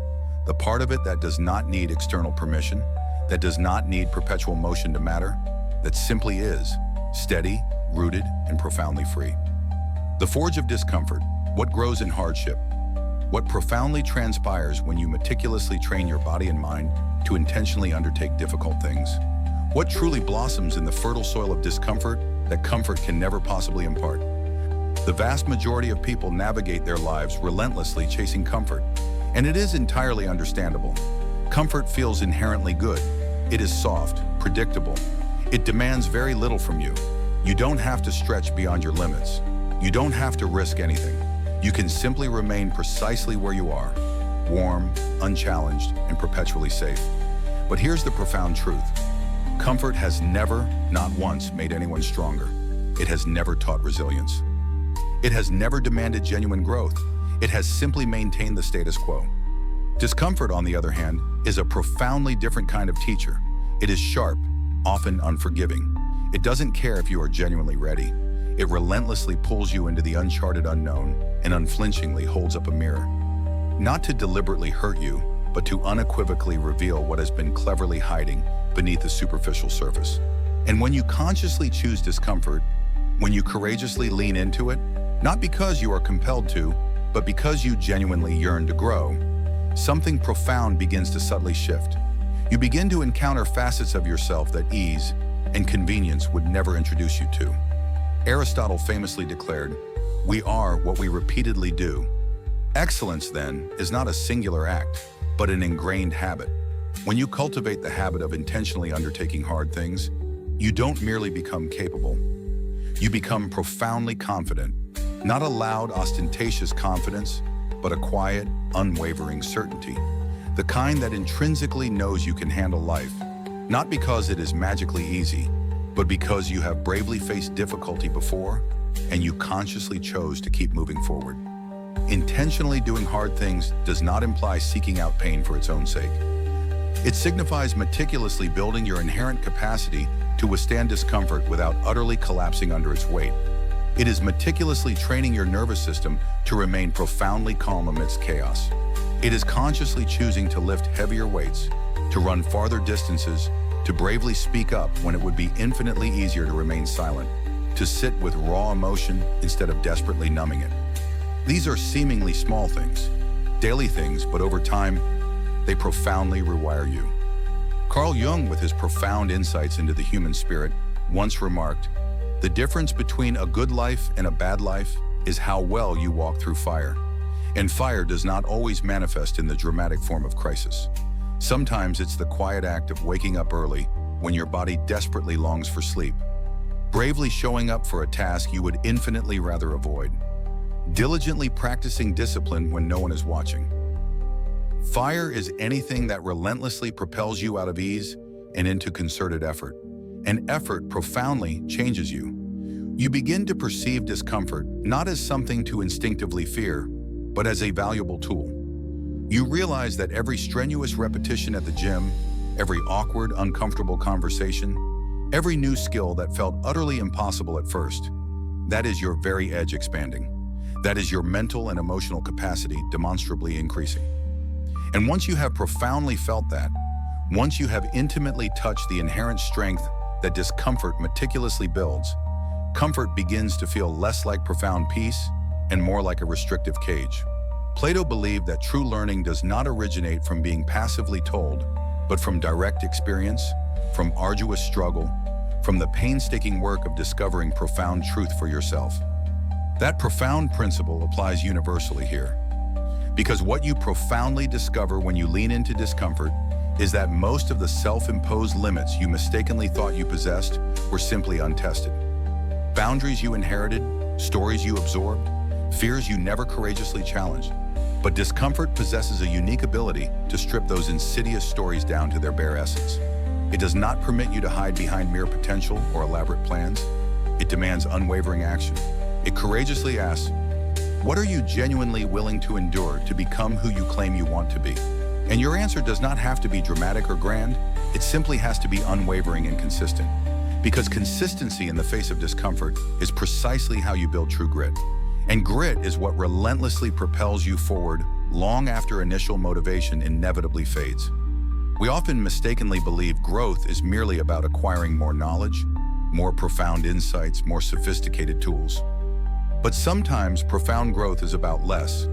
A: the part of it that does not need external permission, that does not need perpetual motion to matter, that simply is, steady, rooted, and profoundly free. The forge of discomfort, what grows in hardship, what profoundly transpires when you meticulously train your body and mind to intentionally undertake difficult things, what truly blossoms in the fertile soil of discomfort that comfort can never possibly impart. The vast majority of people navigate their lives relentlessly chasing comfort, and it is entirely understandable. Comfort feels inherently good. It is soft, predictable. It demands very little from you. You don't have to stretch beyond your limits. You don't have to risk anything. You can simply remain precisely where you are, warm, unchallenged, and perpetually safe. But here's the profound truth. Comfort has never, not once, made anyone stronger. It has never taught resilience. It has never demanded genuine growth. It has simply maintained the status quo. Discomfort, on the other hand, is a profoundly different kind of teacher. It is sharp, often unforgiving. It doesn't care if you are genuinely ready. It relentlessly pulls you into the uncharted unknown and unflinchingly holds up a mirror. Not to deliberately hurt you, but to unequivocally reveal what has been cleverly hiding beneath the superficial surface. And when you consciously choose discomfort, when you courageously lean into it, not because you are compelled to, but because you genuinely yearn to grow, something profound begins to subtly shift. You begin to encounter facets of yourself that ease and convenience would never introduce you to. Aristotle famously declared, "We are what we repeatedly do." Excellence, then, is not a singular act, but an ingrained habit. When you cultivate the habit of intentionally undertaking hard things, you don't merely become capable. You become profoundly confident, not a loud, ostentatious confidence, but a quiet, unwavering certainty. The kind that intrinsically knows you can handle life, not because it is magically easy, but because you have bravely faced difficulty before and you consciously chose to keep moving forward. Intentionally doing hard things does not imply seeking out pain for its own sake. It signifies meticulously building your inherent capacity to withstand discomfort without utterly collapsing under its weight. It is meticulously training your nervous system to remain profoundly calm amidst chaos. It is consciously choosing to lift heavier weights, to run farther distances, to bravely speak up when it would be infinitely easier to remain silent, to sit with raw emotion instead of desperately numbing it. These are seemingly small things, daily things, but over time, they profoundly rewire you. Carl Jung, with his profound insights into the human spirit, once remarked, "The difference between a good life and a bad life is how well you walk through fire." And fire does not always manifest in the dramatic form of crisis. Sometimes it's the quiet act of waking up early when your body desperately longs for sleep, bravely showing up for a task you would infinitely rather avoid, diligently practicing discipline when no one is watching. Fire is anything that relentlessly propels you out of ease and into concerted effort. And effort profoundly changes you. You begin to perceive discomfort not as something to instinctively fear, but as a valuable tool. You realize that every strenuous repetition at the gym, every awkward, uncomfortable conversation, every new skill that felt utterly impossible at first, that is your very edge expanding. That is your mental and emotional capacity demonstrably increasing. And once you have profoundly felt that, once you have intimately touched the inherent strength that discomfort meticulously builds, comfort begins to feel less like profound peace and more like a restrictive cage. Plato believed that true learning does not originate from being passively told, but from direct experience, from arduous struggle, from the painstaking work of discovering profound truth for yourself. That profound principle applies universally here. Because what you profoundly discover when you lean into discomfort is that most of the self-imposed limits you mistakenly thought you possessed were simply untested. Boundaries you inherited, stories you absorbed, fears you never courageously challenged. But discomfort possesses a unique ability to strip those insidious stories down to their bare essence. It does not permit you to hide behind mere potential or elaborate plans. It demands unwavering action. It courageously asks, What are you genuinely willing to endure to become who you claim you want to be? And your answer does not have to be dramatic or grand. It simply has to be unwavering and consistent. Because consistency in the face of discomfort is precisely how you build true grit. And grit is what relentlessly propels you forward long after initial motivation inevitably fades. We often mistakenly believe growth is merely about acquiring more knowledge, more profound insights, more sophisticated tools. But sometimes profound growth is about less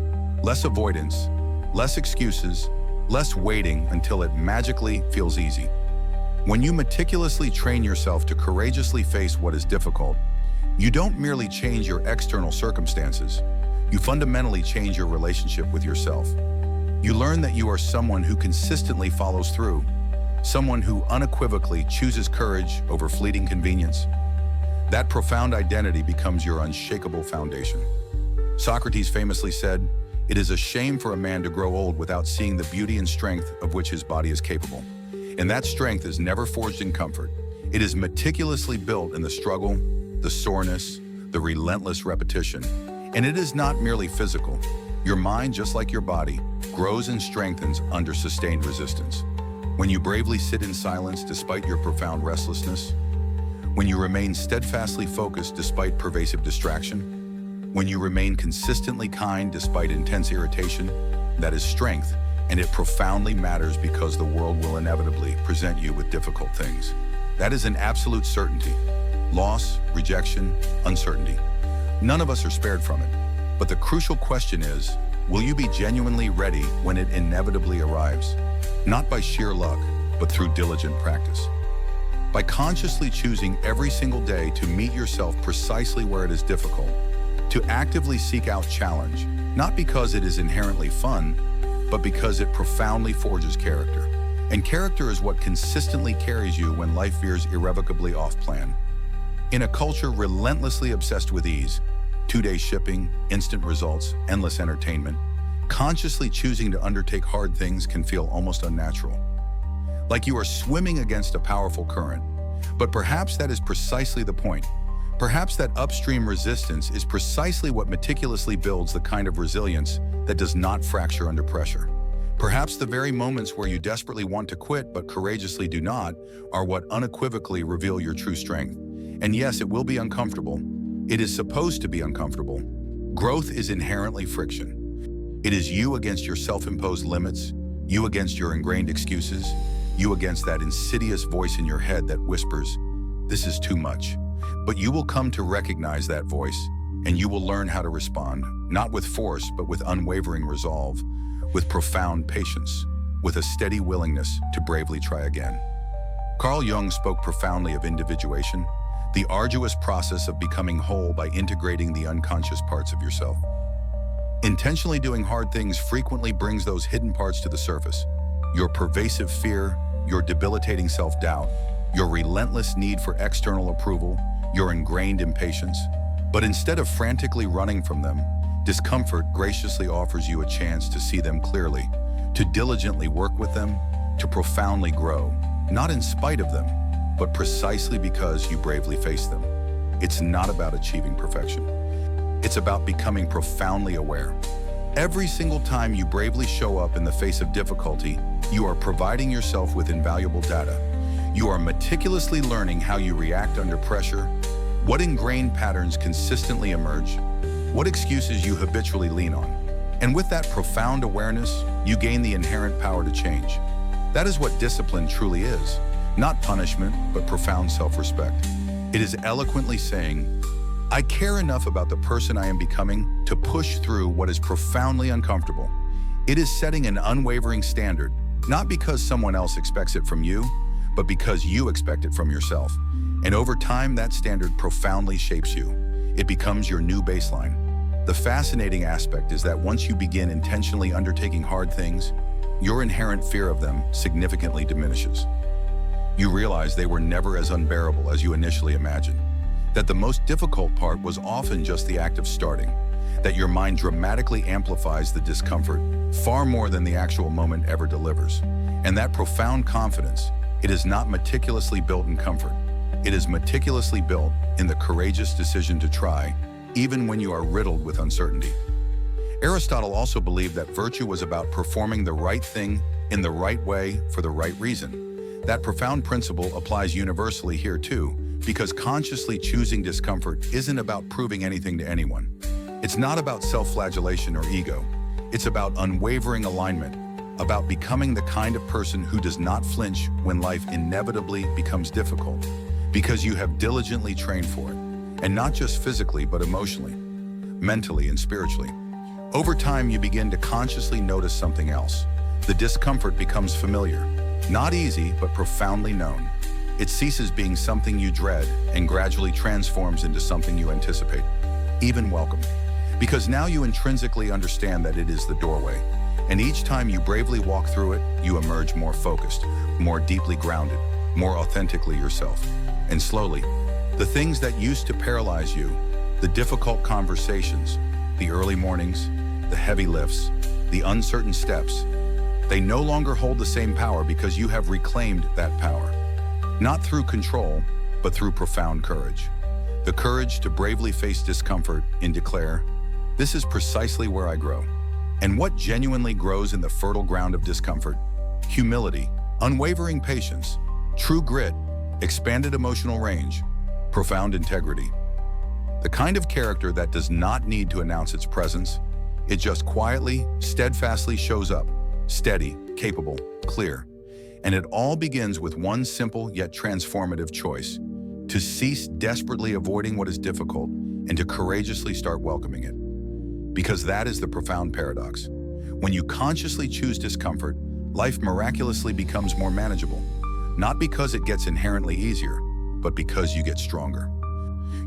A: avoidance, less excuses, less waiting until it magically feels easy. When you meticulously train yourself to courageously face what is difficult, you don't merely change your external circumstances, you fundamentally change your relationship with yourself. You learn that you are someone who consistently follows through, someone who unequivocally chooses courage over fleeting convenience. That profound identity becomes your unshakable foundation. Socrates famously said, "It is a shame for a man to grow old without seeing the beauty and strength of which his body is capable." And that strength is never forged in comfort. It is meticulously built in the struggle, the soreness, the relentless repetition. And it is not merely physical. Your mind, just like your body, grows and strengthens under sustained resistance. When you bravely sit in silence despite your profound restlessness, when you remain steadfastly focused despite pervasive distraction, when you remain consistently kind despite intense irritation, that is strength, and it profoundly matters because the world will inevitably present you with difficult things. That is an absolute certainty. Loss, rejection, uncertainty. None of us are spared from it. But the crucial question is, will you be genuinely ready when it inevitably arrives? Not by sheer luck, but through diligent practice. By consciously choosing every single day to meet yourself precisely where it is difficult, to actively seek out challenge, not because it is inherently fun, but because it profoundly forges character. And character is what consistently carries you when life veers irrevocably off plan. In a culture relentlessly obsessed with ease, two-day shipping, instant results, endless entertainment, consciously choosing to undertake hard things can feel almost unnatural. Like you are swimming against a powerful current. But perhaps that is precisely the point. Perhaps that upstream resistance is precisely what meticulously builds the kind of resilience that does not fracture under pressure. Perhaps the very moments where you desperately want to quit but courageously do not are what unequivocally reveal your true strength. And yes, it will be uncomfortable. It is supposed to be uncomfortable. Growth is inherently friction. It is you against your self-imposed limits, you against your ingrained excuses, you against that insidious voice in your head that whispers, "This is too much." But you will come to recognize that voice, and you will learn how to respond, not with force, but with unwavering resolve, with profound patience, with a steady willingness to bravely try again. Carl Jung spoke profoundly of individuation, the arduous process of becoming whole by integrating the unconscious parts of yourself. Intentionally doing hard things frequently brings those hidden parts to the surface. Your pervasive fear, your debilitating self-doubt, your relentless need for external approval, your ingrained impatience. But instead of frantically running from them, discomfort graciously offers you a chance to see them clearly, to diligently work with them, to profoundly grow, not in spite of them, but precisely because you bravely face them. It's not about achieving perfection. It's about becoming profoundly aware. Every single time you bravely show up in the face of difficulty, you are providing yourself with invaluable data. You are meticulously learning how you react under pressure, what ingrained patterns consistently emerge, what excuses you habitually lean on. And with that profound awareness, you gain the inherent power to change. That is what discipline truly is. Not punishment, but profound self-respect. It is eloquently saying, I care enough about the person I am becoming to push through what is profoundly uncomfortable. It is setting an unwavering standard, not because someone else expects it from you, but because you expect it from yourself. And over time, that standard profoundly shapes you. It becomes your new baseline. The fascinating aspect is that once you begin intentionally undertaking hard things, your inherent fear of them significantly diminishes. You realize they were never as unbearable as you initially imagined. That the most difficult part was often just the act of starting. That your mind dramatically amplifies the discomfort far more than the actual moment ever delivers. And that profound confidence, it is not meticulously built in comfort. It is meticulously built in the courageous decision to try, even when you are riddled with uncertainty. Aristotle also believed that virtue was about performing the right thing in the right way for the right reason. That profound principle applies universally here too, because consciously choosing discomfort isn't about proving anything to anyone. It's not about self-flagellation or ego. It's about unwavering alignment, about becoming the kind of person who does not flinch when life inevitably becomes difficult, because you have diligently trained for it, and not just physically, but emotionally, mentally, and spiritually. Over time, you begin to consciously notice something else. The discomfort becomes familiar, not easy, but profoundly known. It ceases being something you dread and gradually transforms into something you anticipate, even welcome. Because now you intrinsically understand that it is the doorway. And each time you bravely walk through it, you emerge more focused, more deeply grounded, more authentically yourself. And slowly, the things that used to paralyze you, the difficult conversations, the early mornings, the heavy lifts, the uncertain steps, they no longer hold the same power because you have reclaimed that power. Not through control, but through profound courage. The courage to bravely face discomfort and declare, "This is precisely where I grow." And what genuinely grows in the fertile ground of discomfort? Humility, unwavering patience, true grit, expanded emotional range, profound integrity. The kind of character that does not need to announce its presence. It just quietly, steadfastly shows up, steady, capable, clear. And it all begins with one simple yet transformative choice: to cease desperately avoiding what is difficult and to courageously start welcoming it. Because that is the profound paradox. When you consciously choose discomfort, life miraculously becomes more manageable. Not because it gets inherently easier, but because you get stronger.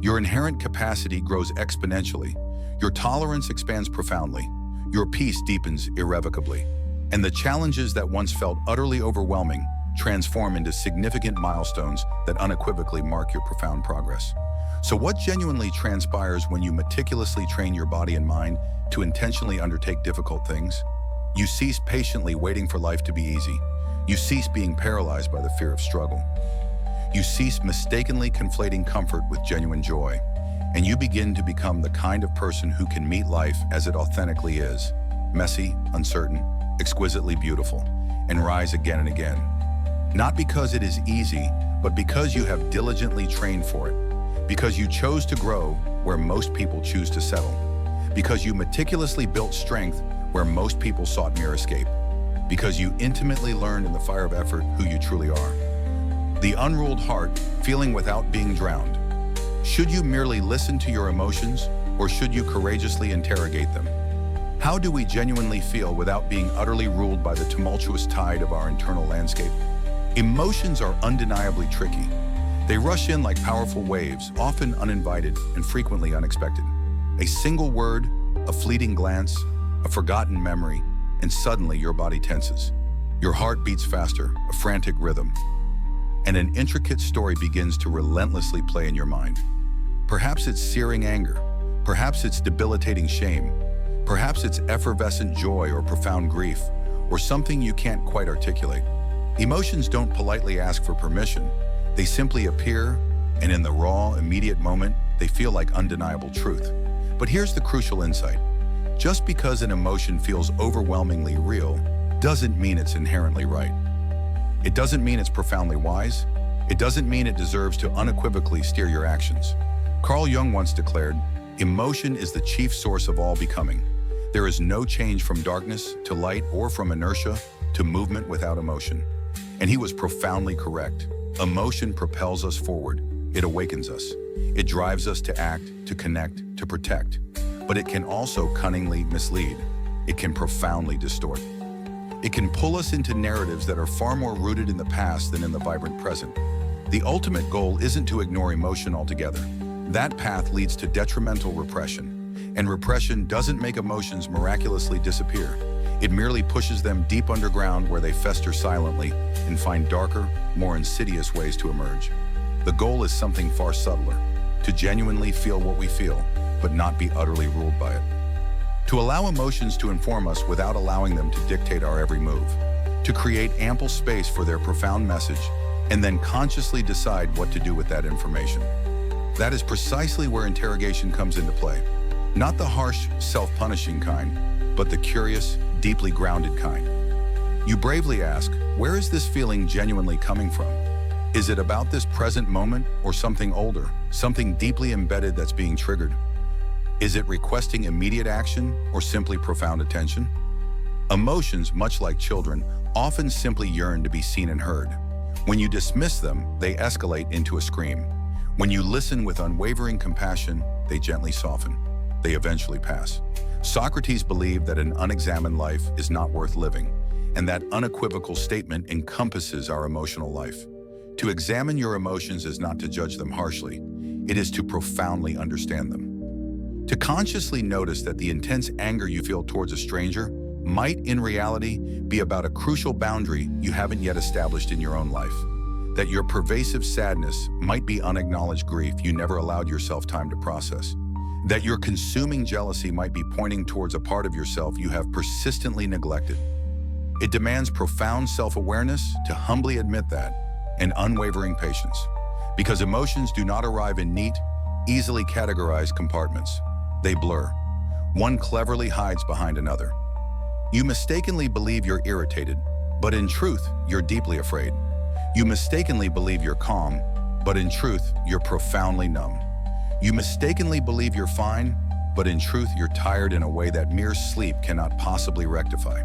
A: Your inherent capacity grows exponentially. Your tolerance expands profoundly. Your peace deepens irrevocably. And the challenges that once felt utterly overwhelming transform into significant milestones that unequivocally mark your profound progress. So what genuinely transpires when you meticulously train your body and mind to intentionally undertake difficult things? You cease patiently waiting for life to be easy. You cease being paralyzed by the fear of struggle. You cease mistakenly conflating comfort with genuine joy. And you begin to become the kind of person who can meet life as it authentically is, messy, uncertain, exquisitely beautiful, and rise again and again. Not because it is easy, but because you have diligently trained for it. Because you chose to grow where most people choose to settle. Because you meticulously built strength where most people sought mere escape. Because you intimately learned in the fire of effort who you truly are. The unruled heart, feeling without being drowned. Should you merely listen to your emotions, or should you courageously interrogate them? How do we genuinely feel without being utterly ruled by the tumultuous tide of our internal landscape? Emotions are undeniably tricky. They rush in like powerful waves, often uninvited and frequently unexpected. A single word, a fleeting glance, a forgotten memory, and suddenly your body tenses. Your heart beats faster, a frantic rhythm, and an intricate story begins to relentlessly play in your mind. Perhaps it's searing anger, perhaps it's debilitating shame, perhaps it's effervescent joy or profound grief, or something you can't quite articulate. Emotions don't politely ask for permission. They simply appear, and in the raw, immediate moment, they feel like undeniable truth. But here's the crucial insight. Just because an emotion feels overwhelmingly real doesn't mean it's inherently right. It doesn't mean it's profoundly wise. It doesn't mean it deserves to unequivocally steer your actions. Carl Jung once declared, "Emotion is the chief source of all becoming. There is no change from darkness to light or from inertia to movement without emotion." And he was profoundly correct. Emotion propels us forward. It awakens us. It drives us to act, to connect, to protect. But it can also cunningly mislead. It can profoundly distort. It can pull us into narratives that are far more rooted in the past than in the vibrant present. The ultimate goal isn't to ignore emotion altogether. That path leads to detrimental repression. And repression doesn't make emotions miraculously disappear. It merely pushes them deep underground where they fester silently and find darker, more insidious ways to emerge. The goal is something far subtler, to genuinely feel what we feel, but not be utterly ruled by it. To allow emotions to inform us without allowing them to dictate our every move. To create ample space for their profound message, and then consciously decide what to do with that information. That is precisely where interrogation comes into play. Not the harsh, self-punishing kind, but the curious, deeply grounded kind. You bravely ask, where is this feeling genuinely coming from? Is it about this present moment or something older, something deeply embedded that's being triggered? Is it requesting immediate action or simply profound attention? Emotions, much like children, often simply yearn to be seen and heard. When you dismiss them, they escalate into a scream. When you listen with unwavering compassion, they gently soften. They eventually pass. Socrates believed that an unexamined life is not worth living, and that unequivocal statement encompasses our emotional life. To examine your emotions is not to judge them harshly, it is to profoundly understand them. To consciously notice that the intense anger you feel towards a stranger might, in reality, be about a crucial boundary you haven't yet established in your own life. That your pervasive sadness might be unacknowledged grief you never allowed yourself time to process. That your consuming jealousy might be pointing towards a part of yourself you have persistently neglected. It demands profound self-awareness to humbly admit that, and unwavering patience. Because emotions do not arrive in neat, easily categorized compartments. They blur. One cleverly hides behind another. You mistakenly believe you're irritated, but in truth, you're deeply afraid. You mistakenly believe you're calm, but in truth, you're profoundly numb. You mistakenly believe you're fine, but in truth, you're tired in a way that mere sleep cannot possibly rectify.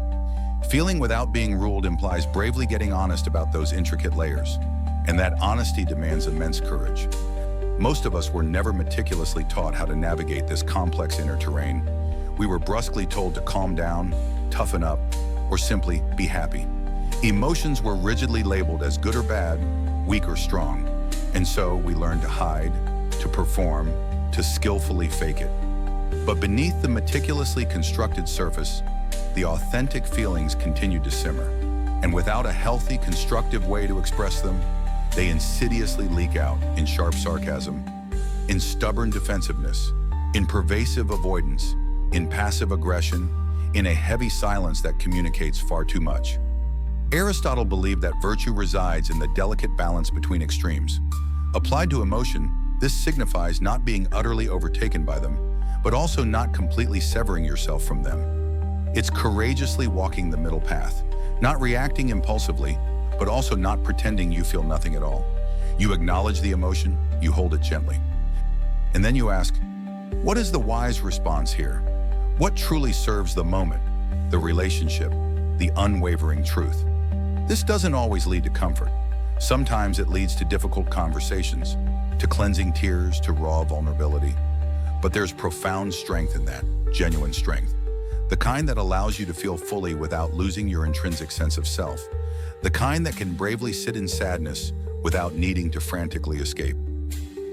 A: Feeling without being ruled implies bravely getting honest about those intricate layers, and that honesty demands immense courage. Most of us were never meticulously taught how to navigate this complex inner terrain. We were brusquely told to calm down, toughen up, or simply be happy. Emotions were rigidly labeled as good or bad, weak or strong, and so we learned to hide, to perform, to skillfully fake it. But beneath the meticulously constructed surface, the authentic feelings continued to simmer, and without a healthy, constructive way to express them, they insidiously leak out in sharp sarcasm, in stubborn defensiveness, in pervasive avoidance, in passive aggression, in a heavy silence that communicates far too much. Aristotle believed that virtue resides in the delicate balance between extremes. Applied to emotion, this signifies not being utterly overtaken by them, but also not completely severing yourself from them. It's courageously walking the middle path, not reacting impulsively, but also not pretending you feel nothing at all. You acknowledge the emotion, you hold it gently. And then you ask, what is the wise response here? What truly serves the moment, the relationship, the unwavering truth? This doesn't always lead to comfort. Sometimes it leads to difficult conversations, to cleansing tears, to raw vulnerability. But there's profound strength in that, genuine strength. The kind that allows you to feel fully without losing your intrinsic sense of self. The kind that can bravely sit in sadness without needing to frantically escape.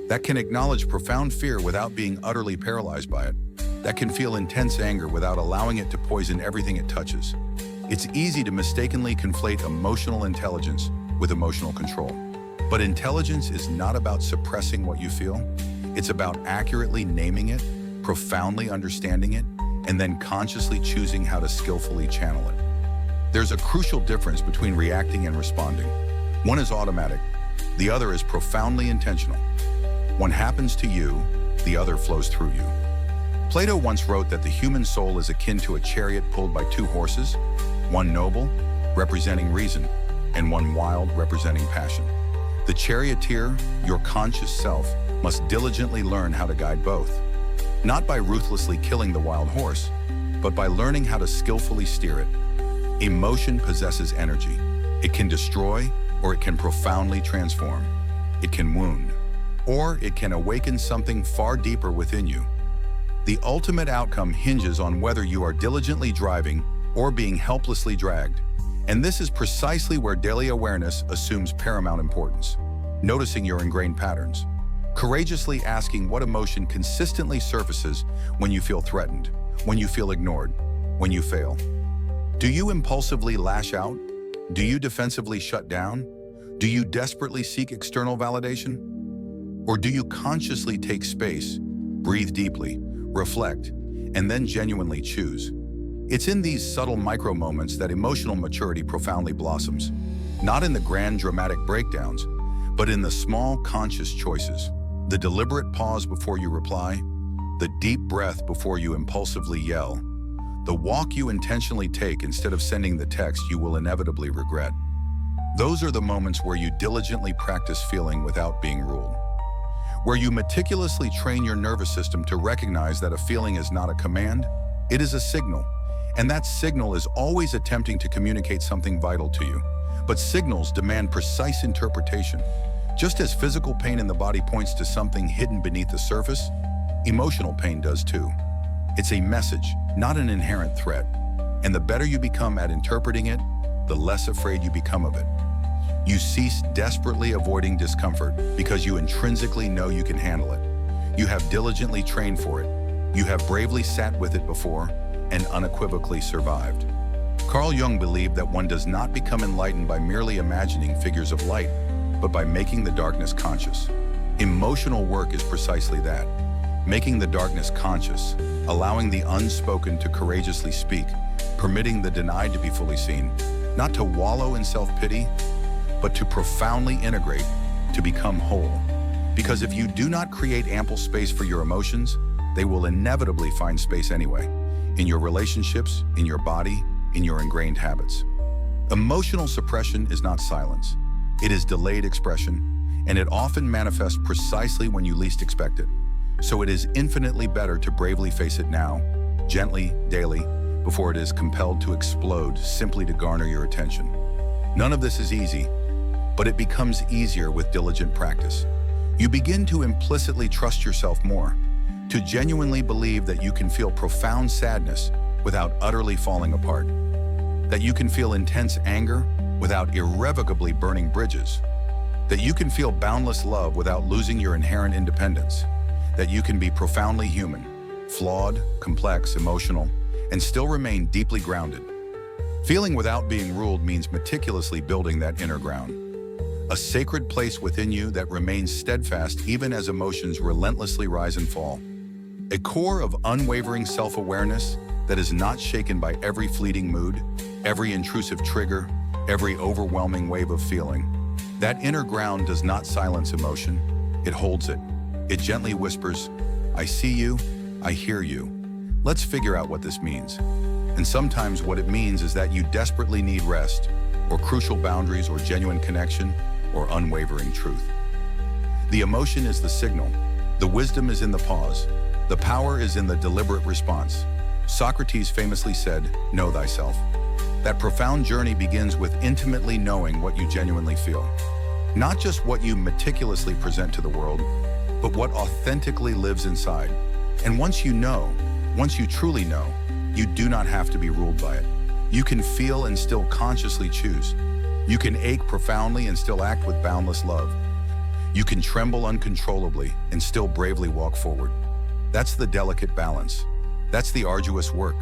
A: That can acknowledge profound fear without being utterly paralyzed by it. That can feel intense anger without allowing it to poison everything it touches. It's easy to mistakenly conflate emotional intelligence with emotional control. But intelligence is not about suppressing what you feel. It's about accurately naming it, profoundly understanding it, and then consciously choosing how to skillfully channel it. There's a crucial difference between reacting and responding. One is automatic, the other is profoundly intentional. One happens to you, the other flows through you. Plato once wrote that the human soul is akin to a chariot pulled by two horses, one noble, representing reason, and one wild, representing passion. The charioteer, your conscious self, must diligently learn how to guide both, not by ruthlessly killing the wild horse, but by learning how to skillfully steer it. Emotion possesses energy. It can destroy, or it can profoundly transform. It can wound, or it can awaken something far deeper within you. The ultimate outcome hinges on whether you are diligently driving or being helplessly dragged. And this is precisely where daily awareness assumes paramount importance. Noticing your ingrained patterns. Courageously asking what emotion consistently surfaces when you feel threatened, when you feel ignored, when you fail. Do you impulsively lash out? Do you defensively shut down? Do you desperately seek external validation? Or do you consciously take space, breathe deeply, reflect, and then genuinely choose? It's in these subtle micro moments that emotional maturity profoundly blossoms, not in the grand dramatic breakdowns, but in the small conscious choices. The deliberate pause before you reply, the deep breath before you impulsively yell, the walk you intentionally take instead of sending the text you will inevitably regret. Those are the moments where you diligently practice feeling without being ruled, where you meticulously train your nervous system to recognize that a feeling is not a command, it is a signal, and that signal is always attempting to communicate something vital to you. But signals demand precise interpretation. Just as physical pain in the body points to something hidden beneath the surface, emotional pain does too. It's a message, not an inherent threat. And the better you become at interpreting it, the less afraid you become of it. You cease desperately avoiding discomfort because you intrinsically know you can handle it. You have diligently trained for it. You have bravely sat with it before and unequivocally survived. Carl Jung believed that one does not become enlightened by merely imagining figures of light, but by making the darkness conscious. Emotional work is precisely that, making the darkness conscious, allowing the unspoken to courageously speak, permitting the denied to be fully seen, not to wallow in self-pity, but to profoundly integrate, to become whole. Because if you do not create ample space for your emotions, they will inevitably find space anyway, in your relationships, in your body, in your ingrained habits. Emotional suppression is not silence. It is delayed expression, and it often manifests precisely when you least expect it. So it is infinitely better to bravely face it now, gently, daily, before it is compelled to explode simply to garner your attention. None of this is easy, but it becomes easier with diligent practice. You begin to implicitly trust yourself more, to genuinely believe that you can feel profound sadness without utterly falling apart, that you can feel intense anger without irrevocably burning bridges, that you can feel boundless love without losing your inherent independence, that you can be profoundly human, flawed, complex, emotional, and still remain deeply grounded. Feeling without being ruled means meticulously building that inner ground, a sacred place within you that remains steadfast even as emotions relentlessly rise and fall, a core of unwavering self-awareness that is not shaken by every fleeting mood, every intrusive trigger, every overwhelming wave of feeling. That inner ground does not silence emotion, it holds it. It gently whispers, I see you, I hear you. Let's figure out what this means. And sometimes what it means is that you desperately need rest, or crucial boundaries, or genuine connection, or unwavering truth. The emotion is the signal. The wisdom is in the pause. The power is in the deliberate response. Socrates famously said, know thyself. That profound journey begins with intimately knowing what you genuinely feel. Not just what you meticulously present to the world, but what authentically lives inside. And once you know, once you truly know, you do not have to be ruled by it. You can feel and still consciously choose. You can ache profoundly and still act with boundless love. You can tremble uncontrollably and still bravely walk forward. That's the delicate balance. That's the arduous work.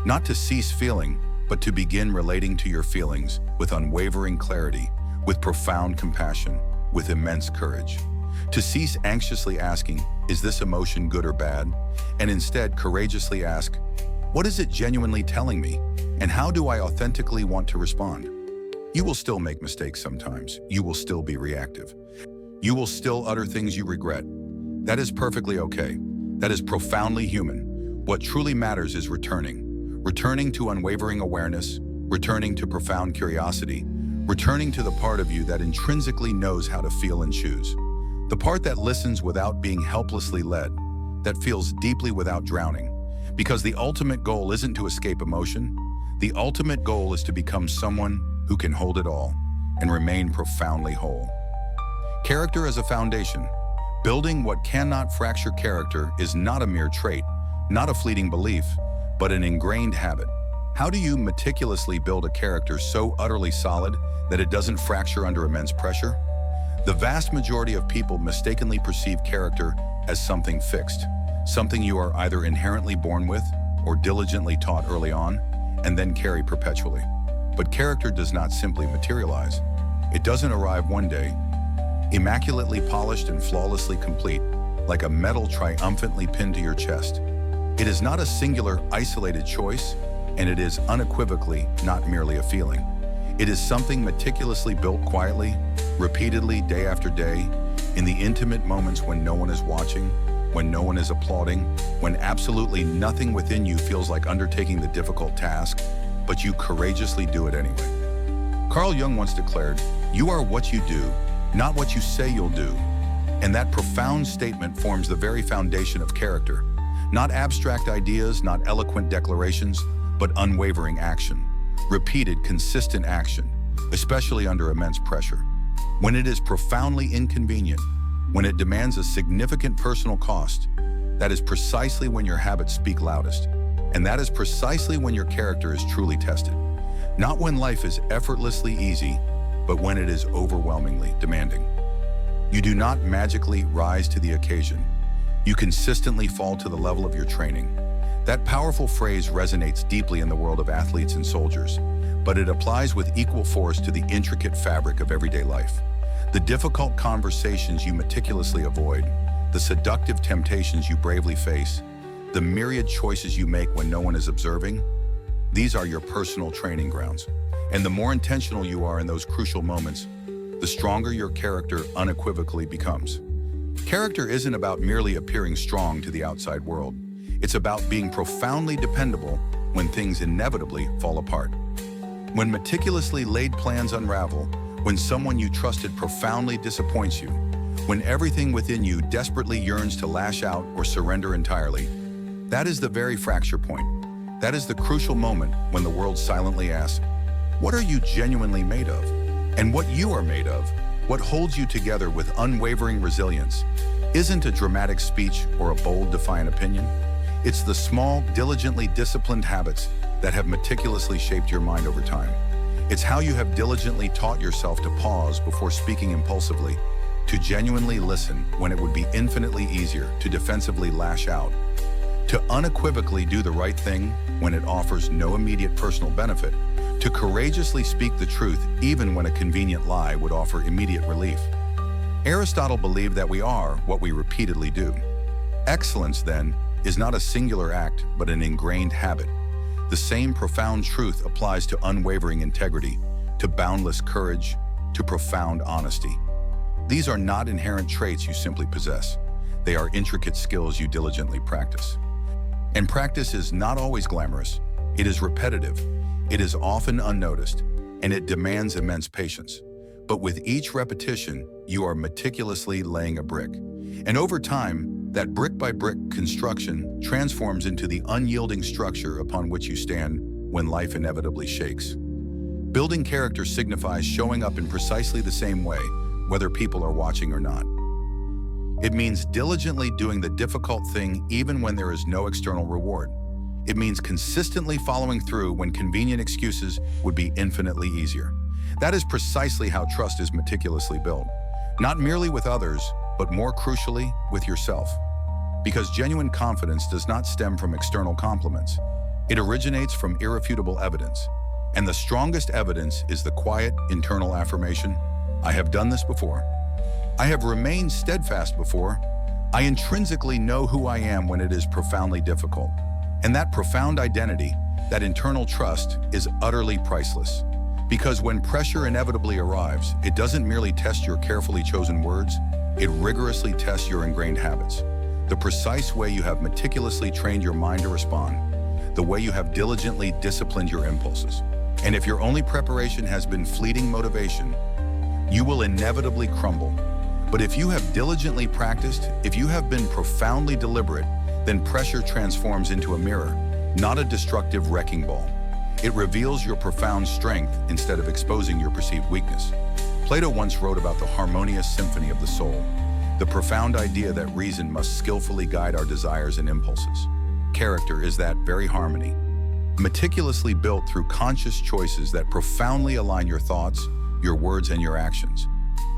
A: Not to cease feeling, but to begin relating to your feelings with unwavering clarity, with profound compassion, with immense courage. To cease anxiously asking, is this emotion good or bad? And instead courageously ask, what is it genuinely telling me? And how do I authentically want to respond? You will still make mistakes sometimes. You will still be reactive. You will still utter things you regret. That is perfectly okay. That is profoundly human. What truly matters is returning to unwavering awareness, returning to profound curiosity, returning to the part of you that intrinsically knows how to feel and choose. The part that listens without being helplessly led, that feels deeply without drowning. Because the ultimate goal isn't to escape emotion. The ultimate goal is to become someone who can hold it all and remain profoundly whole. Character as a foundation. Building what cannot fracture character is not a mere trait, not a fleeting belief, but an ingrained habit. How do you meticulously build a character so utterly solid that it doesn't fracture under immense pressure? The vast majority of people mistakenly perceive character as something fixed, something you are either inherently born with or diligently taught early on and then carry perpetually. But character does not simply materialize. It doesn't arrive one day, immaculately polished and flawlessly complete, like a medal triumphantly pinned to your chest. It is not a singular, isolated choice, and it is unequivocally not merely a feeling. It is something meticulously built quietly, repeatedly, day after day, in the intimate moments when no one is watching, when no one is applauding, when absolutely nothing within you feels like undertaking the difficult task, but you courageously do it anyway. Carl Jung once declared, "You are what you do, not what you say you'll do." And that profound statement forms the very foundation of character. Not abstract ideas, not eloquent declarations, but unwavering action. Repeated, consistent action, especially under immense pressure. When it is profoundly inconvenient, when it demands a significant personal cost, that is precisely when your habits speak loudest. And that is precisely when your character is truly tested. Not when life is effortlessly easy, but when it is overwhelmingly demanding. You do not magically rise to the occasion. You consistently fall to the level of your training. That powerful phrase resonates deeply in the world of athletes and soldiers, but it applies with equal force to the intricate fabric of everyday life. The difficult conversations you meticulously avoid, the seductive temptations you bravely face, the myriad choices you make when no one is observing, these are your personal training grounds. And the more intentional you are in those crucial moments, the stronger your character unequivocally becomes. Character isn't about merely appearing strong to the outside world. It's about being profoundly dependable when things inevitably fall apart. When meticulously laid plans unravel, when someone you trusted profoundly disappoints you, when everything within you desperately yearns to lash out or surrender entirely, that is the very fracture point. That is the crucial moment when the world silently asks, what are you genuinely made of? And what you are made of, what holds you together with unwavering resilience, isn't a dramatic speech or a bold, defiant opinion. It's the small, diligently disciplined habits that have meticulously shaped your mind over time. It's how you have diligently taught yourself to pause before speaking impulsively, to genuinely listen when it would be infinitely easier to defensively lash out, to unequivocally do the right thing when it offers no immediate personal benefit, to courageously speak the truth even when a convenient lie would offer immediate relief. Aristotle believed that we are what we repeatedly do. Excellence, then, is not a singular act, but an ingrained habit. The same profound truth applies to unwavering integrity, to boundless courage, to profound honesty. These are not inherent traits you simply possess. They are intricate skills you diligently practice. And practice is not always glamorous. It is repetitive. It is often unnoticed, and it demands immense patience. But with each repetition, you are meticulously laying a brick. And over time, that brick-by-brick construction transforms into the unyielding structure upon which you stand when life inevitably shakes. Building character signifies showing up in precisely the same way, whether people are watching or not. It means diligently doing the difficult thing even when there is no external reward. It means consistently following through when convenient excuses would be infinitely easier. That is precisely how trust is meticulously built. Not merely with others, but more crucially, with yourself. Because genuine confidence does not stem from external compliments. It originates from irrefutable evidence. And the strongest evidence is the quiet, internal affirmation, I have done this before. I have remained steadfast before. I intrinsically know who I am when it is profoundly difficult. And that profound identity, that internal trust, is utterly priceless. Because when pressure inevitably arrives, it doesn't merely test your carefully chosen words, it rigorously tests your ingrained habits. The precise way you have meticulously trained your mind to respond, the way you have diligently disciplined your impulses. And if your only preparation has been fleeting motivation, you will inevitably crumble. But if you have diligently practiced, if you have been profoundly deliberate, then pressure transforms into a mirror, not a destructive wrecking ball. It reveals your profound strength instead of exposing your perceived weakness. Plato once wrote about the harmonious symphony of the soul, the profound idea that reason must skillfully guide our desires and impulses. Character is that very harmony, meticulously built through conscious choices that profoundly align your thoughts, your words, and your actions.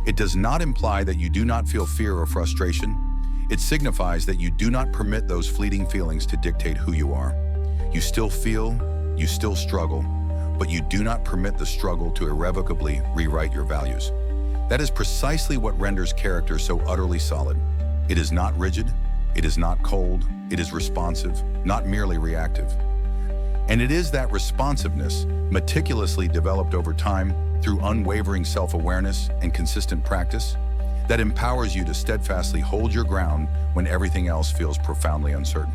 A: It does not imply that you do not feel fear or frustration. It signifies that you do not permit those fleeting feelings to dictate who you are. You still feel, you still struggle, but you do not permit the struggle to irrevocably rewrite your values. That is precisely what renders character so utterly solid. It is not rigid, it is not cold, it is responsive, not merely reactive. And it is that responsiveness, meticulously developed over time through unwavering self-awareness and consistent practice, that empowers you to steadfastly hold your ground when everything else feels profoundly uncertain.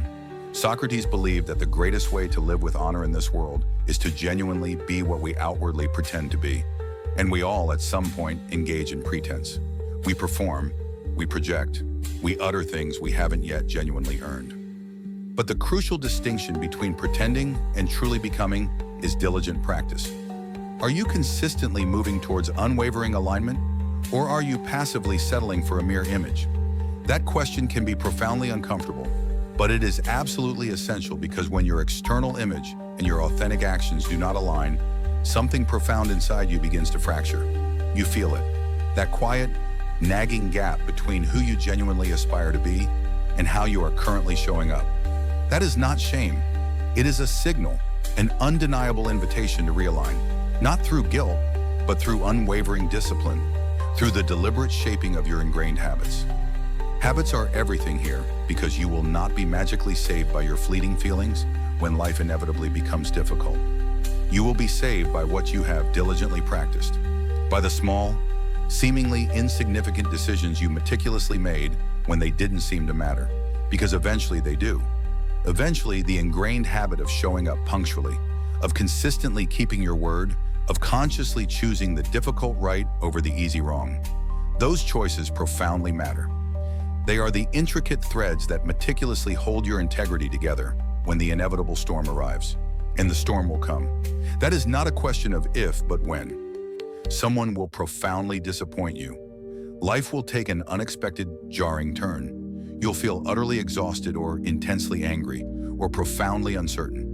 A: Socrates believed that the greatest way to live with honor in this world is to genuinely be what we outwardly pretend to be. And we all, at some point, engage in pretense. We perform, we project, we utter things we haven't yet genuinely earned. But the crucial distinction between pretending and truly becoming is diligent practice. Are you consistently moving towards unwavering alignment, or are you passively settling for a mere image? That question can be profoundly uncomfortable, but it is absolutely essential, because when your external image and your authentic actions do not align, something profound inside you begins to fracture. You feel it. That quiet, nagging gap between who you genuinely aspire to be and how you are currently showing up. That is not shame. It is a signal, an undeniable invitation to realign, not through guilt, but through unwavering discipline, through the deliberate shaping of your ingrained habits. Habits are everything here, because you will not be magically saved by your fleeting feelings when life inevitably becomes difficult. You will be saved by what you have diligently practiced, by the small, seemingly insignificant decisions you meticulously made when they didn't seem to matter, because eventually they do. Eventually, the ingrained habit of showing up punctually, of consistently keeping your word, of consciously choosing the difficult right over the easy wrong. Those choices profoundly matter. They are the intricate threads that meticulously hold your integrity together when the inevitable storm arrives. And the storm will come. That is not a question of if, but when. Someone will profoundly disappoint you. Life will take an unexpected, jarring turn. You'll feel utterly exhausted or intensely angry or profoundly uncertain.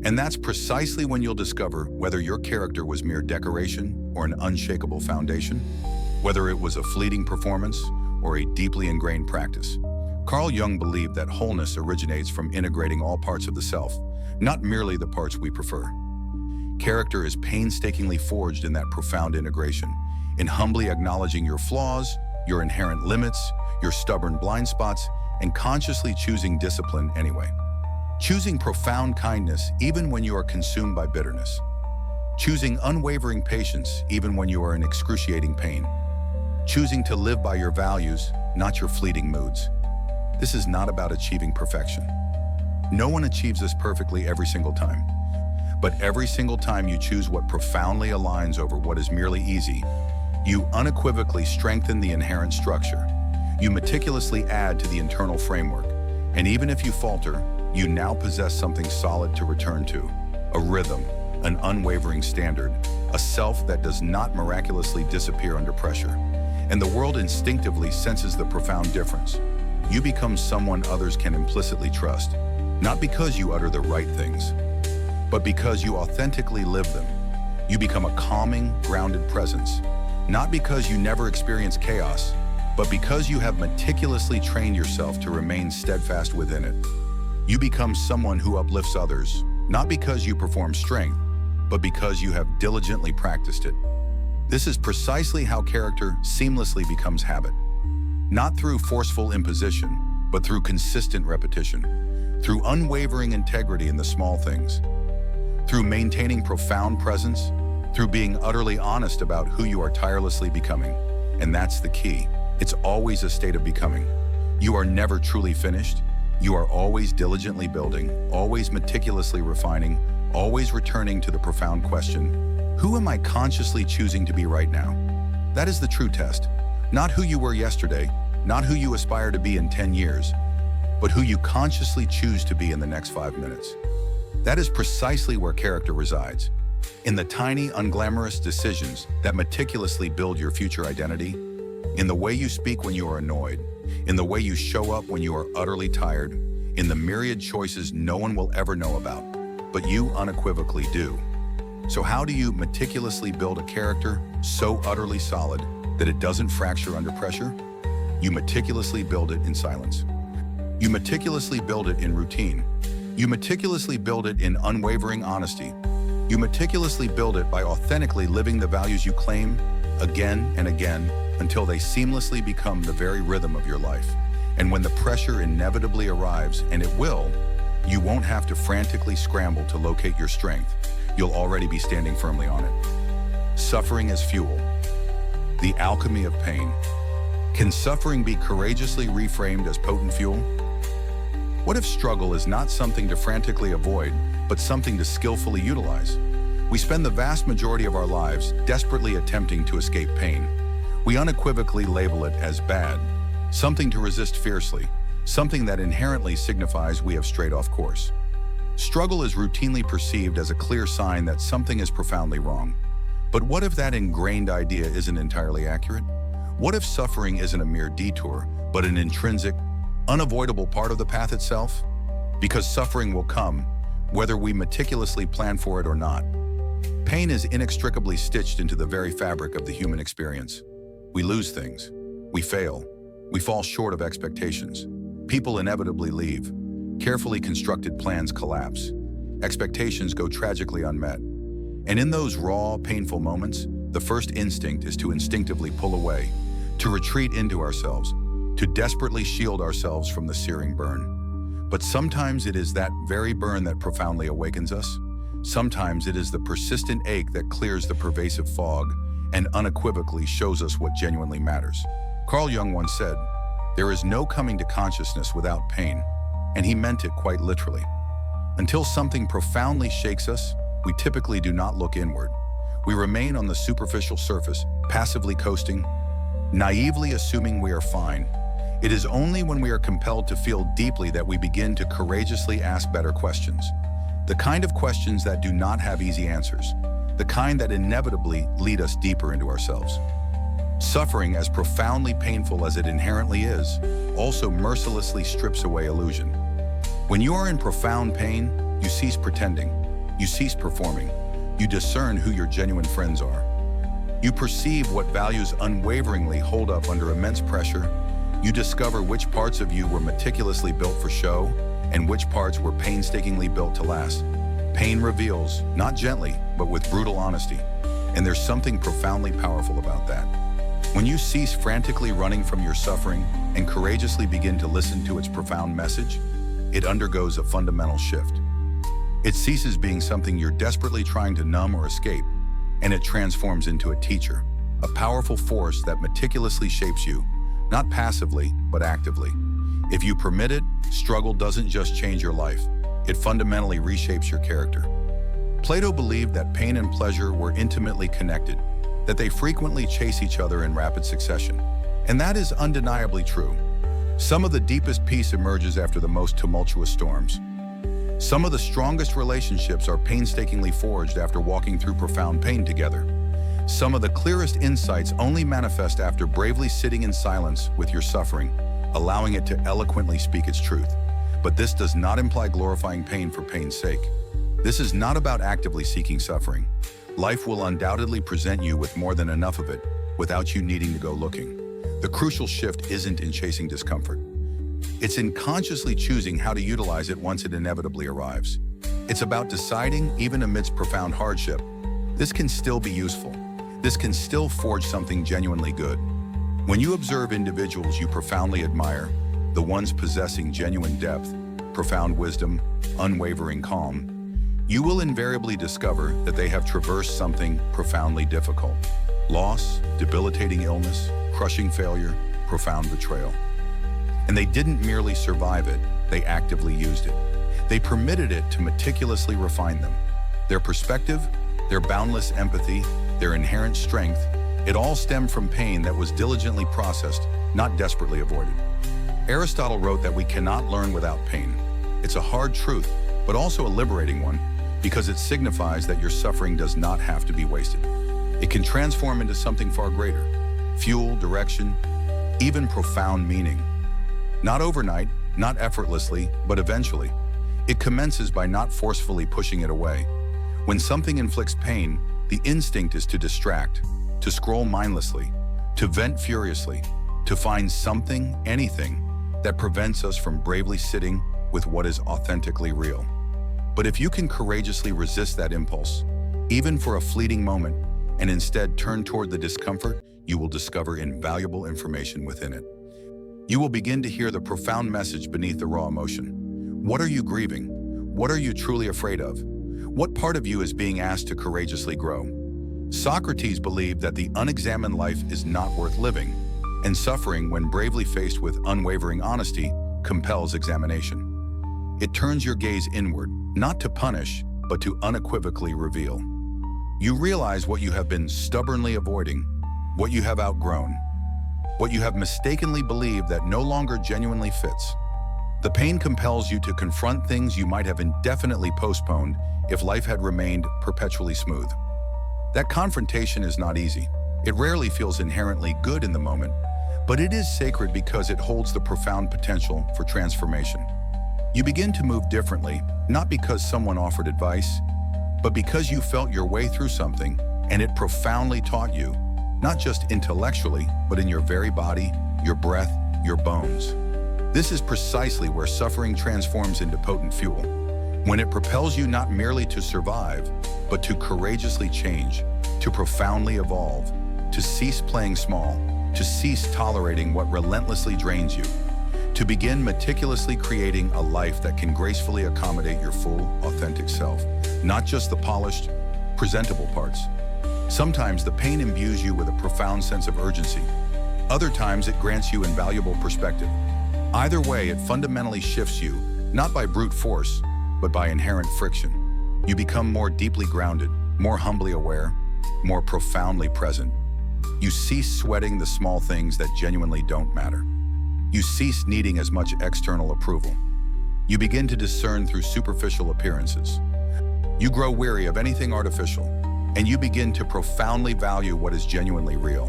A: And that's precisely when you'll discover whether your character was mere decoration or an unshakable foundation, whether it was a fleeting performance or a deeply ingrained practice. Carl Jung believed that wholeness originates from integrating all parts of the self, not merely the parts we prefer. Character is painstakingly forged in that profound integration, in humbly acknowledging your flaws, your inherent limits, your stubborn blind spots, and consciously choosing discipline anyway. Choosing profound kindness even when you are consumed by bitterness. Choosing unwavering patience even when you are in excruciating pain. Choosing to live by your values, not your fleeting moods. This is not about achieving perfection. No one achieves this perfectly every single time. But every single time you choose what profoundly aligns over what is merely easy, you unequivocally strengthen the inherent structure. You meticulously add to the internal framework. And even if you falter, you now possess something solid to return to. A rhythm, an unwavering standard, a self that does not miraculously disappear under pressure. And the world instinctively senses the profound difference. You become someone others can implicitly trust, not because you utter the right things, but because you authentically live them. You become a calming, grounded presence, not because you never experience chaos, but because you have meticulously trained yourself to remain steadfast within it. You become someone who uplifts others, not because you perform strength, but because you have diligently practiced it. This is precisely how character seamlessly becomes habit. Not through forceful imposition, but through consistent repetition, through unwavering integrity in the small things, through maintaining profound presence, through being utterly honest about who you are tirelessly becoming. And that's the key. It's always a state of becoming. You are never truly finished. You are always diligently building, always meticulously refining, always returning to the profound question, who am I consciously choosing to be right now? That is the true test. Not who you were yesterday, not who you aspire to be in 10 years, but who you consciously choose to be in the next 5 minutes. That is precisely where character resides, in the tiny, unglamorous decisions that meticulously build your future identity, in the way you speak when you are annoyed, in the way you show up when you are utterly tired, in the myriad choices no one will ever know about, but you unequivocally do. So how do you meticulously build a character so utterly solid that it doesn't fracture under pressure? You meticulously build it in silence. You meticulously build it in routine. You meticulously build it in unwavering honesty. You meticulously build it by authentically living the values you claim again and again until they seamlessly become the very rhythm of your life. And when the pressure inevitably arrives, and it will, you won't have to frantically scramble to locate your strength. You'll already be standing firmly on it. Suffering as fuel. The alchemy of pain. Can suffering be courageously reframed as potent fuel? What if struggle is not something to frantically avoid, but something to skillfully utilize? We spend the vast majority of our lives desperately attempting to escape pain. We unequivocally label it as bad, something to resist fiercely, something that inherently signifies we have strayed off course. Struggle is routinely perceived as a clear sign that something is profoundly wrong. But what if that ingrained idea isn't entirely accurate? What if suffering isn't a mere detour, but an intrinsic, unavoidable part of the path itself? Because suffering will come, whether we meticulously plan for it or not. Pain is inextricably stitched into the very fabric of the human experience. We lose things. We fail. We fall short of expectations. People inevitably leave. Carefully constructed plans collapse. Expectations go tragically unmet. And in those raw, painful moments, the first instinct is to instinctively pull away, to retreat into ourselves, to desperately shield ourselves from the searing burn. But sometimes it is that very burn that profoundly awakens us. Sometimes it is the persistent ache that clears the pervasive fog and unequivocally shows us what genuinely matters. Carl Jung once said, "There is no coming to consciousness without pain," and he meant it quite literally. Until something profoundly shakes us, we typically do not look inward. We remain on the superficial surface, passively coasting, naively assuming we are fine. It is only when we are compelled to feel deeply that we begin to courageously ask better questions. The kind of questions that do not have easy answers. The kind that inevitably lead us deeper into ourselves. Suffering, as profoundly painful as it inherently is, also mercilessly strips away illusion. When you are in profound pain, you cease pretending. You cease performing. You discern who your genuine friends are. You perceive what values unwaveringly hold up under immense pressure. You discover which parts of you were meticulously built for show and which parts were painstakingly built to last. Pain reveals, not gently, but with brutal honesty. And there's something profoundly powerful about that. When you cease frantically running from your suffering and courageously begin to listen to its profound message, it undergoes a fundamental shift. It ceases being something you're desperately trying to numb or escape, and it transforms into a teacher, a powerful force that meticulously shapes you, not passively, but actively. If you permit it, struggle doesn't just change your life, it fundamentally reshapes your character. Plato believed that pain and pleasure were intimately connected, that they frequently chase each other in rapid succession. And that is undeniably true. Some of the deepest peace emerges after the most tumultuous storms. Some of the strongest relationships are painstakingly forged after walking through profound pain together. Some of the clearest insights only manifest after bravely sitting in silence with your suffering, allowing it to eloquently speak its truth. But this does not imply glorifying pain for pain's sake. This is not about actively seeking suffering. Life will undoubtedly present you with more than enough of it without you needing to go looking. The crucial shift isn't in chasing discomfort. It's in consciously choosing how to utilize it once it inevitably arrives. It's about deciding, even amidst profound hardship, this can still be useful. This can still forge something genuinely good. When you observe individuals you profoundly admire, the ones possessing genuine depth, profound wisdom, unwavering calm, you will invariably discover that they have traversed something profoundly difficult. Loss, debilitating illness, crushing failure, profound betrayal. And they didn't merely survive it, they actively used it. They permitted it to meticulously refine them. Their perspective, their boundless empathy, their inherent strength, it all stemmed from pain that was diligently processed, not desperately avoided. Aristotle wrote that we cannot learn without pain. It's a hard truth, but also a liberating one, because it signifies that your suffering does not have to be wasted. It can transform into something far greater, fuel, direction, even profound meaning. Not overnight, not effortlessly, but eventually. It commences by not forcefully pushing it away. When something inflicts pain, the instinct is to distract, to scroll mindlessly, to vent furiously, to find something, anything, that prevents us from bravely sitting with what is authentically real. But if you can courageously resist that impulse, even for a fleeting moment, and instead turn toward the discomfort, you will discover invaluable information within it. You will begin to hear the profound message beneath the raw emotion. What are you grieving? What are you truly afraid of? What part of you is being asked to courageously grow? Socrates believed that the unexamined life is not worth living, And suffering, when bravely faced with unwavering honesty, compels examination. It turns your gaze inward, not to punish, but to unequivocally reveal. You realize what you have been stubbornly avoiding, what you have outgrown, what you have mistakenly believed that no longer genuinely fits. The pain compels you to confront things you might have indefinitely postponed if life had remained perpetually smooth. That confrontation is not easy. It rarely feels inherently good in the moment, but it is sacred because it holds the profound potential for transformation. You begin to move differently, not because someone offered advice, but because you felt your way through something and it profoundly taught you, not just intellectually, but in your very body, your breath, your bones. This is precisely where suffering transforms into potent fuel, when it propels you not merely to survive, but to courageously change, to profoundly evolve, to cease playing small, to cease tolerating what relentlessly drains you, to begin meticulously creating a life that can gracefully accommodate your full, authentic self, not just the polished, presentable parts. Sometimes the pain imbues you with a profound sense of urgency. Other times it grants you invaluable perspective. Either way, it fundamentally shifts you, not by brute force, but by inherent friction. You become more deeply grounded, more humbly aware, more profoundly present. You cease sweating the small things that genuinely don't matter. You cease needing as much external approval. You begin to discern through superficial appearances. You grow weary of anything artificial, and you begin to profoundly value what is genuinely real.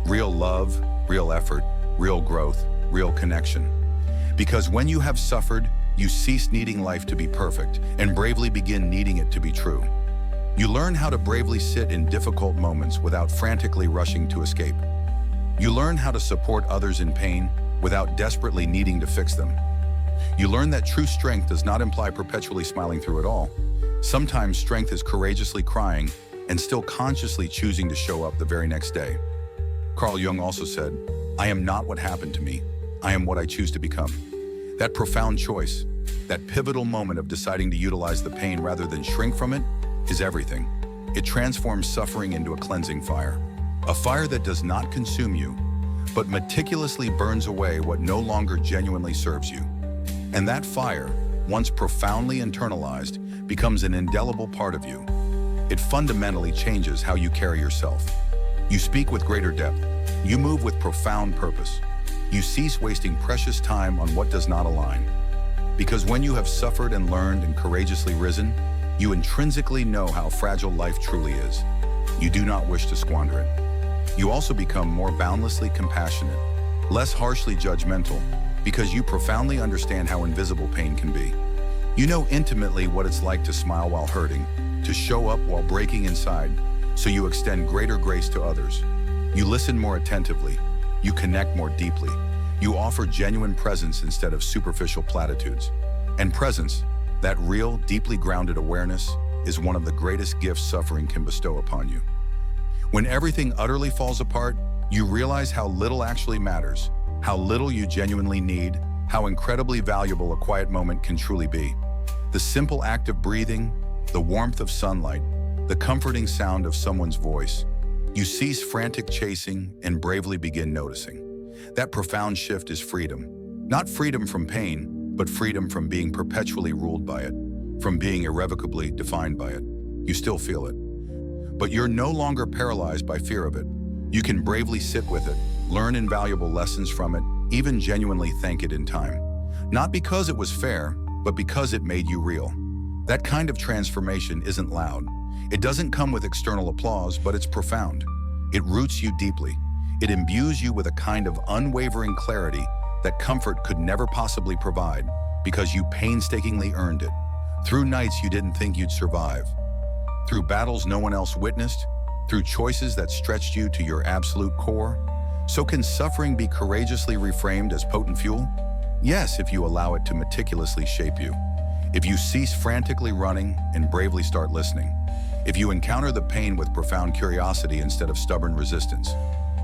A: Real love, real effort, real growth, real connection. Because when you have suffered, you cease needing life to be perfect and bravely begin needing it to be true. You learn how to bravely sit in difficult moments without frantically rushing to escape. You learn how to support others in pain without desperately needing to fix them. You learn that true strength does not imply perpetually smiling through it all. Sometimes strength is courageously crying and still consciously choosing to show up the very next day. Carl Jung also said, "I am not what happened to me. I am what I choose to become." That profound choice, that pivotal moment of deciding to utilize the pain rather than shrink from it, is everything. It transforms suffering into a cleansing fire. A fire that does not consume you, but meticulously burns away what no longer genuinely serves you. And that fire, once profoundly internalized, becomes an indelible part of you. It fundamentally changes how you carry yourself. You speak with greater depth. You move with profound purpose. You cease wasting precious time on what does not align. Because when you have suffered and learned and courageously risen, you intrinsically know how fragile life truly is. You do not wish to squander it. You also become more boundlessly compassionate, less harshly judgmental, because you profoundly understand how invisible pain can be. You know intimately what it's like to smile while hurting, to show up while breaking inside, so you extend greater grace to others. You listen more attentively. You connect more deeply. You offer genuine presence instead of superficial platitudes. And presence, that real, deeply grounded awareness, is one of the greatest gifts suffering can bestow upon you. When everything utterly falls apart, you realize how little actually matters, how little you genuinely need, how incredibly valuable a quiet moment can truly be. The simple act of breathing, the warmth of sunlight, the comforting sound of someone's voice. You cease frantic chasing and bravely begin noticing. That profound shift is freedom. Not freedom from pain, but freedom from being perpetually ruled by it, from being irrevocably defined by it. You still feel it, but you're no longer paralyzed by fear of it. You can bravely sit with it, learn invaluable lessons from it, even genuinely thank it in time. Not because it was fair, but because it made you real. That kind of transformation isn't loud. It doesn't come with external applause, but it's profound. It roots you deeply. It imbues you with a kind of unwavering clarity that comfort could never possibly provide, because you painstakingly earned it. Through nights you didn't think you'd survive. Through battles no one else witnessed. Through choices that stretched you to your absolute core. So can suffering be courageously reframed as potent fuel? Yes, if you allow it to meticulously shape you. If you cease frantically running and bravely start listening. If you encounter the pain with profound curiosity instead of stubborn resistance.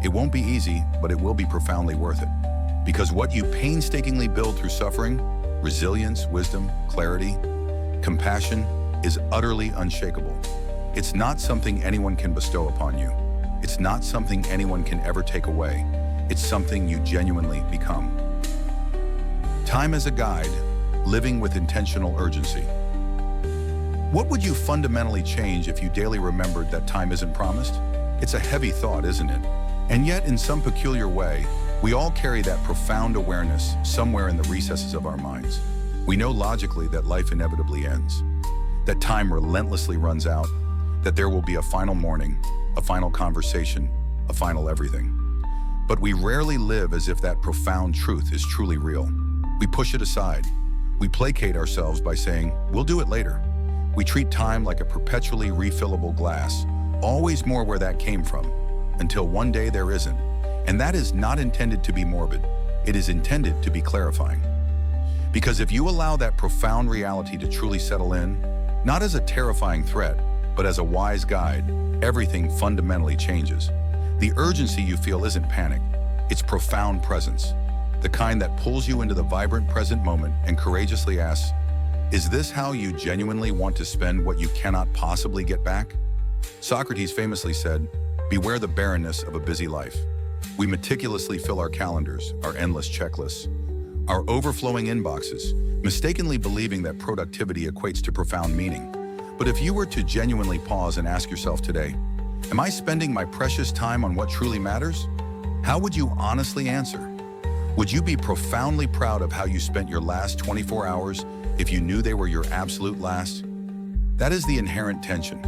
A: It won't be easy, but it will be profoundly worth it. Because what you painstakingly build through suffering, resilience, wisdom, clarity, compassion, is utterly unshakable. It's not something anyone can bestow upon you. It's not something anyone can ever take away. It's something you genuinely become. Time as a guide, living with intentional urgency. What would you fundamentally change if you daily remembered that time isn't promised? It's a heavy thought, isn't it? And yet, in some peculiar way, we all carry that profound awareness somewhere in the recesses of our minds. We know logically that life inevitably ends, that time relentlessly runs out, that there will be a final morning, a final conversation, a final everything. But we rarely live as if that profound truth is truly real. We push it aside. We placate ourselves by saying, we'll do it later. We treat time like a perpetually refillable glass, always more where that came from, until one day there isn't. And that is not intended to be morbid. It is intended to be clarifying. Because if you allow that profound reality to truly settle in, not as a terrifying threat, but as a wise guide, everything fundamentally changes. The urgency you feel isn't panic, it's profound presence. The kind that pulls you into the vibrant present moment and courageously asks, is this how you genuinely want to spend what you cannot possibly get back? Socrates famously said, beware the barrenness of a busy life. We meticulously fill our calendars, our endless checklists, our overflowing inboxes, mistakenly believing that productivity equates to profound meaning. But if you were to genuinely pause and ask yourself today, am I spending my precious time on what truly matters? How would you honestly answer? Would you be profoundly proud of how you spent your last 24 hours if you knew they were your absolute last? That is the inherent tension.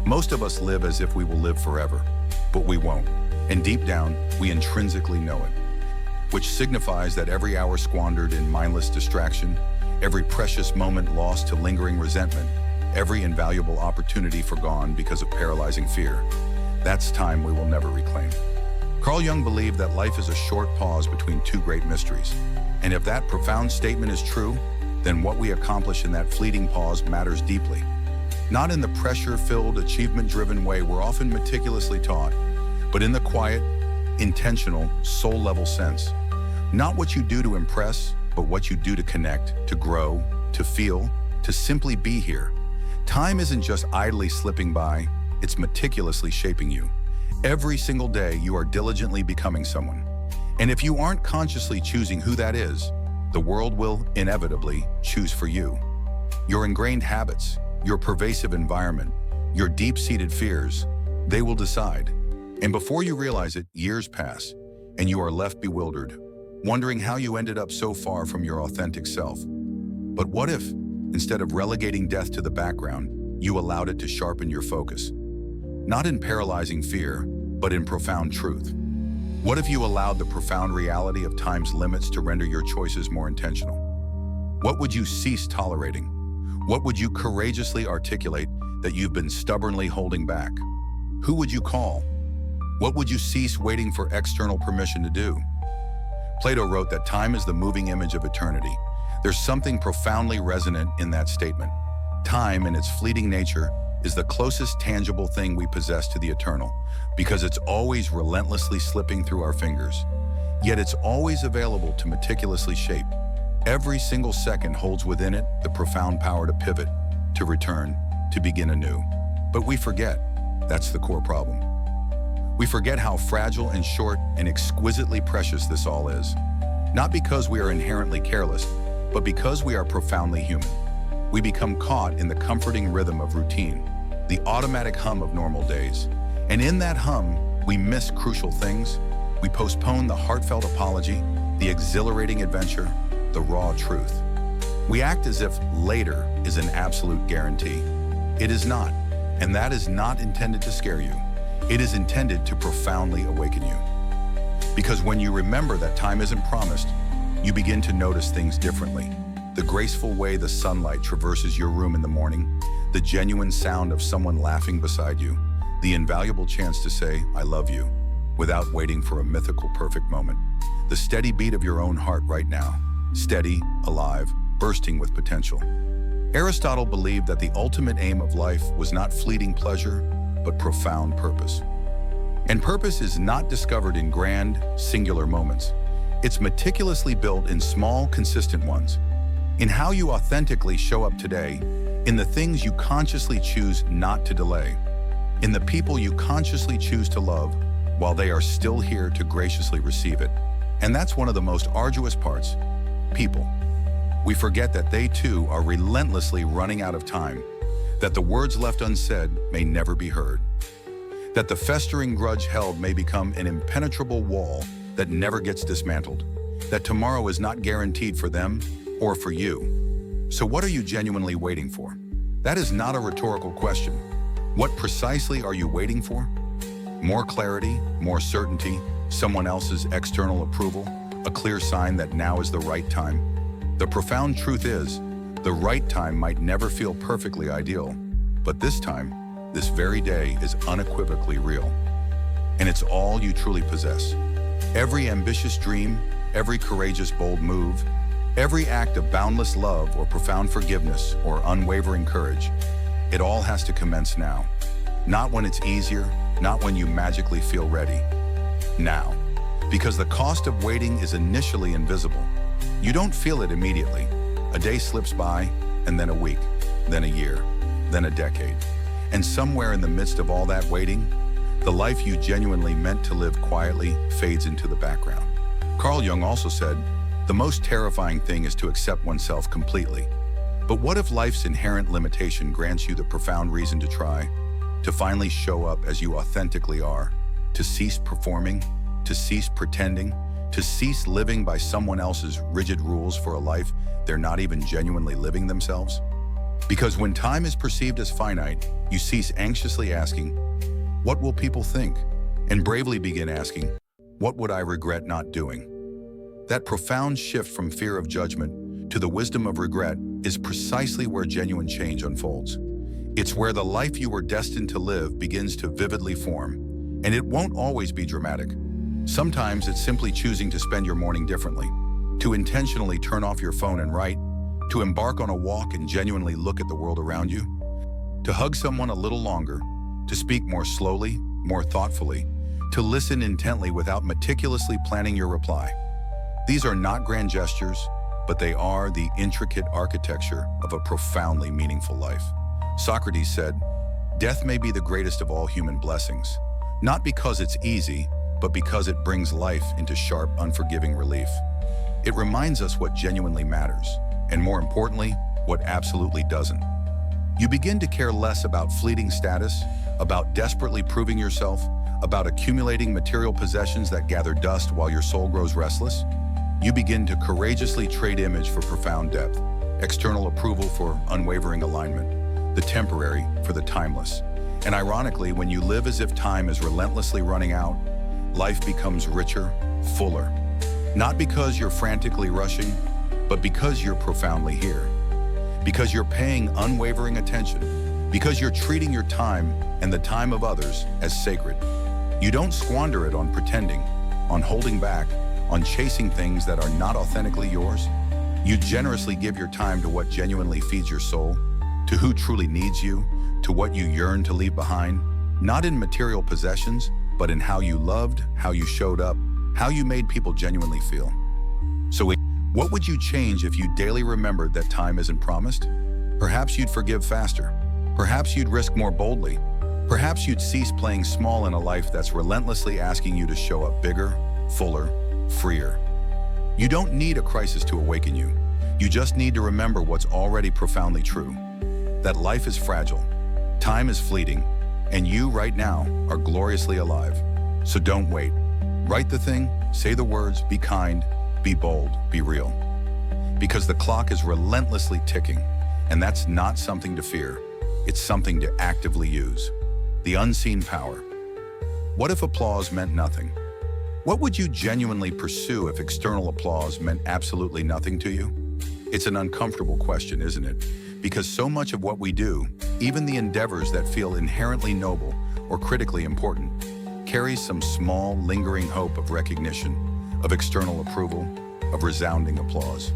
A: Most of us live as if we will live forever, but we won't. And deep down, we intrinsically know it, which signifies that every hour squandered in mindless distraction, every precious moment lost to lingering resentment, every invaluable opportunity forgone because of paralyzing fear, that's time we will never reclaim. Carl Jung believed that life is a short pause between two great mysteries. And if that profound statement is true, then what we accomplish in that fleeting pause matters deeply. Not in the pressure-filled, achievement-driven way we're often meticulously taught, but in the quiet, intentional, soul-level sense. Not what you do to impress, but what you do to connect, to grow, to feel, to simply be here. Time isn't just idly slipping by, it's meticulously shaping you. Every single day, you are diligently becoming someone. And if you aren't consciously choosing who that is, the world will inevitably choose for you. Your ingrained habits, your pervasive environment, your deep-seated fears, they will decide. And before you realize it, years pass, and you are left bewildered, wondering how you ended up so far from your authentic self. But what if, instead of relegating death to the background, you allowed it to sharpen your focus? Not in paralyzing fear, but in profound truth. What if you allowed the profound reality of time's limits to render your choices more intentional? What would you cease tolerating? What would you courageously articulate that you've been stubbornly holding back? Who would you call? What would you cease waiting for external permission to do? Plato wrote that time is the moving image of eternity. There's something profoundly resonant in that statement. Time, in its fleeting nature, is the closest tangible thing we possess to the eternal, because it's always relentlessly slipping through our fingers. Yet it's always available to meticulously shape. Every single second holds within it the profound power to pivot, to return, to begin anew. But we forget. That's the core problem. We forget how fragile and short and exquisitely precious this all is. Not because we are inherently careless, but because we are profoundly human. We become caught in the comforting rhythm of routine, the automatic hum of normal days. And in that hum, we miss crucial things. We postpone the heartfelt apology, the exhilarating adventure, the raw truth. We act as if later is an absolute guarantee. It is not, and that is not intended to scare you. It is intended to profoundly awaken you. Because when you remember that time isn't promised, you begin to notice things differently. The graceful way the sunlight traverses your room in the morning, the genuine sound of someone laughing beside you, the invaluable chance to say, I love you, without waiting for a mythical perfect moment. The steady beat of your own heart right now, steady, alive, bursting with potential. Aristotle believed that the ultimate aim of life was not fleeting pleasure, but profound purpose. And purpose is not discovered in grand, singular moments. It's meticulously built in small, consistent ones. In how you authentically show up today, in the things you consciously choose not to delay, in the people you consciously choose to love, while they are still here to graciously receive it. And that's one of the most arduous parts. People. We forget that they too are relentlessly running out of time, that the words left unsaid may never be heard, that the festering grudge held may become an impenetrable wall that never gets dismantled, that tomorrow is not guaranteed for them or for you. So what are you genuinely waiting for? That is not a rhetorical question. What precisely are you waiting for? More clarity, more certainty, someone else's external approval, a clear sign that now is the right time. The profound truth is, the right time might never feel perfectly ideal, but this time, this very day is unequivocally real. And it's all you truly possess. Every ambitious dream, every courageous bold move, every act of boundless love or profound forgiveness or unwavering courage, it all has to commence now. Not when it's easier, not when you magically feel ready. Now. Because the cost of waiting is initially invisible. You don't feel it immediately. A day slips by, and then a week, then a year, then a decade. And somewhere in the midst of all that waiting, the life you genuinely meant to live quietly fades into the background. Carl Jung also said, the most terrifying thing is to accept oneself completely. But what if life's inherent limitation grants you the profound reason to try, to finally show up as you authentically are, to cease performing, to cease pretending, to cease living by someone else's rigid rules for a life they're not even genuinely living themselves? Because when time is perceived as finite, you cease anxiously asking, what will people think? And bravely begin asking, what would I regret not doing? That profound shift from fear of judgment to the wisdom of regret is precisely where genuine change unfolds. It's where the life you were destined to live begins to vividly form, and it won't always be dramatic. Sometimes it's simply choosing to spend your morning differently, to intentionally turn off your phone and write, to embark on a walk and genuinely look at the world around you, to hug someone a little longer, to speak more slowly, more thoughtfully, to listen intently without meticulously planning your reply. These are not grand gestures, but they are the intricate architecture of a profoundly meaningful life. Socrates said, "Death may be the greatest of all human blessings, not because it's easy, but because it brings life into sharp, unforgiving relief. It reminds us what genuinely matters, and more importantly, what absolutely doesn't. You begin to care less about fleeting status, about desperately proving yourself, about accumulating material possessions that gather dust while your soul grows restless. You begin to courageously trade image for profound depth, external approval for unwavering alignment, the temporary for the timeless. And ironically, when you live as if time is relentlessly running out, life becomes richer, fuller. Not because you're frantically rushing, but because you're profoundly here. Because you're paying unwavering attention. Because you're treating your time and the time of others as sacred. You don't squander it on pretending, on holding back, on chasing things that are not authentically yours. You generously give your time to what genuinely feeds your soul, to who truly needs you, to what you yearn to leave behind, not in material possessions, but in how you loved, how you showed up, how you made people genuinely feel. So what would you change if you daily remembered that time isn't promised? Perhaps you'd forgive faster. Perhaps you'd risk more boldly. Perhaps you'd cease playing small in a life that's relentlessly asking you to show up bigger, fuller, freer. You don't need a crisis to awaken you. You just need to remember what's already profoundly true. That life is fragile, time is fleeting, and you right now are gloriously alive. So don't wait. Write the thing, say the words, be kind, be bold, be real. Because the clock is relentlessly ticking, and that's not something to fear. It's something to actively use. The unseen power. What if applause meant nothing? What would you genuinely pursue if external applause meant absolutely nothing to you? It's an uncomfortable question, isn't it? Because so much of what we do, even the endeavors that feel inherently noble or critically important, carries some small, lingering hope of recognition, of external approval, of resounding applause.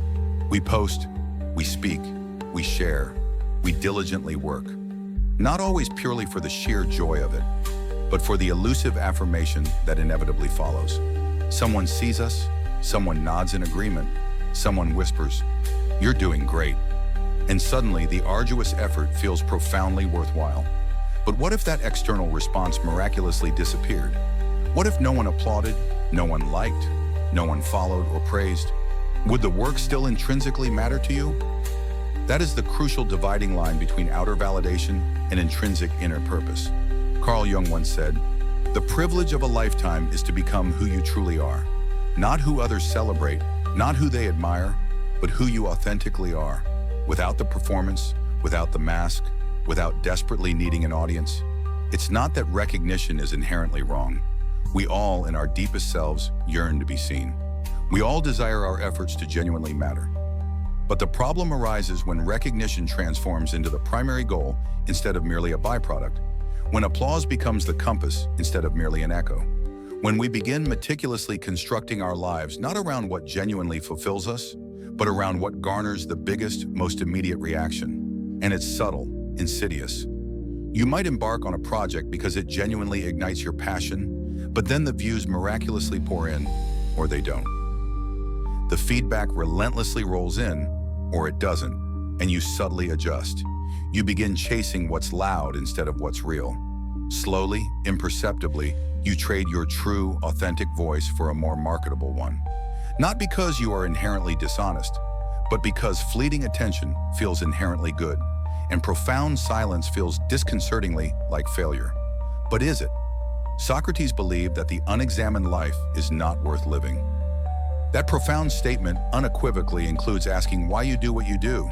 A: We post, we speak, we share, we diligently work. Not always purely for the sheer joy of it, but for the elusive affirmation that inevitably follows. Someone sees us, someone nods in agreement, someone whispers, "You're doing great." And suddenly the arduous effort feels profoundly worthwhile. But what if that external response miraculously disappeared? What if no one applauded, no one liked, no one followed or praised? Would the work still intrinsically matter to you? That is the crucial dividing line between outer validation and intrinsic inner purpose. Carl Jung once said, "The privilege of a lifetime is to become who you truly are. Not who others celebrate, not who they admire, but who you authentically are, without the performance, without the mask, without desperately needing an audience." It's not that recognition is inherently wrong. We all, in our deepest selves, yearn to be seen. We all desire our efforts to genuinely matter. But the problem arises when recognition transforms into the primary goal instead of merely a byproduct, when applause becomes the compass instead of merely an echo, when we begin meticulously constructing our lives not around what genuinely fulfills us, but around what garners the biggest, most immediate reaction. And it's subtle, insidious. You might embark on a project because it genuinely ignites your passion, but then the views miraculously pour in, or they don't. The feedback relentlessly rolls in, or it doesn't, and you subtly adjust. You begin chasing what's loud instead of what's real. Slowly, imperceptibly, you trade your true, authentic voice for a more marketable one. Not because you are inherently dishonest, but because fleeting attention feels inherently good, and profound silence feels disconcertingly like failure. But is it? Socrates believed that the unexamined life is not worth living. That profound statement unequivocally includes asking why you do what you do.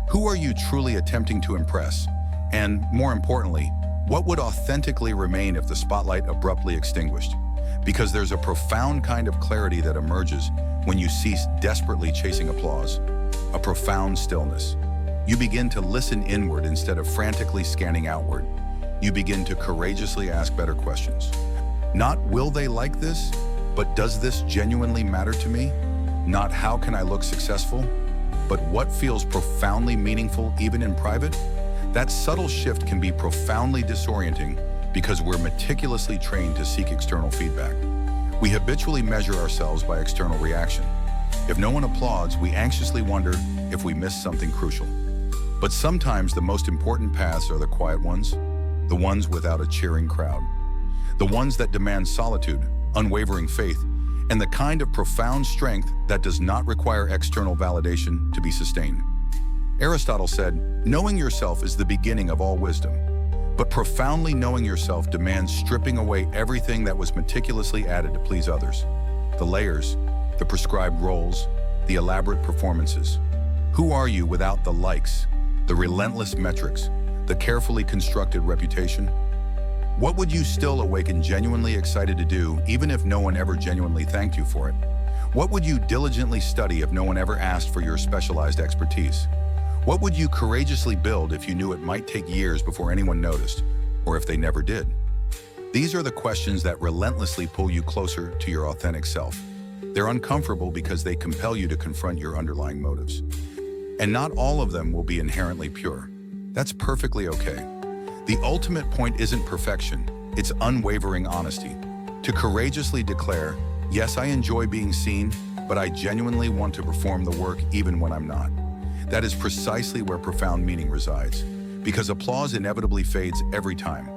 A: Who are you truly attempting to impress? And, more importantly, what would authentically remain if the spotlight abruptly extinguished? Because there's a profound kind of clarity that emerges when you cease desperately chasing applause. A profound stillness. You begin to listen inward instead of frantically scanning outward. You begin to courageously ask better questions. Not will they like this, but does this genuinely matter to me? Not how can I look successful, but what feels profoundly meaningful even in private? That subtle shift can be profoundly disorienting because we're meticulously trained to seek external feedback. We habitually measure ourselves by external reaction. If no one applauds, we anxiously wonder if we missed something crucial. But sometimes the most important paths are the quiet ones, the ones without a cheering crowd, the ones that demand solitude, unwavering faith, and the kind of profound strength that does not require external validation to be sustained. Aristotle said, "Knowing yourself is the beginning of all wisdom." But profoundly knowing yourself demands stripping away everything that was meticulously added to please others. The layers, the prescribed roles, the elaborate performances. Who are you without the likes, the relentless metrics, the carefully constructed reputation? What would you still awaken genuinely excited to do, even if no one ever genuinely thanked you for it? What would you diligently study if no one ever asked for your specialized expertise? What would you courageously build if you knew it might take years before anyone noticed, or if they never did? These are the questions that relentlessly pull you closer to your authentic self. They're uncomfortable because they compel you to confront your underlying motives. And not all of them will be inherently pure. That's perfectly okay. The ultimate point isn't perfection, it's unwavering honesty. To courageously declare, yes, I enjoy being seen, but I genuinely want to perform the work even when I'm not. That is precisely where profound meaning resides, because applause inevitably fades every time.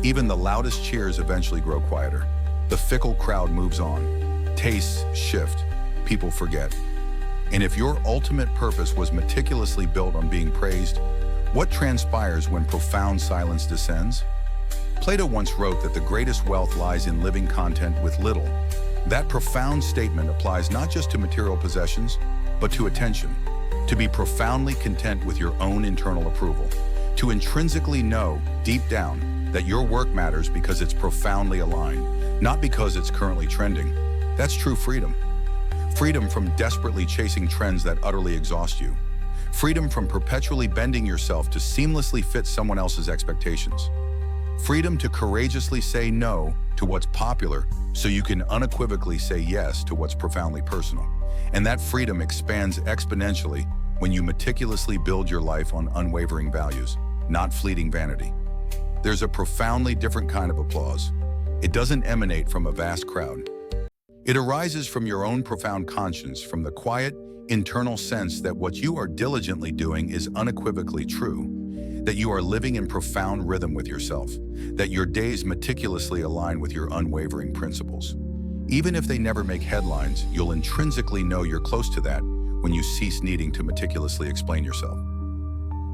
A: Even the loudest cheers eventually grow quieter. The fickle crowd moves on. Tastes shift. People forget. And if your ultimate purpose was meticulously built on being praised, what transpires when profound silence descends? Plato once wrote that the greatest wealth lies in living content with little. That profound statement applies not just to material possessions, but to attention. To be profoundly content with your own internal approval. To intrinsically know, deep down, that your work matters because it's profoundly aligned, not because it's currently trending. That's true freedom. Freedom from desperately chasing trends that utterly exhaust you. Freedom from perpetually bending yourself to seamlessly fit someone else's expectations. Freedom to courageously say no to what's popular so you can unequivocally say yes to what's profoundly personal. And that freedom expands exponentially when you meticulously build your life on unwavering values, not fleeting vanity. There's a profoundly different kind of applause. It doesn't emanate from a vast crowd. It arises from your own profound conscience, from the quiet, internal sense that what you are diligently doing is unequivocally true, that you are living in profound rhythm with yourself, that your days meticulously align with your unwavering principles. Even if they never make headlines, you'll intrinsically know you're close to that when you cease needing to meticulously explain yourself.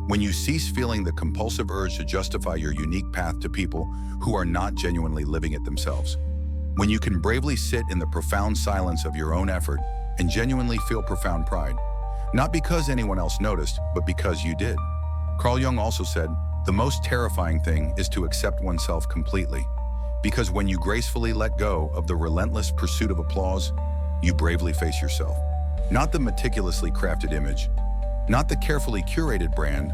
A: When you cease feeling the compulsive urge to justify your unique path to people who are not genuinely living it themselves. When you can bravely sit in the profound silence of your own effort and genuinely feel profound pride, not because anyone else noticed, but because you did. Carl Jung also said, the most terrifying thing is to accept oneself completely, because when you gracefully let go of the relentless pursuit of applause, you bravely face yourself. Not the meticulously crafted image, not the carefully curated brand,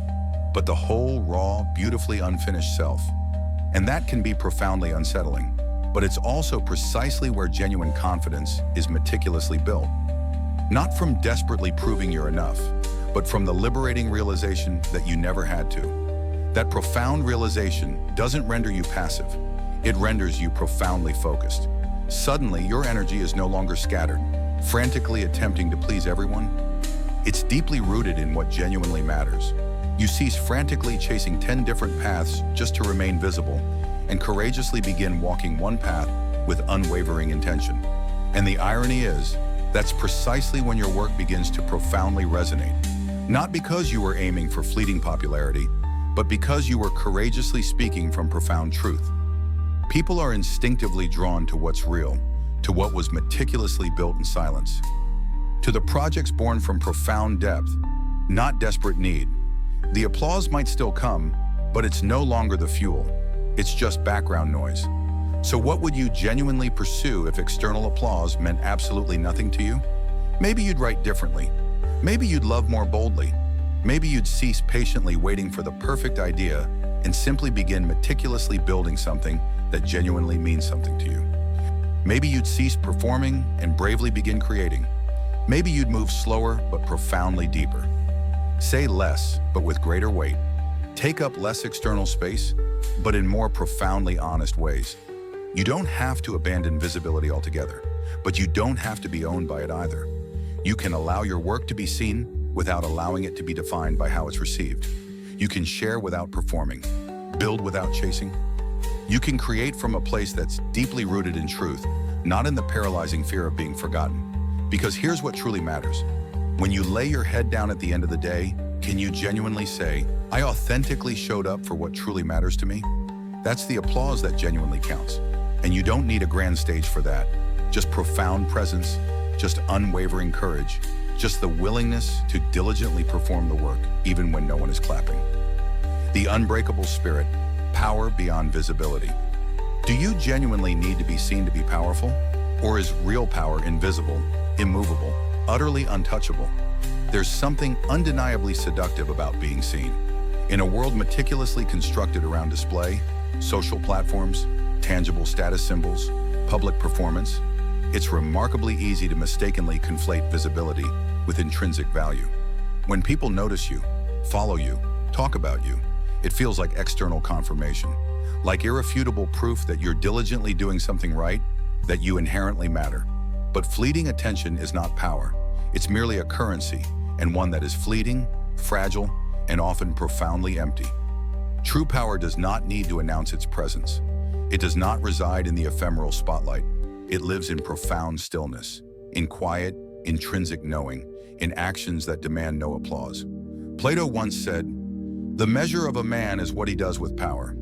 A: but the whole, raw, beautifully unfinished self. And that can be profoundly unsettling, but it's also precisely where genuine confidence is meticulously built. Not from desperately proving you're enough, but from the liberating realization that you never had to. That profound realization doesn't render you passive, it renders you profoundly focused. Suddenly, your energy is no longer scattered, frantically attempting to please everyone. It's deeply rooted in what genuinely matters. You cease frantically chasing 10 different paths just to remain visible, and courageously begin walking one path with unwavering intention. And the irony is, that's precisely when your work begins to profoundly resonate. Not because you were aiming for fleeting popularity, but because you were courageously speaking from profound truth. People are instinctively drawn to what's real, to what was meticulously built in silence, to the projects born from profound depth, not desperate need. The applause might still come, but it's no longer the fuel. It's just background noise. So what would you genuinely pursue if external applause meant absolutely nothing to you? Maybe you'd write differently. Maybe you'd love more boldly. Maybe you'd cease patiently waiting for the perfect idea and simply begin meticulously building something that genuinely means something to you. Maybe you'd cease performing and bravely begin creating. Maybe you'd move slower but profoundly deeper. Say less, but with greater weight. Take up less external space, but in more profoundly honest ways. You don't have to abandon visibility altogether, but you don't have to be owned by it either. You can allow your work to be seen without allowing it to be defined by how it's received. You can share without performing, build without chasing. You can create from a place that's deeply rooted in truth, not in the paralyzing fear of being forgotten. Because here's what truly matters. When you lay your head down at the end of the day, can you genuinely say, I authentically showed up for what truly matters to me? That's the applause that genuinely counts. And you don't need a grand stage for that. Just profound presence, just unwavering courage, just the willingness to diligently perform the work, even when no one is clapping. The unbreakable spirit, power beyond visibility. Do you genuinely need to be seen to be powerful? Or is real power invisible, immovable, utterly untouchable? There's something undeniably seductive about being seen. In a world meticulously constructed around display, social platforms, tangible status symbols, public performance, it's remarkably easy to mistakenly conflate visibility with intrinsic value. When people notice you, follow you, talk about you, it feels like external confirmation, like irrefutable proof that you're diligently doing something right, that you inherently matter. But fleeting attention is not power. It's merely a currency, and one that is fleeting, fragile, and often profoundly empty. True power does not need to announce its presence. It does not reside in the ephemeral spotlight. It lives in profound stillness, in quiet, intrinsic knowing, in actions that demand no applause. Plato once said, "The measure of a man is what he does with power."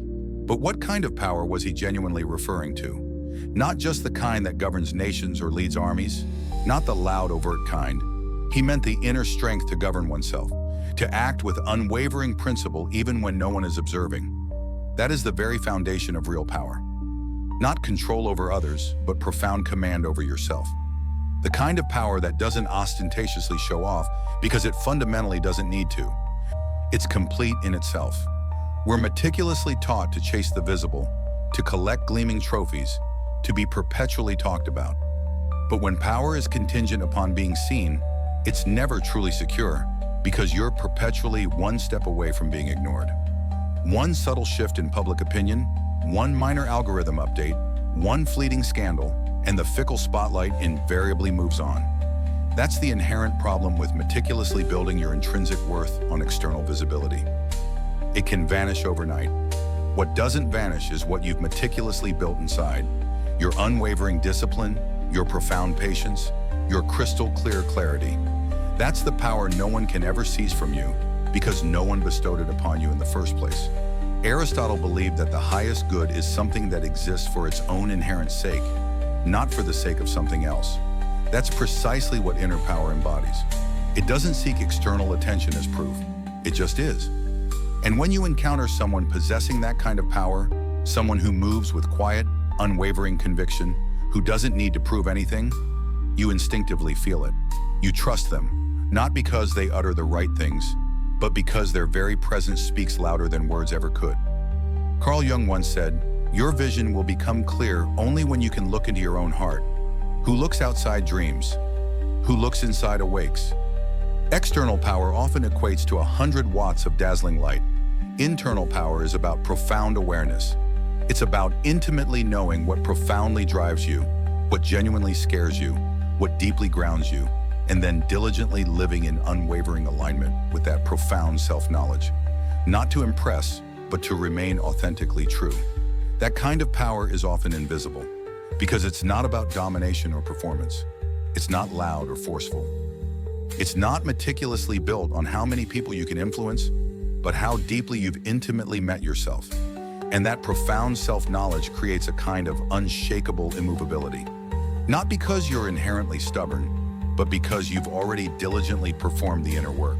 A: But what kind of power was he genuinely referring to? Not just the kind that governs nations or leads armies, not the loud, overt kind. He meant the inner strength to govern oneself, to act with unwavering principle even when no one is observing. That is the very foundation of real power. Not control over others, but profound command over yourself. The kind of power that doesn't ostentatiously show off because it fundamentally doesn't need to. It's complete in itself. We're meticulously taught to chase the visible, to collect gleaming trophies, to be perpetually talked about. But when power is contingent upon being seen, it's never truly secure because you're perpetually one step away from being ignored. One subtle shift in public opinion, one minor algorithm update, one fleeting scandal, and the fickle spotlight invariably moves on. That's the inherent problem with meticulously building your intrinsic worth on external visibility. It can vanish overnight. What doesn't vanish is what you've meticulously built inside. Your unwavering discipline, your profound patience, your crystal clear clarity. That's the power no one can ever seize from you because no one bestowed it upon you in the first place. Aristotle believed that the highest good is something that exists for its own inherent sake, not for the sake of something else. That's precisely what inner power embodies. It doesn't seek external attention as proof. It just is. And when you encounter someone possessing that kind of power, someone who moves with quiet, unwavering conviction, who doesn't need to prove anything, you instinctively feel it. You trust them, not because they utter the right things, but because their very presence speaks louder than words ever could. Carl Jung once said, "Your vision will become clear only when you can look into your own heart. Who looks outside dreams? Who looks inside awakes?" External power often equates to 100 watts of dazzling light. Internal power is about profound awareness. It's about intimately knowing what profoundly drives you, what genuinely scares you, what deeply grounds you, and then diligently living in unwavering alignment with that profound self-knowledge. Not to impress, but to remain authentically true. That kind of power is often invisible, because it's not about domination or performance. It's not loud or forceful. It's not meticulously built on how many people you can influence, but how deeply you've intimately met yourself. And that profound self-knowledge creates a kind of unshakable immovability. Not because you're inherently stubborn, but because you've already diligently performed the inner work.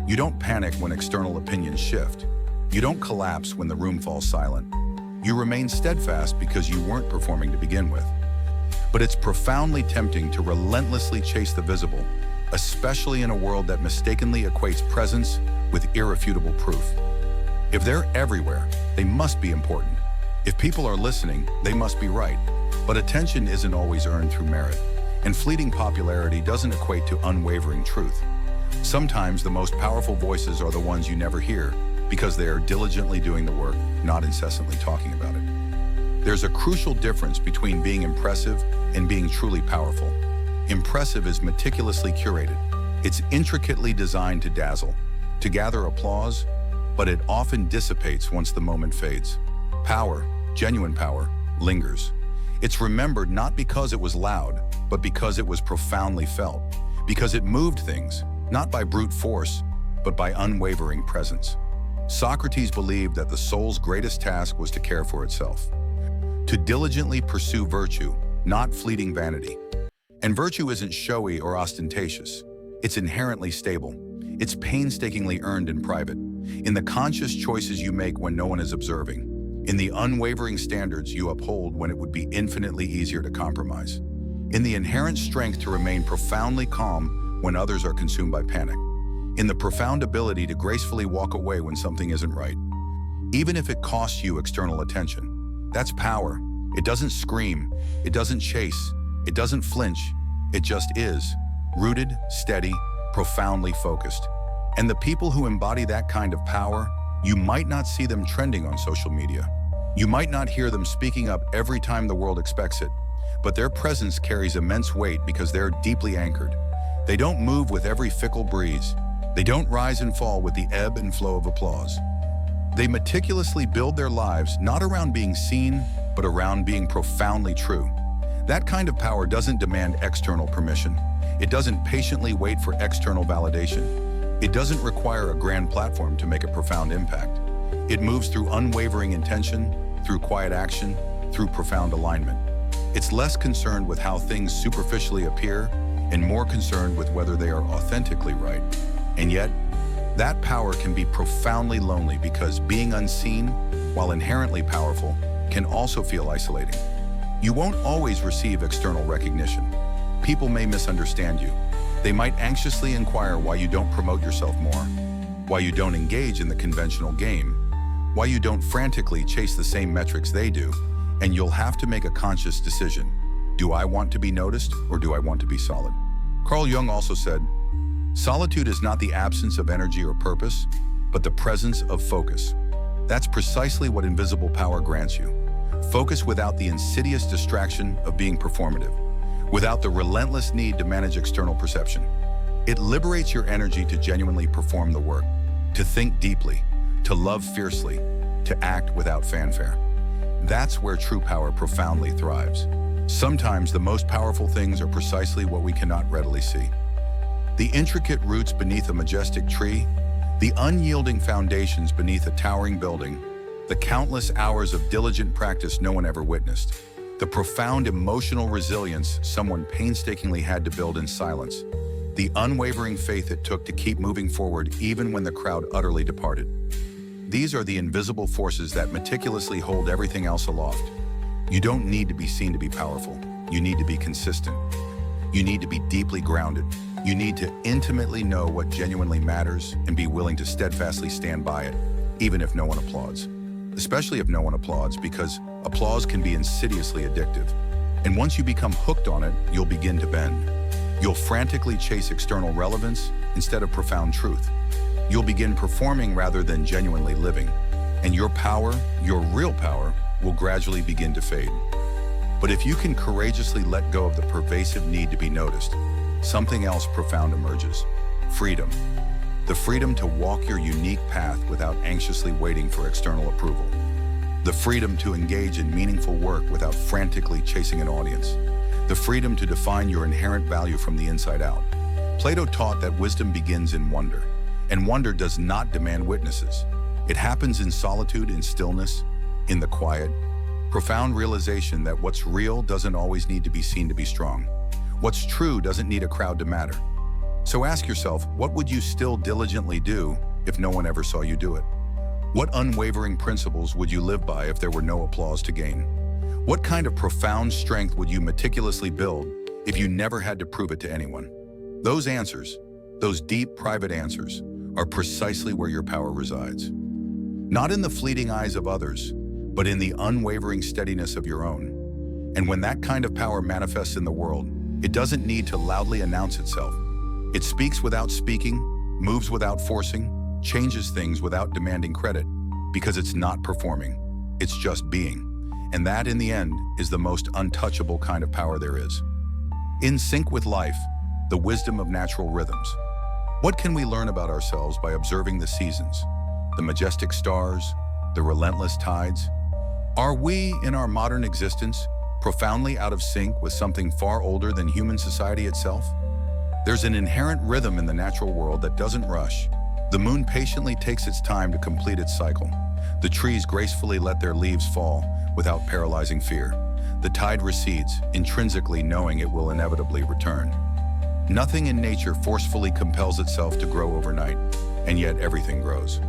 A: You don't panic when external opinions shift. You don't collapse when the room falls silent. You remain steadfast because you weren't performing to begin with. But it's profoundly tempting to relentlessly chase the visible, especially in a world that mistakenly equates presence with irrefutable proof. If they're everywhere, they must be important. If people are listening, they must be right. But attention isn't always earned through merit, and fleeting popularity doesn't equate to unwavering truth. Sometimes the most powerful voices are the ones you never hear because they are diligently doing the work, not incessantly talking about it. There's a crucial difference between being impressive and being truly powerful. Impressive is meticulously curated. It's intricately designed to dazzle, to gather applause, but it often dissipates once the moment fades. Power, genuine power, lingers. It's remembered not because it was loud, but because it was profoundly felt, because it moved things, not by brute force, but by unwavering presence. Socrates believed that the soul's greatest task was to care for itself, to diligently pursue virtue, not fleeting vanity. And virtue isn't showy or ostentatious. It's inherently stable. It's painstakingly earned in private, in the conscious choices you make when no one is observing, in the unwavering standards you uphold when it would be infinitely easier to compromise, in the inherent strength to remain profoundly calm when others are consumed by panic, in the profound ability to gracefully walk away when something isn't right, even if it costs you external attention. That's power. It doesn't scream, it doesn't chase, it doesn't flinch, it just is, rooted, steady, profoundly focused. And the people who embody that kind of power, you might not see them trending on social media. You might not hear them speaking up every time the world expects it, but their presence carries immense weight because they're deeply anchored. They don't move with every fickle breeze. They don't rise and fall with the ebb and flow of applause. They meticulously build their lives not around being seen, but around being profoundly true. That kind of power doesn't demand external permission. It doesn't patiently wait for external validation. It doesn't require a grand platform to make a profound impact. It moves through unwavering intention, through quiet action, through profound alignment. It's less concerned with how things superficially appear and more concerned with whether they are authentically right. And yet, that power can be profoundly lonely because being unseen, while inherently powerful, can also feel isolating. You won't always receive external recognition. People may misunderstand you. They might anxiously inquire why you don't promote yourself more, why you don't engage in the conventional game, why you don't frantically chase the same metrics they do, and you'll have to make a conscious decision. Do I want to be noticed or do I want to be solid? Carl Jung also said, solitude is not the absence of energy or purpose, but the presence of focus. That's precisely what invisible power grants you. Focus without the insidious distraction of being performative, without the relentless need to manage external perception. It liberates your energy to genuinely perform the work, to think deeply, to love fiercely, to act without fanfare. That's where true power profoundly thrives. Sometimes the most powerful things are precisely what we cannot readily see. The intricate roots beneath a majestic tree, the unyielding foundations beneath a towering building, the countless hours of diligent practice no one ever witnessed, the profound emotional resilience someone painstakingly had to build in silence, the unwavering faith it took to keep moving forward even when the crowd utterly departed. These are the invisible forces that meticulously hold everything else aloft. You don't need to be seen to be powerful. You need to be consistent. You need to be deeply grounded. You need to intimately know what genuinely matters and be willing to steadfastly stand by it, even if no one applauds. Especially if no one applauds, because applause can be insidiously addictive. And once you become hooked on it, you'll begin to bend. You'll frantically chase external relevance instead of profound truth. You'll begin performing rather than genuinely living. And your power, your real power, will gradually begin to fade. But if you can courageously let go of the pervasive need to be noticed, something else profound emerges. Freedom. The freedom to walk your unique path without anxiously waiting for external approval. The freedom to engage in meaningful work without frantically chasing an audience. The freedom to define your inherent value from the inside out. Plato taught that wisdom begins in wonder, and wonder does not demand witnesses. It happens in solitude, in stillness, in the quiet, profound realization that what's real doesn't always need to be seen to be strong. What's true doesn't need a crowd to matter. So ask yourself, what would you still diligently do if no one ever saw you do it? What unwavering principles would you live by if there were no applause to gain? What kind of profound strength would you meticulously build if you never had to prove it to anyone? Those answers, those deep, private answers, are precisely where your power resides. Not in the fleeting eyes of others, but in the unwavering steadiness of your own. And when that kind of power manifests in the world, it doesn't need to loudly announce itself. It speaks without speaking, moves without forcing, changes things without demanding credit, because it's not performing, it's just being. And that, in the end, is the most untouchable kind of power there is. In sync with life, the wisdom of natural rhythms. What can we learn about ourselves by observing the seasons, the majestic stars, the relentless tides? Are we, in our modern existence, profoundly out of sync with something far older than human society itself? There's an inherent rhythm in the natural world that doesn't rush. The moon patiently takes its time to complete its cycle. The trees gracefully let their leaves fall without paralyzing fear. The tide recedes, intrinsically knowing it will inevitably return. Nothing in nature forcefully compels itself to grow overnight, and yet everything grows.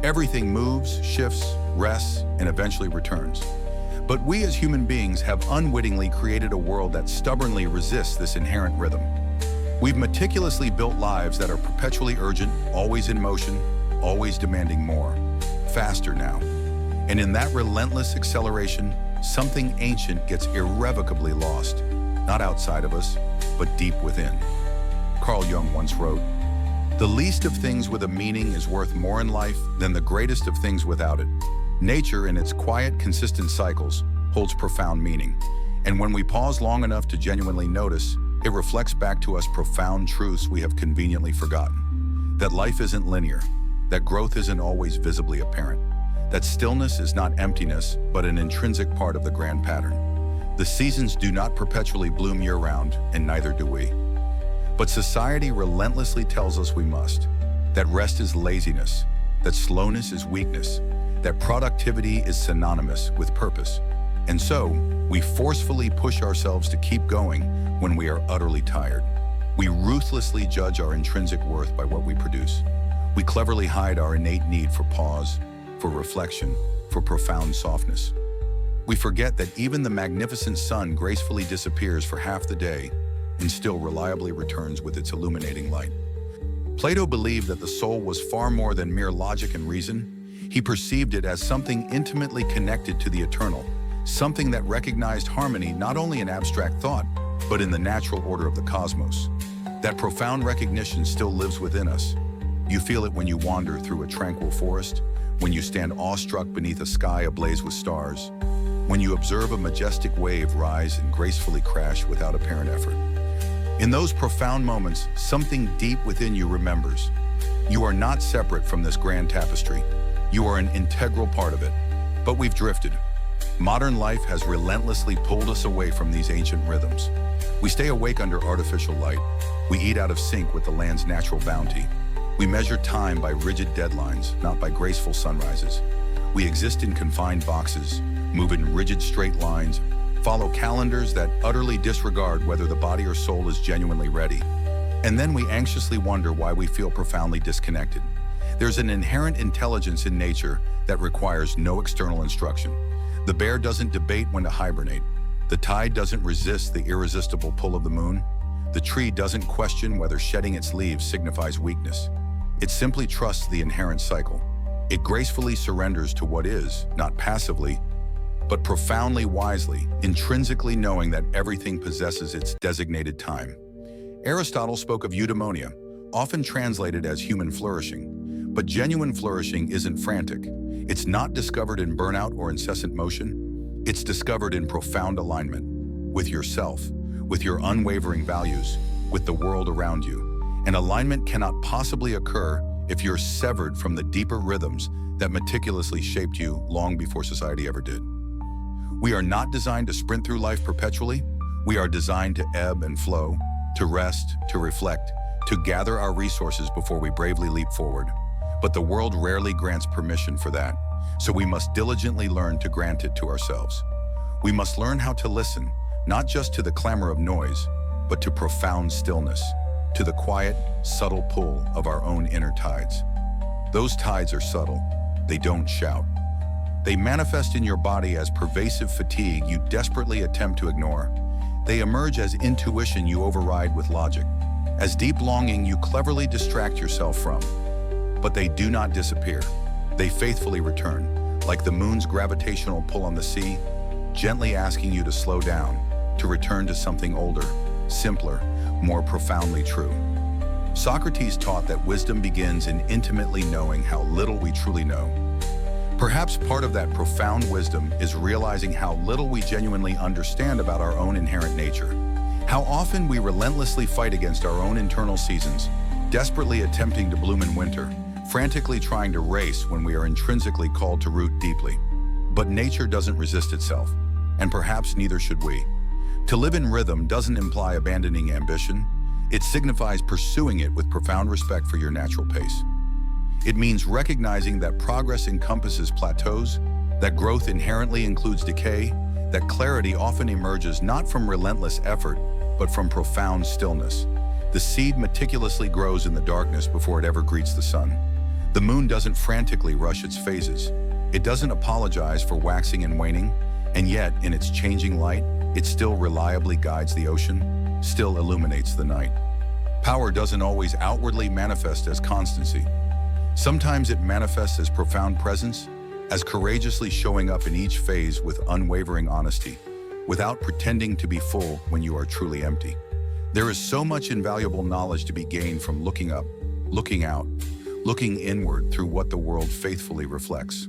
A: Everything moves, shifts, rests, and eventually returns. But we as human beings have unwittingly created a world that stubbornly resists this inherent rhythm. We've meticulously built lives that are perpetually urgent, always in motion, always demanding more, faster now. And in that relentless acceleration, something ancient gets irrevocably lost, not outside of us, but deep within. Carl Jung once wrote, "The least of things with a meaning is worth more in life than the greatest of things without it." Nature, in its quiet, consistent cycles, holds profound meaning. And when we pause long enough to genuinely notice, it reflects back to us profound truths we have conveniently forgotten. That life isn't linear, that growth isn't always visibly apparent, that stillness is not emptiness, but an intrinsic part of the grand pattern. The seasons do not perpetually bloom year-round, and neither do we. But society relentlessly tells us we must, that rest is laziness, that slowness is weakness, that productivity is synonymous with purpose. And so, we forcefully push ourselves to keep going when we are utterly tired. We ruthlessly judge our intrinsic worth by what we produce. We cleverly hide our innate need for pause, for reflection, for profound softness. We forget that even the magnificent sun gracefully disappears for half the day and still reliably returns with its illuminating light. Plato believed that the soul was far more than mere logic and reason. He perceived it as something intimately connected to the eternal, something that recognized harmony not only in abstract thought, but in the natural order of the cosmos. That profound recognition still lives within us. You feel it when you wander through a tranquil forest, when you stand awestruck beneath a sky ablaze with stars, when you observe a majestic wave rise and gracefully crash without apparent effort. In those profound moments, something deep within you remembers. You are not separate from this grand tapestry. You are an integral part of it. But we've drifted. Modern life has relentlessly pulled us away from these ancient rhythms. We stay awake under artificial light. We eat out of sync with the land's natural bounty. We measure time by rigid deadlines, not by graceful sunrises. We exist in confined boxes, move in rigid straight lines, follow calendars that utterly disregard whether the body or soul is genuinely ready. And then we anxiously wonder why we feel profoundly disconnected. There's an inherent intelligence in nature that requires no external instruction. The bear doesn't debate when to hibernate. The tide doesn't resist the irresistible pull of the moon. The tree doesn't question whether shedding its leaves signifies weakness. It simply trusts the inherent cycle. It gracefully surrenders to what is, not passively, but profoundly wisely, intrinsically knowing that everything possesses its designated time. Aristotle spoke of eudaimonia, often translated as human flourishing. But genuine flourishing isn't frantic. It's not discovered in burnout or incessant motion. It's discovered in profound alignment with yourself, with your unwavering values, with the world around you. And alignment cannot possibly occur if you're severed from the deeper rhythms that meticulously shaped you long before society ever did. We are not designed to sprint through life perpetually. We are designed to ebb and flow, to rest, to reflect, to gather our resources before we bravely leap forward. But the world rarely grants permission for that, so we must diligently learn to grant it to ourselves. We must learn how to listen, not just to the clamor of noise, but to profound stillness, to the quiet, subtle pull of our own inner tides. Those tides are subtle. They don't shout. They manifest in your body as pervasive fatigue you desperately attempt to ignore. They emerge as intuition you override with logic, as deep longing you cleverly distract yourself from. But they do not disappear. They faithfully return, like the moon's gravitational pull on the sea, gently asking you to slow down, to return to something older, simpler, more profoundly true. Socrates taught that wisdom begins in intimately knowing how little we truly know. Perhaps part of that profound wisdom is realizing how little we genuinely understand about our own inherent nature. How often we relentlessly fight against our own internal seasons, desperately attempting to bloom in winter, frantically trying to race when we are intrinsically called to root deeply. But nature doesn't resist itself, and perhaps neither should we. To live in rhythm doesn't imply abandoning ambition. It signifies pursuing it with profound respect for your natural pace. It means recognizing that progress encompasses plateaus, that growth inherently includes decay, that clarity often emerges not from relentless effort, but from profound stillness. The seed meticulously grows in the darkness before it ever greets the sun. The moon doesn't frantically rush its phases. It doesn't apologize for waxing and waning, and yet, in its changing light, it still reliably guides the ocean, still illuminates the night. Power doesn't always outwardly manifest as constancy. Sometimes it manifests as profound presence, as courageously showing up in each phase with unwavering honesty, without pretending to be full when you are truly empty. There is so much invaluable knowledge to be gained from looking up, looking out, looking inward through what the world faithfully reflects.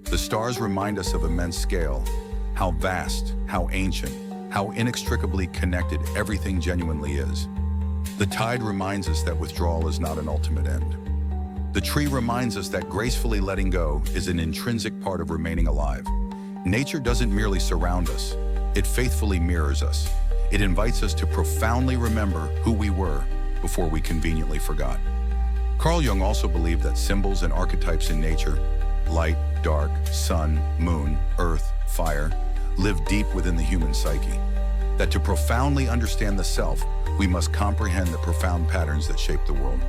A: The stars remind us of immense scale, how vast, how ancient, how inextricably connected everything genuinely is. The tide reminds us that withdrawal is not an ultimate end. The tree reminds us that gracefully letting go is an intrinsic part of remaining alive. Nature doesn't merely surround us, it faithfully mirrors us. It invites us to profoundly remember who we were before we conveniently forgot. Carl Jung also believed that symbols and archetypes in nature, light, dark, sun, moon, earth, fire, live deep within the human psyche. That to profoundly understand the self, we must comprehend the profound patterns that shape the world.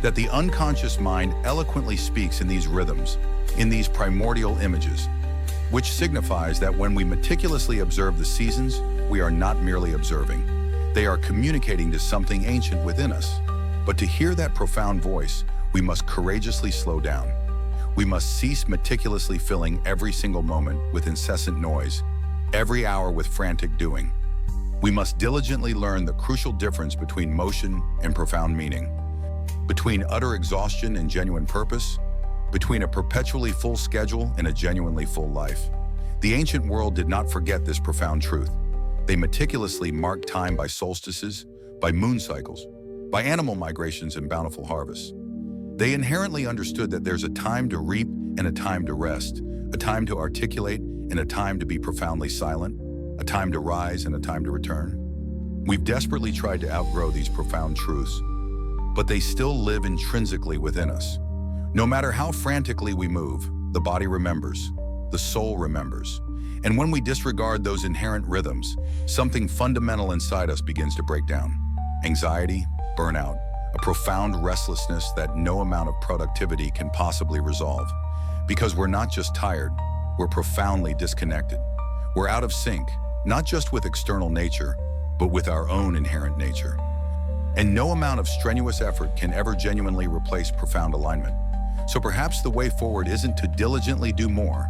A: That the unconscious mind eloquently speaks in these rhythms, in these primordial images, which signifies that when we meticulously observe the seasons, we are not merely observing. They are communicating to something ancient within us. But to hear that profound voice, we must courageously slow down. We must cease meticulously filling every single moment with incessant noise, every hour with frantic doing. We must diligently learn the crucial difference between motion and profound meaning, between utter exhaustion and genuine purpose, between a perpetually full schedule and a genuinely full life. The ancient world did not forget this profound truth. They meticulously marked time by solstices, by moon cycles, by animal migrations and bountiful harvests. They inherently understood that there's a time to reap and a time to rest, a time to articulate and a time to be profoundly silent, a time to rise and a time to return. We've desperately tried to outgrow these profound truths, but they still live intrinsically within us. No matter how frantically we move, the body remembers, the soul remembers. And when we disregard those inherent rhythms, something fundamental inside us begins to break down. Anxiety, burnout, a profound restlessness that no amount of productivity can possibly resolve. Because we're not just tired, we're profoundly disconnected. We're out of sync, not just with external nature, but with our own inherent nature. And no amount of strenuous effort can ever genuinely replace profound alignment. So perhaps the way forward isn't to diligently do more,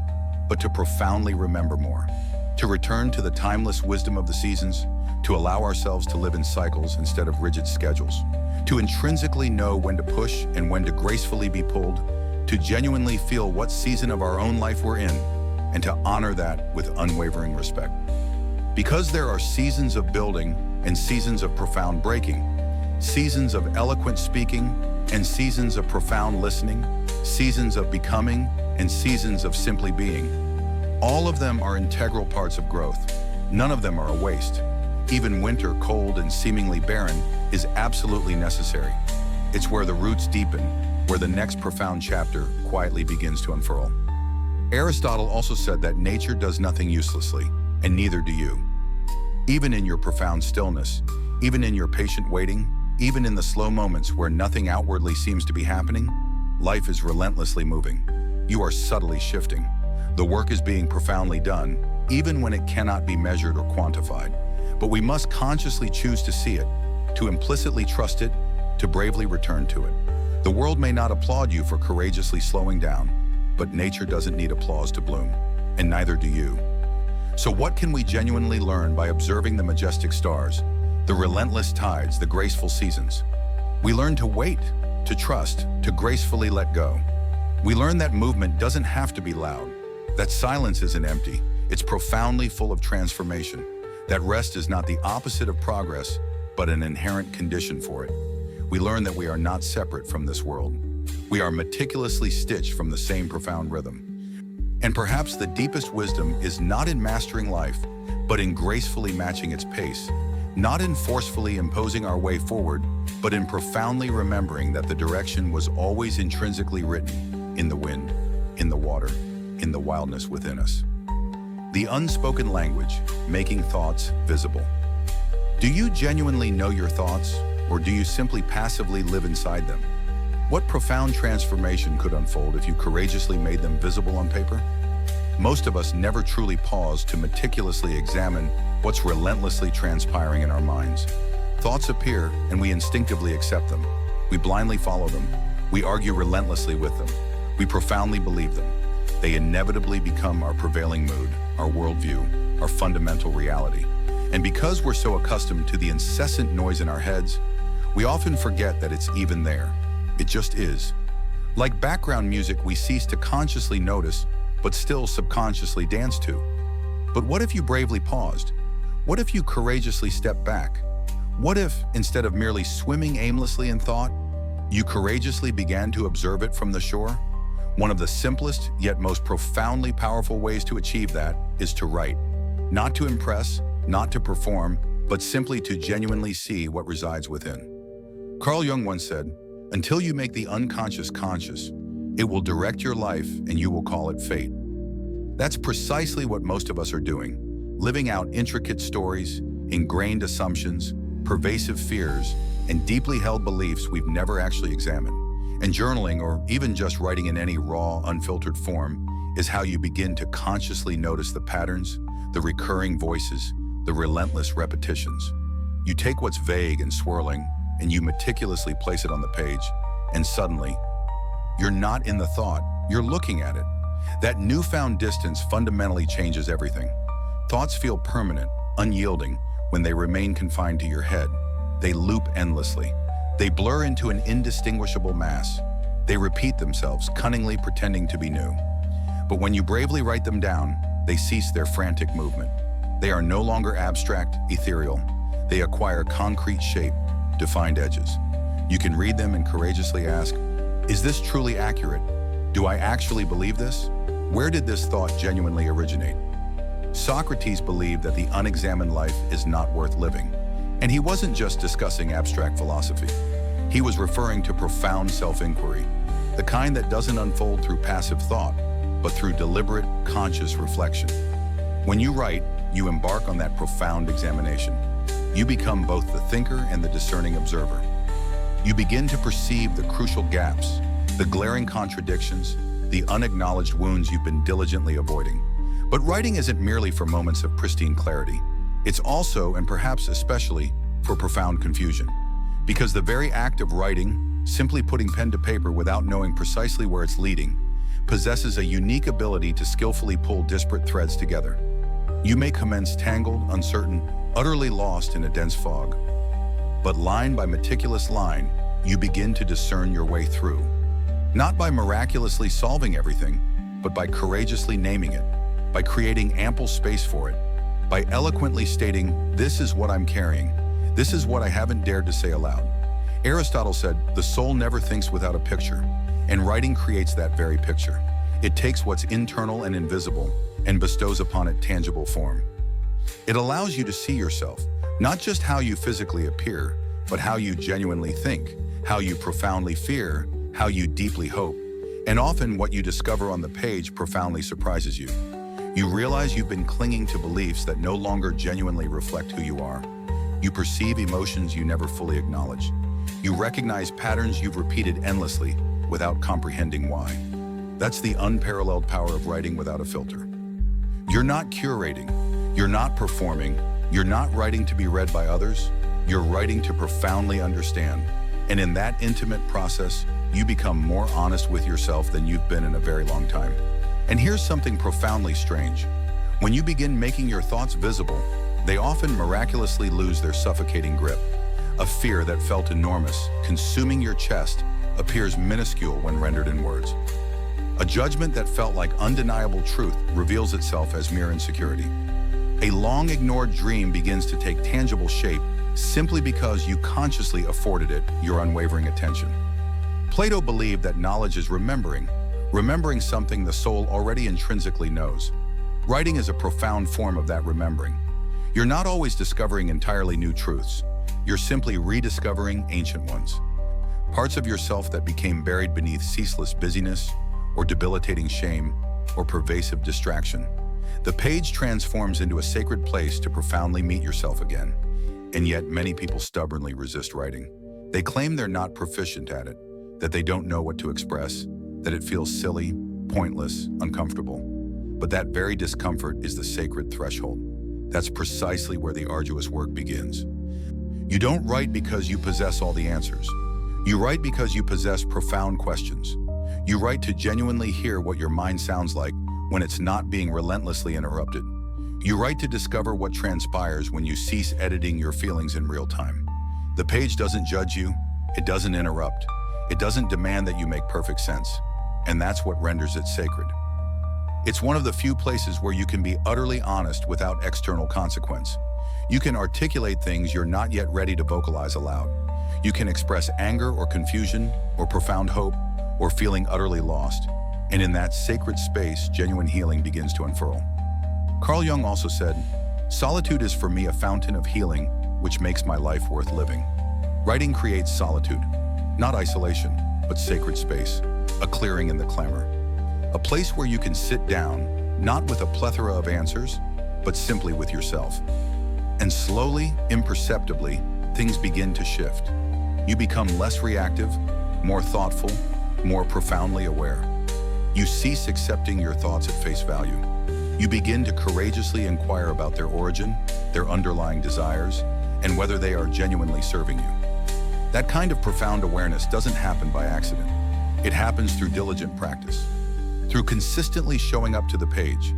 A: but to profoundly remember more, to return to the timeless wisdom of the seasons, to allow ourselves to live in cycles instead of rigid schedules, to intrinsically know when to push and when to gracefully be pulled, to genuinely feel what season of our own life we're in, and to honor that with unwavering respect. Because there are seasons of building and seasons of profound breaking, seasons of eloquent speaking and seasons of profound listening, seasons of becoming and seasons of simply being. All of them are integral parts of growth. None of them are a waste. Even winter, cold and seemingly barren, is absolutely necessary. It's where the roots deepen, where the next profound chapter quietly begins to unfurl. Aristotle also said that nature does nothing uselessly, and neither do you. Even in your profound stillness, even in your patient waiting, even in the slow moments where nothing outwardly seems to be happening, life is relentlessly moving. You are subtly shifting. The work is being profoundly done, even when it cannot be measured or quantified. But we must consciously choose to see it, to implicitly trust it, to bravely return to it. The world may not applaud you for courageously slowing down, but nature doesn't need applause to bloom, and neither do you. So what can we genuinely learn by observing the majestic stars, the relentless tides, the graceful seasons? We learn to wait, to trust, to gracefully let go. We learn that movement doesn't have to be loud, that silence isn't empty, it's profoundly full of transformation, that rest is not the opposite of progress, but an inherent condition for it. We learn that we are not separate from this world. We are meticulously stitched from the same profound rhythm. And perhaps the deepest wisdom is not in mastering life, but in gracefully matching its pace, not in forcefully imposing our way forward, but in profoundly remembering that the direction was always intrinsically written in the wind, in the water, in the wildness within us. The unspoken language, making thoughts visible. Do you genuinely know your thoughts, or do you simply passively live inside them? What profound transformation could unfold if you courageously made them visible on paper? Most of us never truly pause to meticulously examine what's relentlessly transpiring in our minds. Thoughts appear, and we instinctively accept them. We blindly follow them. We argue relentlessly with them. We profoundly believe them. They inevitably become our prevailing mood, our worldview, our fundamental reality. And because we're so accustomed to the incessant noise in our heads, we often forget that it's even there. It just is. Like background music we cease to consciously notice, but still subconsciously dance to. But what if you bravely paused? What if you courageously stepped back? What if, instead of merely swimming aimlessly in thought, you courageously began to observe it from the shore? One of the simplest, yet most profoundly powerful ways to achieve that is to write. Not to impress, not to perform, but simply to genuinely see what resides within. Carl Jung once said, "Until you make the unconscious conscious, it will direct your life and you will call it fate." That's precisely what most of us are doing, living out intricate stories, ingrained assumptions, pervasive fears, and deeply held beliefs we've never actually examined. And journaling, or even just writing in any raw, unfiltered form, is how you begin to consciously notice the patterns, the recurring voices, the relentless repetitions. You take what's vague and swirling, and you meticulously place it on the page, and suddenly, you're not in the thought, you're looking at it. That newfound distance fundamentally changes everything. Thoughts feel permanent, unyielding, when they remain confined to your head. They loop endlessly. They blur into an indistinguishable mass. They repeat themselves, cunningly pretending to be new. But when you bravely write them down, they cease their frantic movement. They are no longer abstract, ethereal. They acquire concrete shape, defined edges. You can read them and courageously ask, is this truly accurate? Do I actually believe this? Where did this thought genuinely originate? Socrates believed that the unexamined life is not worth living. And he wasn't just discussing abstract philosophy. He was referring to profound self-inquiry, the kind that doesn't unfold through passive thought, but through deliberate, conscious reflection. When you write, you embark on that profound examination. You become both the thinker and the discerning observer. You begin to perceive the crucial gaps, the glaring contradictions, the unacknowledged wounds you've been diligently avoiding. But writing isn't merely for moments of pristine clarity. It's also, and perhaps especially, for profound confusion. Because the very act of writing, simply putting pen to paper without knowing precisely where it's leading, possesses a unique ability to skillfully pull disparate threads together. You may commence tangled, uncertain, utterly lost in a dense fog. But line by meticulous line, you begin to discern your way through. Not by miraculously solving everything, but by courageously naming it, by creating ample space for it, by eloquently stating, "This is what I'm carrying. This is what I haven't dared to say aloud." Aristotle said, "The soul never thinks without a picture," and writing creates that very picture. It takes what's internal and invisible and bestows upon it tangible form. It allows you to see yourself, not just how you physically appear, but how you genuinely think, how you profoundly fear, how you deeply hope. And often what you discover on the page profoundly surprises you. You realize you've been clinging to beliefs that no longer genuinely reflect who you are. You perceive emotions you never fully acknowledge. You recognize patterns you've repeated endlessly without comprehending why. That's the unparalleled power of writing without a filter. You're not curating, you're not performing, you're not writing to be read by others, you're writing to profoundly understand. And in that intimate process, you become more honest with yourself than you've been in a very long time. And here's something profoundly strange. When you begin making your thoughts visible, they often miraculously lose their suffocating grip. A fear that felt enormous, consuming your chest, appears minuscule when rendered in words. A judgment that felt like undeniable truth reveals itself as mere insecurity. A long-ignored dream begins to take tangible shape simply because you consciously afforded it your unwavering attention. Plato believed that knowledge is remembering something the soul already intrinsically knows. Writing is a profound form of that remembering. You're not always discovering entirely new truths. You're simply rediscovering ancient ones. Parts of yourself that became buried beneath ceaseless busyness, or debilitating shame, or pervasive distraction. The page transforms into a sacred place to profoundly meet yourself again. And yet many people stubbornly resist writing. They claim they're not proficient at it, that they don't know what to express, that it feels silly, pointless, uncomfortable. But that very discomfort is the sacred threshold. That's precisely where the arduous work begins. You don't write because you possess all the answers. You write because you possess profound questions. You write to genuinely hear what your mind sounds like when it's not being relentlessly interrupted. You write to discover what transpires when you cease editing your feelings in real time. The page doesn't judge you, it doesn't interrupt, it doesn't demand that you make perfect sense, and that's what renders it sacred. It's one of the few places where you can be utterly honest without external consequence. You can articulate things you're not yet ready to vocalize aloud. You can express anger or confusion or profound hope or feeling utterly lost. And in that sacred space, genuine healing begins to unfurl. Carl Jung also said, "Solitude is for me a fountain of healing, which makes my life worth living." Writing creates solitude, not isolation, but sacred space, a clearing in the clamor. A place where you can sit down, not with a plethora of answers, but simply with yourself. And slowly, imperceptibly, things begin to shift. You become less reactive, more thoughtful, more profoundly aware. You cease accepting your thoughts at face value. You begin to courageously inquire about their origin, their underlying desires, and whether they are genuinely serving you. That kind of profound awareness doesn't happen by accident. It happens through diligent practice, through consistently showing up to the page,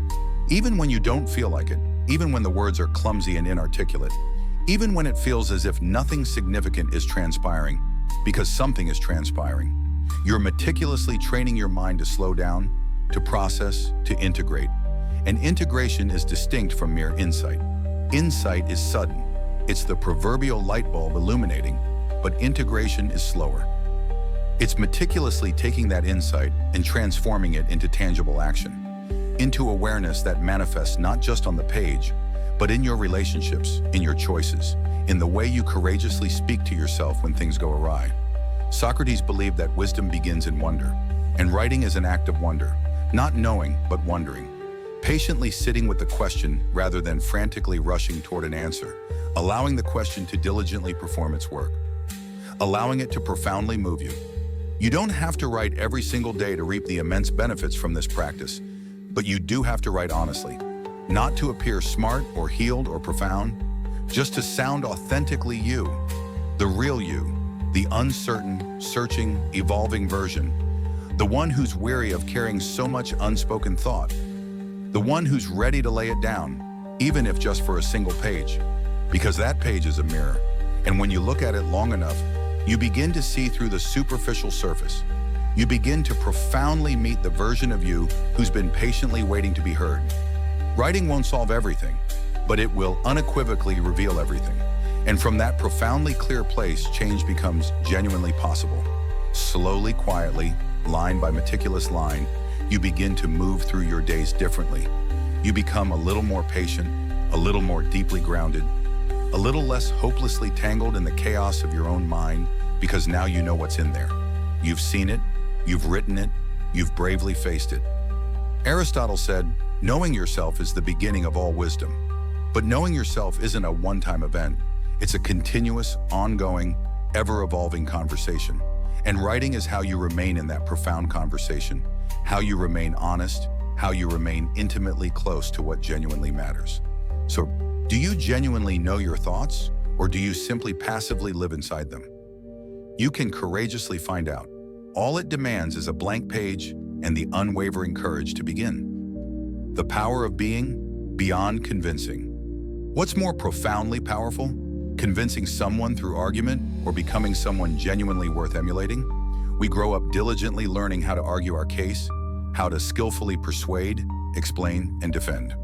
A: even when you don't feel like it, even when the words are clumsy and inarticulate, even when it feels as if nothing significant is transpiring, because something is transpiring. You're meticulously training your mind to slow down, to process, to integrate. And integration is distinct from mere insight. Insight is sudden. It's the proverbial light bulb illuminating, but integration is slower. It's meticulously taking that insight and transforming it into tangible action. into awareness that manifests not just on the page, but in your relationships, in your choices, in the way you courageously speak to yourself when things go awry. Socrates believed that wisdom begins in wonder, and writing is an act of wonder, not knowing, but wondering. Patiently sitting with the question rather than frantically rushing toward an answer, allowing the question to diligently perform its work, allowing it to profoundly move you. You don't have to write every single day to reap the immense benefits from this practice, but you do have to write honestly, not to appear smart or healed or profound, just to sound authentically you, the real you, the uncertain, searching, evolving version, the one who's weary of carrying so much unspoken thought, the one who's ready to lay it down, even if just for a single page, because that page is a mirror, and when you look at it long enough, you begin to see through the superficial surface. You begin to profoundly meet the version of you who's been patiently waiting to be heard. Writing won't solve everything, but it will unequivocally reveal everything. And from that profoundly clear place, change becomes genuinely possible. Slowly, quietly, line by meticulous line, you begin to move through your days differently. You become a little more patient, a little more deeply grounded, a little less hopelessly tangled in the chaos of your own mind, because now you know what's in there. You've seen it, you've written it, you've bravely faced it. Aristotle said, knowing yourself is the beginning of all wisdom. But knowing yourself isn't a one-time event. It's a continuous, ongoing, ever-evolving conversation. And writing is how you remain in that profound conversation, how you remain honest, how you remain intimately close to what genuinely matters. So, do you genuinely know your thoughts, or do you simply passively live inside them? You can courageously find out. All it demands is a blank page and the unwavering courage to begin. The power of being beyond convincing. What's more profoundly powerful? Convincing someone through argument or becoming someone genuinely worth emulating? We grow up diligently learning how to argue our case, how to skillfully persuade, explain, and defend.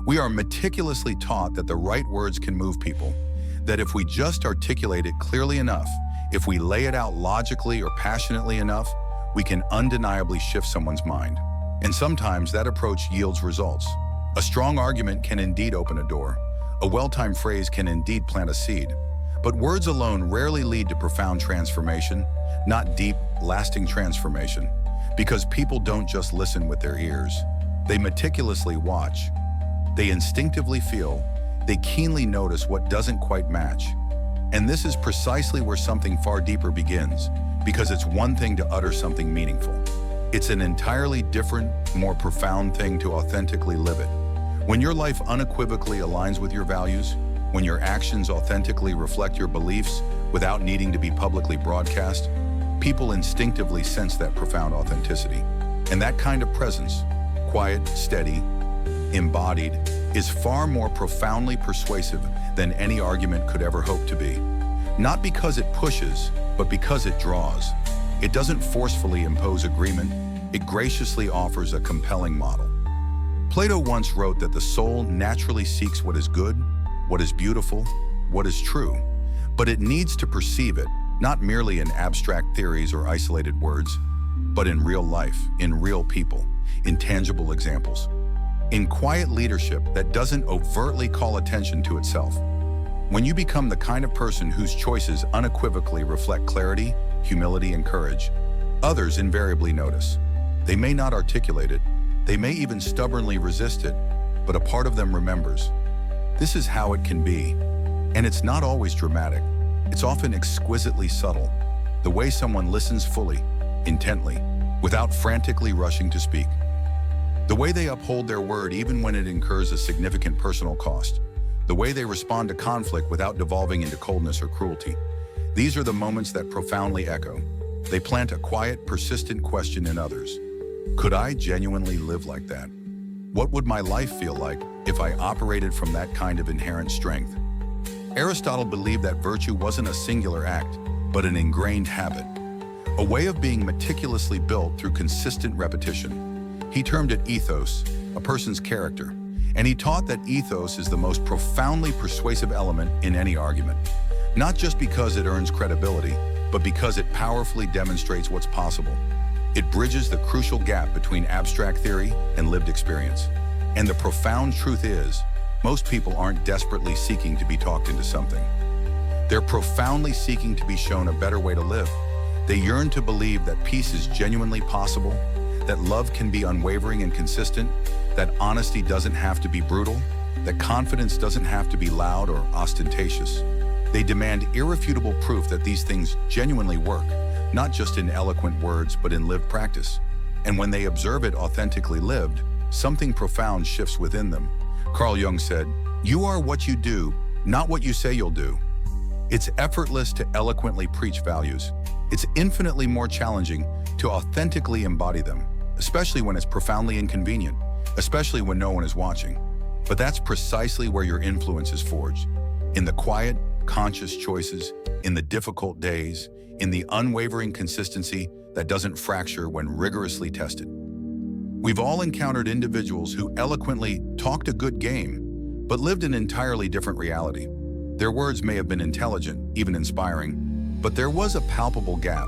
A: We are meticulously taught that the right words can move people, that if we just articulate it clearly enough, if we lay it out logically or passionately enough, we can undeniably shift someone's mind. And sometimes that approach yields results. A strong argument can indeed open a door. A well-timed phrase can indeed plant a seed. But words alone rarely lead to profound transformation, not deep, lasting transformation, because people don't just listen with their ears. They meticulously watch. They instinctively feel. They keenly notice what doesn't quite match. And this is precisely where something far deeper begins, because it's one thing to utter something meaningful. It's an entirely different, more profound thing to authentically live it. When your life unequivocally aligns with your values, when your actions authentically reflect your beliefs without needing to be publicly broadcast, people instinctively sense that profound authenticity. And that kind of presence, quiet, steady, embodied, is far more profoundly persuasive than any argument could ever hope to be. Not because it pushes, but because it draws. It doesn't forcefully impose agreement, it graciously offers a compelling model. Plato once wrote that the soul naturally seeks what is good, what is beautiful, what is true, but it needs to perceive it, not merely in abstract theories or isolated words, but in real life, in real people, in tangible examples, in quiet leadership that doesn't overtly call attention to itself. When you become the kind of person whose choices unequivocally reflect clarity, humility, and courage, others invariably notice. They may not articulate it, they may even stubbornly resist it, but a part of them remembers. This is how it can be, and it's not always dramatic. It's often exquisitely subtle, the way someone listens fully, intently, without frantically rushing to speak. The way they uphold their word even when it incurs a significant personal cost. The way they respond to conflict without devolving into coldness or cruelty. These are the moments that profoundly echo. They plant a quiet, persistent question in others. Could I genuinely live like that? What would my life feel like if I operated from that kind of inherent strength? Aristotle believed that virtue wasn't a singular act, but an ingrained habit, a way of being meticulously built through consistent repetition. He termed it ethos, a person's character, and he taught that ethos is the most profoundly persuasive element in any argument, not just because it earns credibility, but because it powerfully demonstrates what's possible. It bridges the crucial gap between abstract theory and lived experience. And the profound truth is, most people aren't desperately seeking to be talked into something. They're profoundly seeking to be shown a better way to live. They yearn to believe that peace is genuinely possible, that love can be unwavering and consistent, that honesty doesn't have to be brutal, that confidence doesn't have to be loud or ostentatious. They demand irrefutable proof that these things genuinely work, not just in eloquent words, but in lived practice. And when they observe it authentically lived, something profound shifts within them. Carl Jung said, "You are what you do, not what you say you'll do." It's effortless to eloquently preach values. It's infinitely more challenging to authentically embody them, especially when it's profoundly inconvenient, especially when no one is watching. But that's precisely where your influence is forged. In the quiet, conscious choices, in the difficult days, in the unwavering consistency that doesn't fracture when rigorously tested. We've all encountered individuals who eloquently talked a good game, but lived an entirely different reality. Their words may have been intelligent, even inspiring, but there was a palpable gap,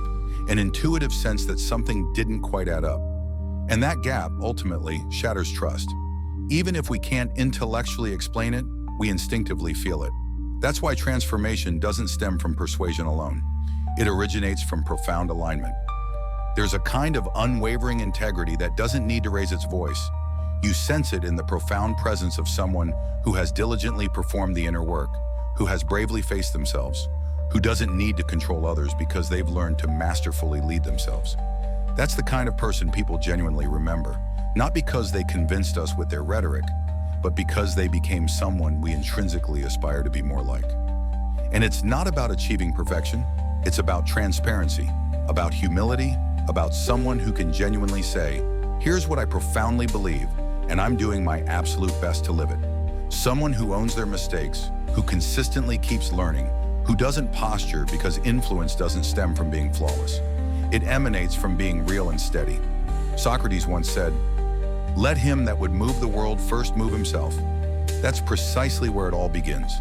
A: an intuitive sense that something didn't quite add up. And that gap, ultimately, shatters trust. Even if we can't intellectually explain it, we instinctively feel it. That's why transformation doesn't stem from persuasion alone. It originates from profound alignment. There's a kind of unwavering integrity that doesn't need to raise its voice. You sense it in the profound presence of someone who has diligently performed the inner work, who has bravely faced themselves, who doesn't need to control others because they've learned to masterfully lead themselves. That's the kind of person people genuinely remember, not because they convinced us with their rhetoric, but because they became someone we intrinsically aspire to be more like. And it's not about achieving perfection, it's about transparency, about humility, about someone who can genuinely say, "Here's what I profoundly believe, and I'm doing my absolute best to live it." Someone who owns their mistakes, who consistently keeps learning, who doesn't posture because influence doesn't stem from being flawless. It emanates from being real and steady. Socrates once said, "Let him that would move the world first move himself." That's precisely where it all begins,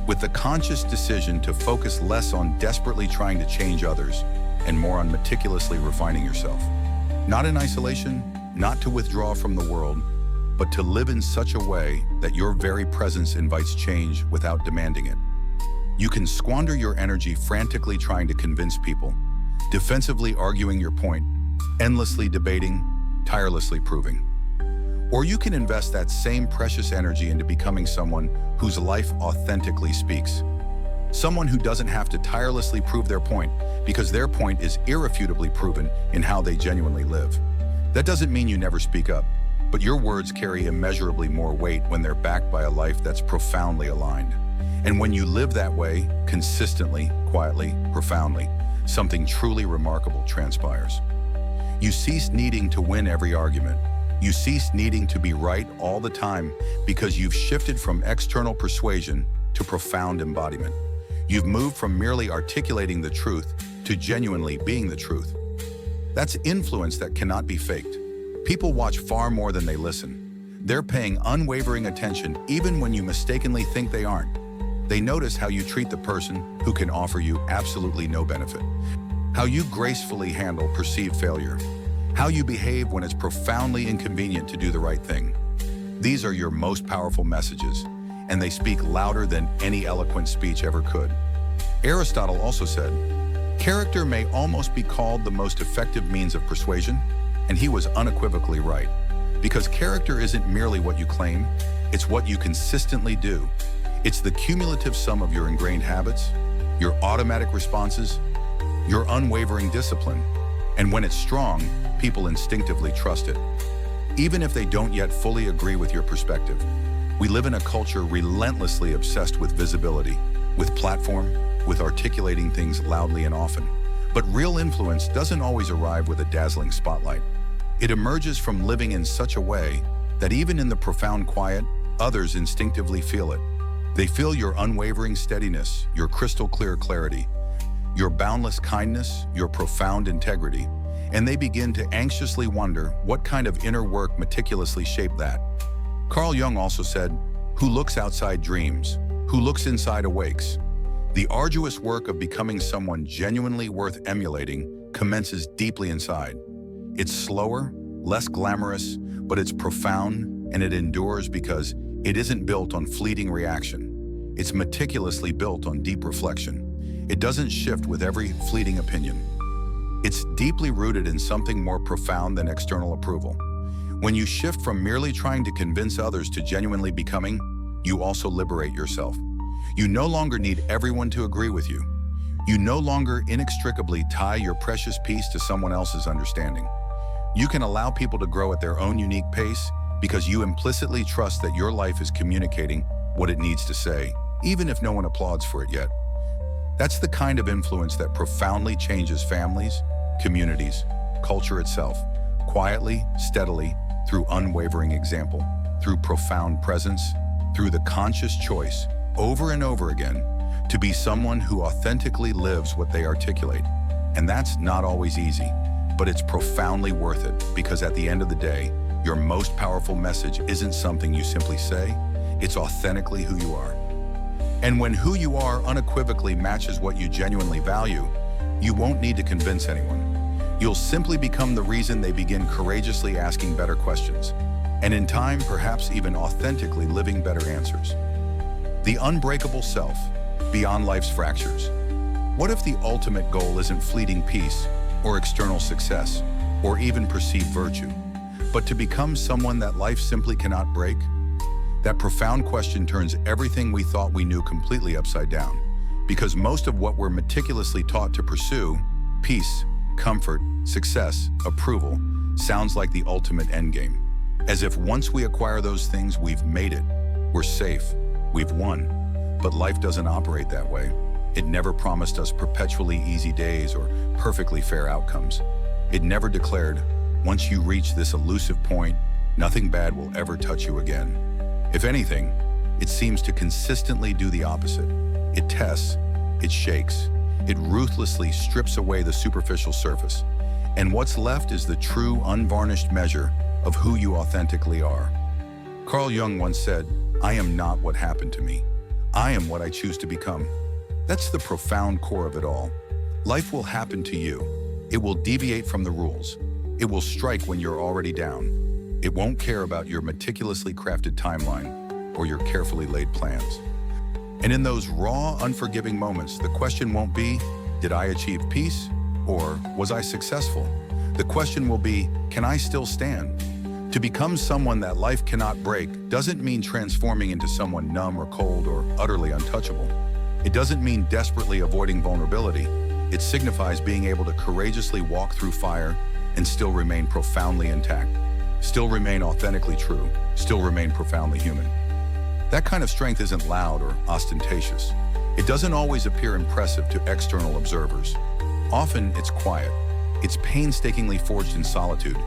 A: with the conscious decision to focus less on desperately trying to change others and more on meticulously refining yourself. Not in isolation, not to withdraw from the world, but to live in such a way that your very presence invites change without demanding it. You can squander your energy frantically trying to convince people, defensively arguing your point, endlessly debating, tirelessly proving. Or you can invest that same precious energy into becoming someone whose life authentically speaks. Someone who doesn't have to tirelessly prove their point because their point is irrefutably proven in how they genuinely live. That doesn't mean you never speak up, but your words carry immeasurably more weight when they're backed by a life that's profoundly aligned. And when you live that way, consistently, quietly, profoundly, something truly remarkable transpires. You cease needing to win every argument. You cease needing to be right all the time because you've shifted from external persuasion to profound embodiment. You've moved from merely articulating the truth to genuinely being the truth. That's influence that cannot be faked. People watch far more than they listen. They're paying unwavering attention even when you mistakenly think they aren't. They notice how you treat the person who can offer you absolutely no benefit, how you gracefully handle perceived failure, how you behave when it's profoundly inconvenient to do the right thing. These are your most powerful messages, and they speak louder than any eloquent speech ever could. Aristotle also said, "Character may almost be called the most effective means of persuasion," and he was unequivocally right. Because character isn't merely what you claim, it's what you consistently do. It's the cumulative sum of your ingrained habits, your automatic responses, your unwavering discipline. And when it's strong, people instinctively trust it, even if they don't yet fully agree with your perspective. We live in a culture relentlessly obsessed with visibility, with platform, with articulating things loudly and often. But real influence doesn't always arrive with a dazzling spotlight. It emerges from living in such a way that even in the profound quiet, others instinctively feel it. They feel your unwavering steadiness, your crystal clear clarity, your boundless kindness, your profound integrity, and they begin to anxiously wonder what kind of inner work meticulously shaped that. Carl Jung also said, "Who looks outside dreams, who looks inside awakes." The arduous work of becoming someone genuinely worth emulating commences deeply inside. It's slower, less glamorous, but it's profound, and it endures because it isn't built on fleeting reaction. It's meticulously built on deep reflection. It doesn't shift with every fleeting opinion. It's deeply rooted in something more profound than external approval. When you shift from merely trying to convince others to genuinely becoming, you also liberate yourself. You no longer need everyone to agree with you. You no longer inextricably tie your precious peace to someone else's understanding. You can allow people to grow at their own unique pace because you implicitly trust that your life is communicating what it needs to say, even if no one applauds for it yet. That's the kind of influence that profoundly changes families, communities, culture itself, quietly, steadily, through unwavering example, through profound presence, through the conscious choice, over and over again, to be someone who authentically lives what they articulate. And that's not always easy, but it's profoundly worth it because at the end of the day, your most powerful message isn't something you simply say, it's authentically who you are. And when who you are unequivocally matches what you genuinely value, you won't need to convince anyone. You'll simply become the reason they begin courageously asking better questions, and in time, perhaps even authentically living better answers. The unbreakable self, beyond life's fractures. What if the ultimate goal isn't fleeting peace, or external success, or even perceived virtue, but to become someone that life simply cannot break? That profound question turns everything we thought we knew completely upside down, because most of what we're meticulously taught to pursue, peace, comfort, success, approval, sounds like the ultimate endgame. As if once we acquire those things, we've made it, we're safe, we've won. But life doesn't operate that way. It never promised us perpetually easy days or perfectly fair outcomes. It never declared, once you reach this elusive point, nothing bad will ever touch you again. If anything, it seems to consistently do the opposite. It tests, it shakes, it ruthlessly strips away the superficial surface. And what's left is the true, unvarnished measure of who you authentically are. Carl Jung once said, "I am not what happened to me. I am what I choose to become." That's the profound core of it all. Life will happen to you. It will deviate from the rules. It will strike when you're already down. It won't care about your meticulously crafted timeline or your carefully laid plans. And in those raw, unforgiving moments, the question won't be, did I achieve peace? Or was I successful? The question will be, can I still stand? To become someone that life cannot break doesn't mean transforming into someone numb or cold or utterly untouchable. It doesn't mean desperately avoiding vulnerability. It signifies being able to courageously walk through fire and still remain profoundly intact, still remain authentically true, still remain profoundly human. That kind of strength isn't loud or ostentatious. It doesn't always appear impressive to external observers. Often it's quiet. It's painstakingly forged in solitude,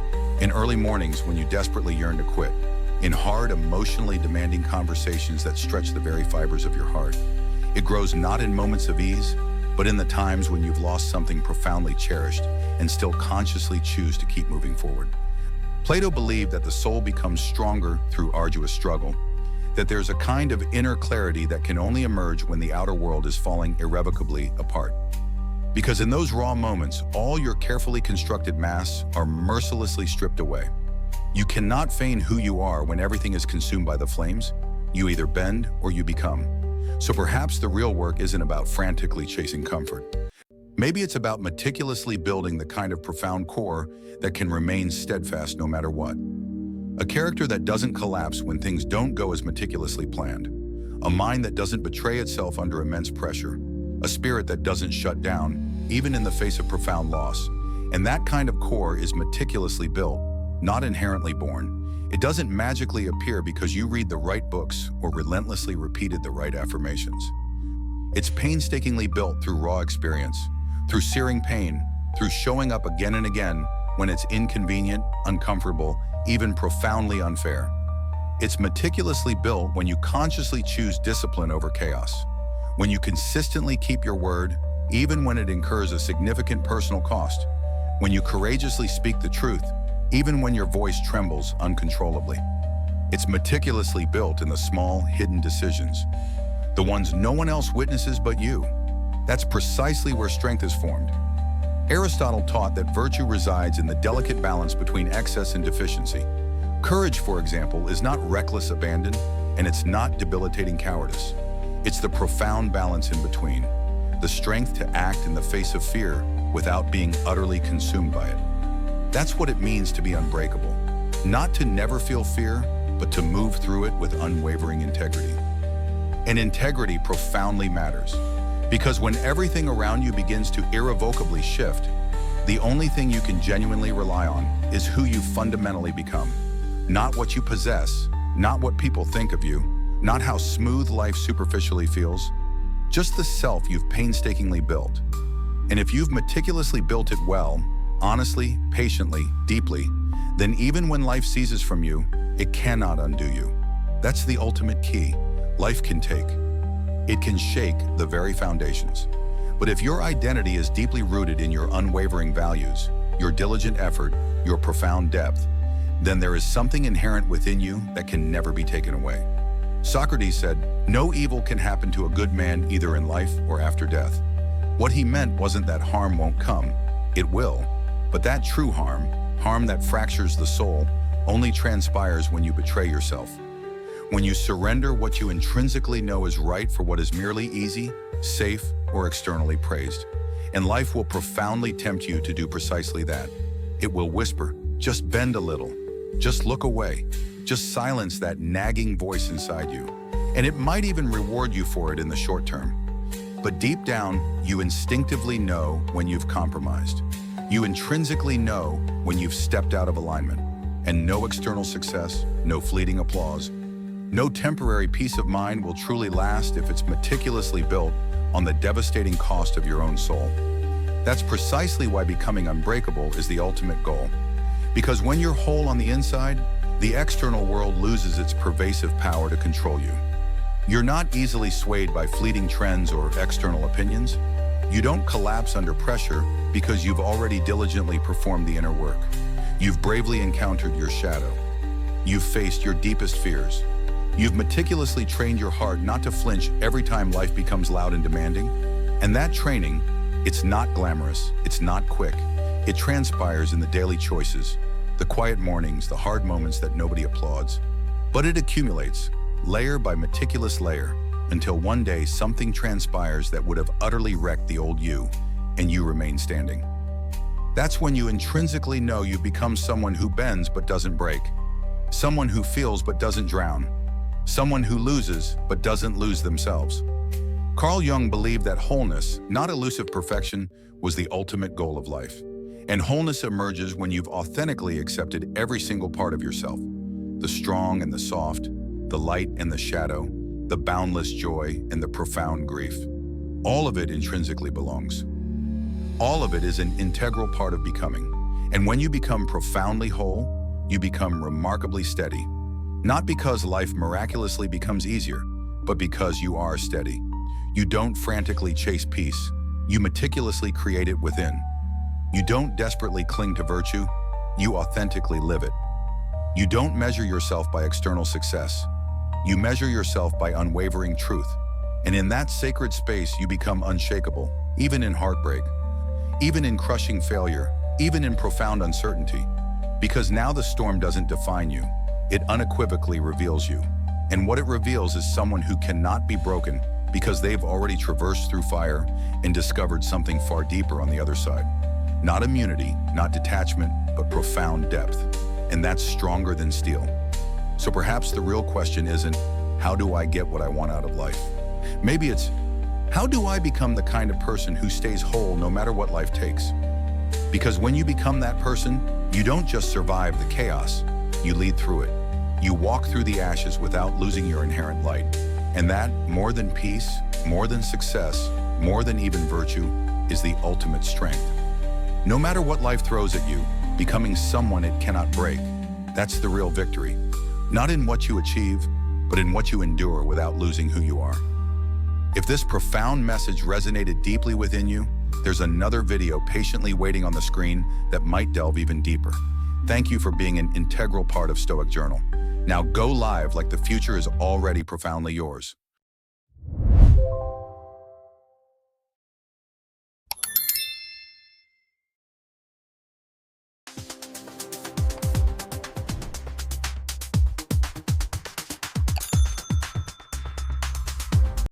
A: in early mornings when you desperately yearn to quit, in hard, emotionally demanding conversations that stretch the very fibers of your heart. It grows not in moments of ease, but in the times when you've lost something profoundly cherished and still consciously choose to keep moving forward. Plato believed that the soul becomes stronger through arduous struggle, that there's a kind of inner clarity that can only emerge when the outer world is falling irrevocably apart. Because in those raw moments, all your carefully constructed masks are mercilessly stripped away. You cannot feign who you are when everything is consumed by the flames. You either bend or you become. So perhaps the real work isn't about frantically chasing comfort. Maybe it's about meticulously building the kind of profound core that can remain steadfast no matter what. A character that doesn't collapse when things don't go as meticulously planned. A mind that doesn't betray itself under immense pressure. A spirit that doesn't shut down, even in the face of profound loss. And that kind of core is meticulously built, not inherently born. It doesn't magically appear because you read the right books or relentlessly repeated the right affirmations. It's painstakingly built through raw experience, through searing pain, through showing up again and again when it's inconvenient, uncomfortable, even profoundly unfair. It's meticulously built when you consciously choose discipline over chaos, when you consistently keep your word, even when it incurs a significant personal cost, when you courageously speak the truth, even when your voice trembles uncontrollably. It's meticulously built in the small, hidden decisions, the ones no one else witnesses but you. That's precisely where strength is formed. Aristotle taught that virtue resides in the delicate balance between excess and deficiency. Courage, for example, is not reckless abandon, and it's not debilitating cowardice. It's the profound balance in between, the strength to act in the face of fear without being utterly consumed by it. That's what it means to be unbreakable. Not to never feel fear, but to move through it with unwavering integrity. And integrity profoundly matters, because when everything around you begins to irrevocably shift, the only thing you can genuinely rely on is who you fundamentally become. Not what you possess, not what people think of you, not how smooth life superficially feels, just the self you've painstakingly built. And if you've meticulously built it well, honestly, patiently, deeply, then even when life seizes from you, it cannot undo you. That's the ultimate key. Life can take. It can shake the very foundations. But if your identity is deeply rooted in your unwavering values, your diligent effort, your profound depth, then there is something inherent within you that can never be taken away. Socrates said, "No evil can happen to a good man either in life or after death." What he meant wasn't that harm won't come. It will. But that true harm, harm that fractures the soul, only transpires when you betray yourself. When you surrender what you intrinsically know is right for what is merely easy, safe, or externally praised. And life will profoundly tempt you to do precisely that. It will whisper, just bend a little, just look away, just silence that nagging voice inside you. And it might even reward you for it in the short term. But deep down, you instinctively know when you've compromised. You intrinsically know when you've stepped out of alignment. And no external success, no fleeting applause, no temporary peace of mind will truly last if it's meticulously built on the devastating cost of your own soul. That's precisely why becoming unbreakable is the ultimate goal. Because when you're whole on the inside, the external world loses its pervasive power to control you. You're not easily swayed by fleeting trends or external opinions. You don't collapse under pressure because you've already diligently performed the inner work. You've bravely encountered your shadow. You've faced your deepest fears. You've meticulously trained your heart not to flinch every time life becomes loud and demanding. And that training, it's not glamorous, it's not quick. It transpires in the daily choices, the quiet mornings, the hard moments that nobody applauds. But it accumulates, layer by meticulous layer, until one day something transpires that would have utterly wrecked the old you, and you remain standing. That's when you intrinsically know you've become someone who bends but doesn't break, someone who feels but doesn't drown, someone who loses but doesn't lose themselves. Carl Jung believed that wholeness, not elusive perfection, was the ultimate goal of life. And wholeness emerges when you've authentically accepted every single part of yourself, the strong and the soft, the light and the shadow, the boundless joy and the profound grief. All of it intrinsically belongs. All of it is an integral part of becoming. And when you become profoundly whole, you become remarkably steady. Not because life miraculously becomes easier, but because you are steady. You don't frantically chase peace. You meticulously create it within. You don't desperately cling to virtue. You authentically live it. You don't measure yourself by external success. You measure yourself by unwavering truth. And in that sacred space, you become unshakable, even in heartbreak, even in crushing failure, even in profound uncertainty. Because now the storm doesn't define you. It unequivocally reveals you. And what it reveals is someone who cannot be broken because they've already traversed through fire and discovered something far deeper on the other side. Not immunity, not detachment, but profound depth. And that's stronger than steel. So perhaps the real question isn't, how do I get what I want out of life? Maybe it's, how do I become the kind of person who stays whole no matter what life takes? Because when you become that person, you don't just survive the chaos, you lead through it. You walk through the ashes without losing your inherent light. And that, more than peace, more than success, more than even virtue, is the ultimate strength. No matter what life throws at you, becoming someone it cannot break, that's the real victory. Not in what you achieve, but in what you endure without losing who you are. If this profound message resonated deeply within you, there's another video patiently waiting on the screen that might delve even deeper. Thank you for being an integral part of Stoic Journal. Now go live like the future is already profoundly yours.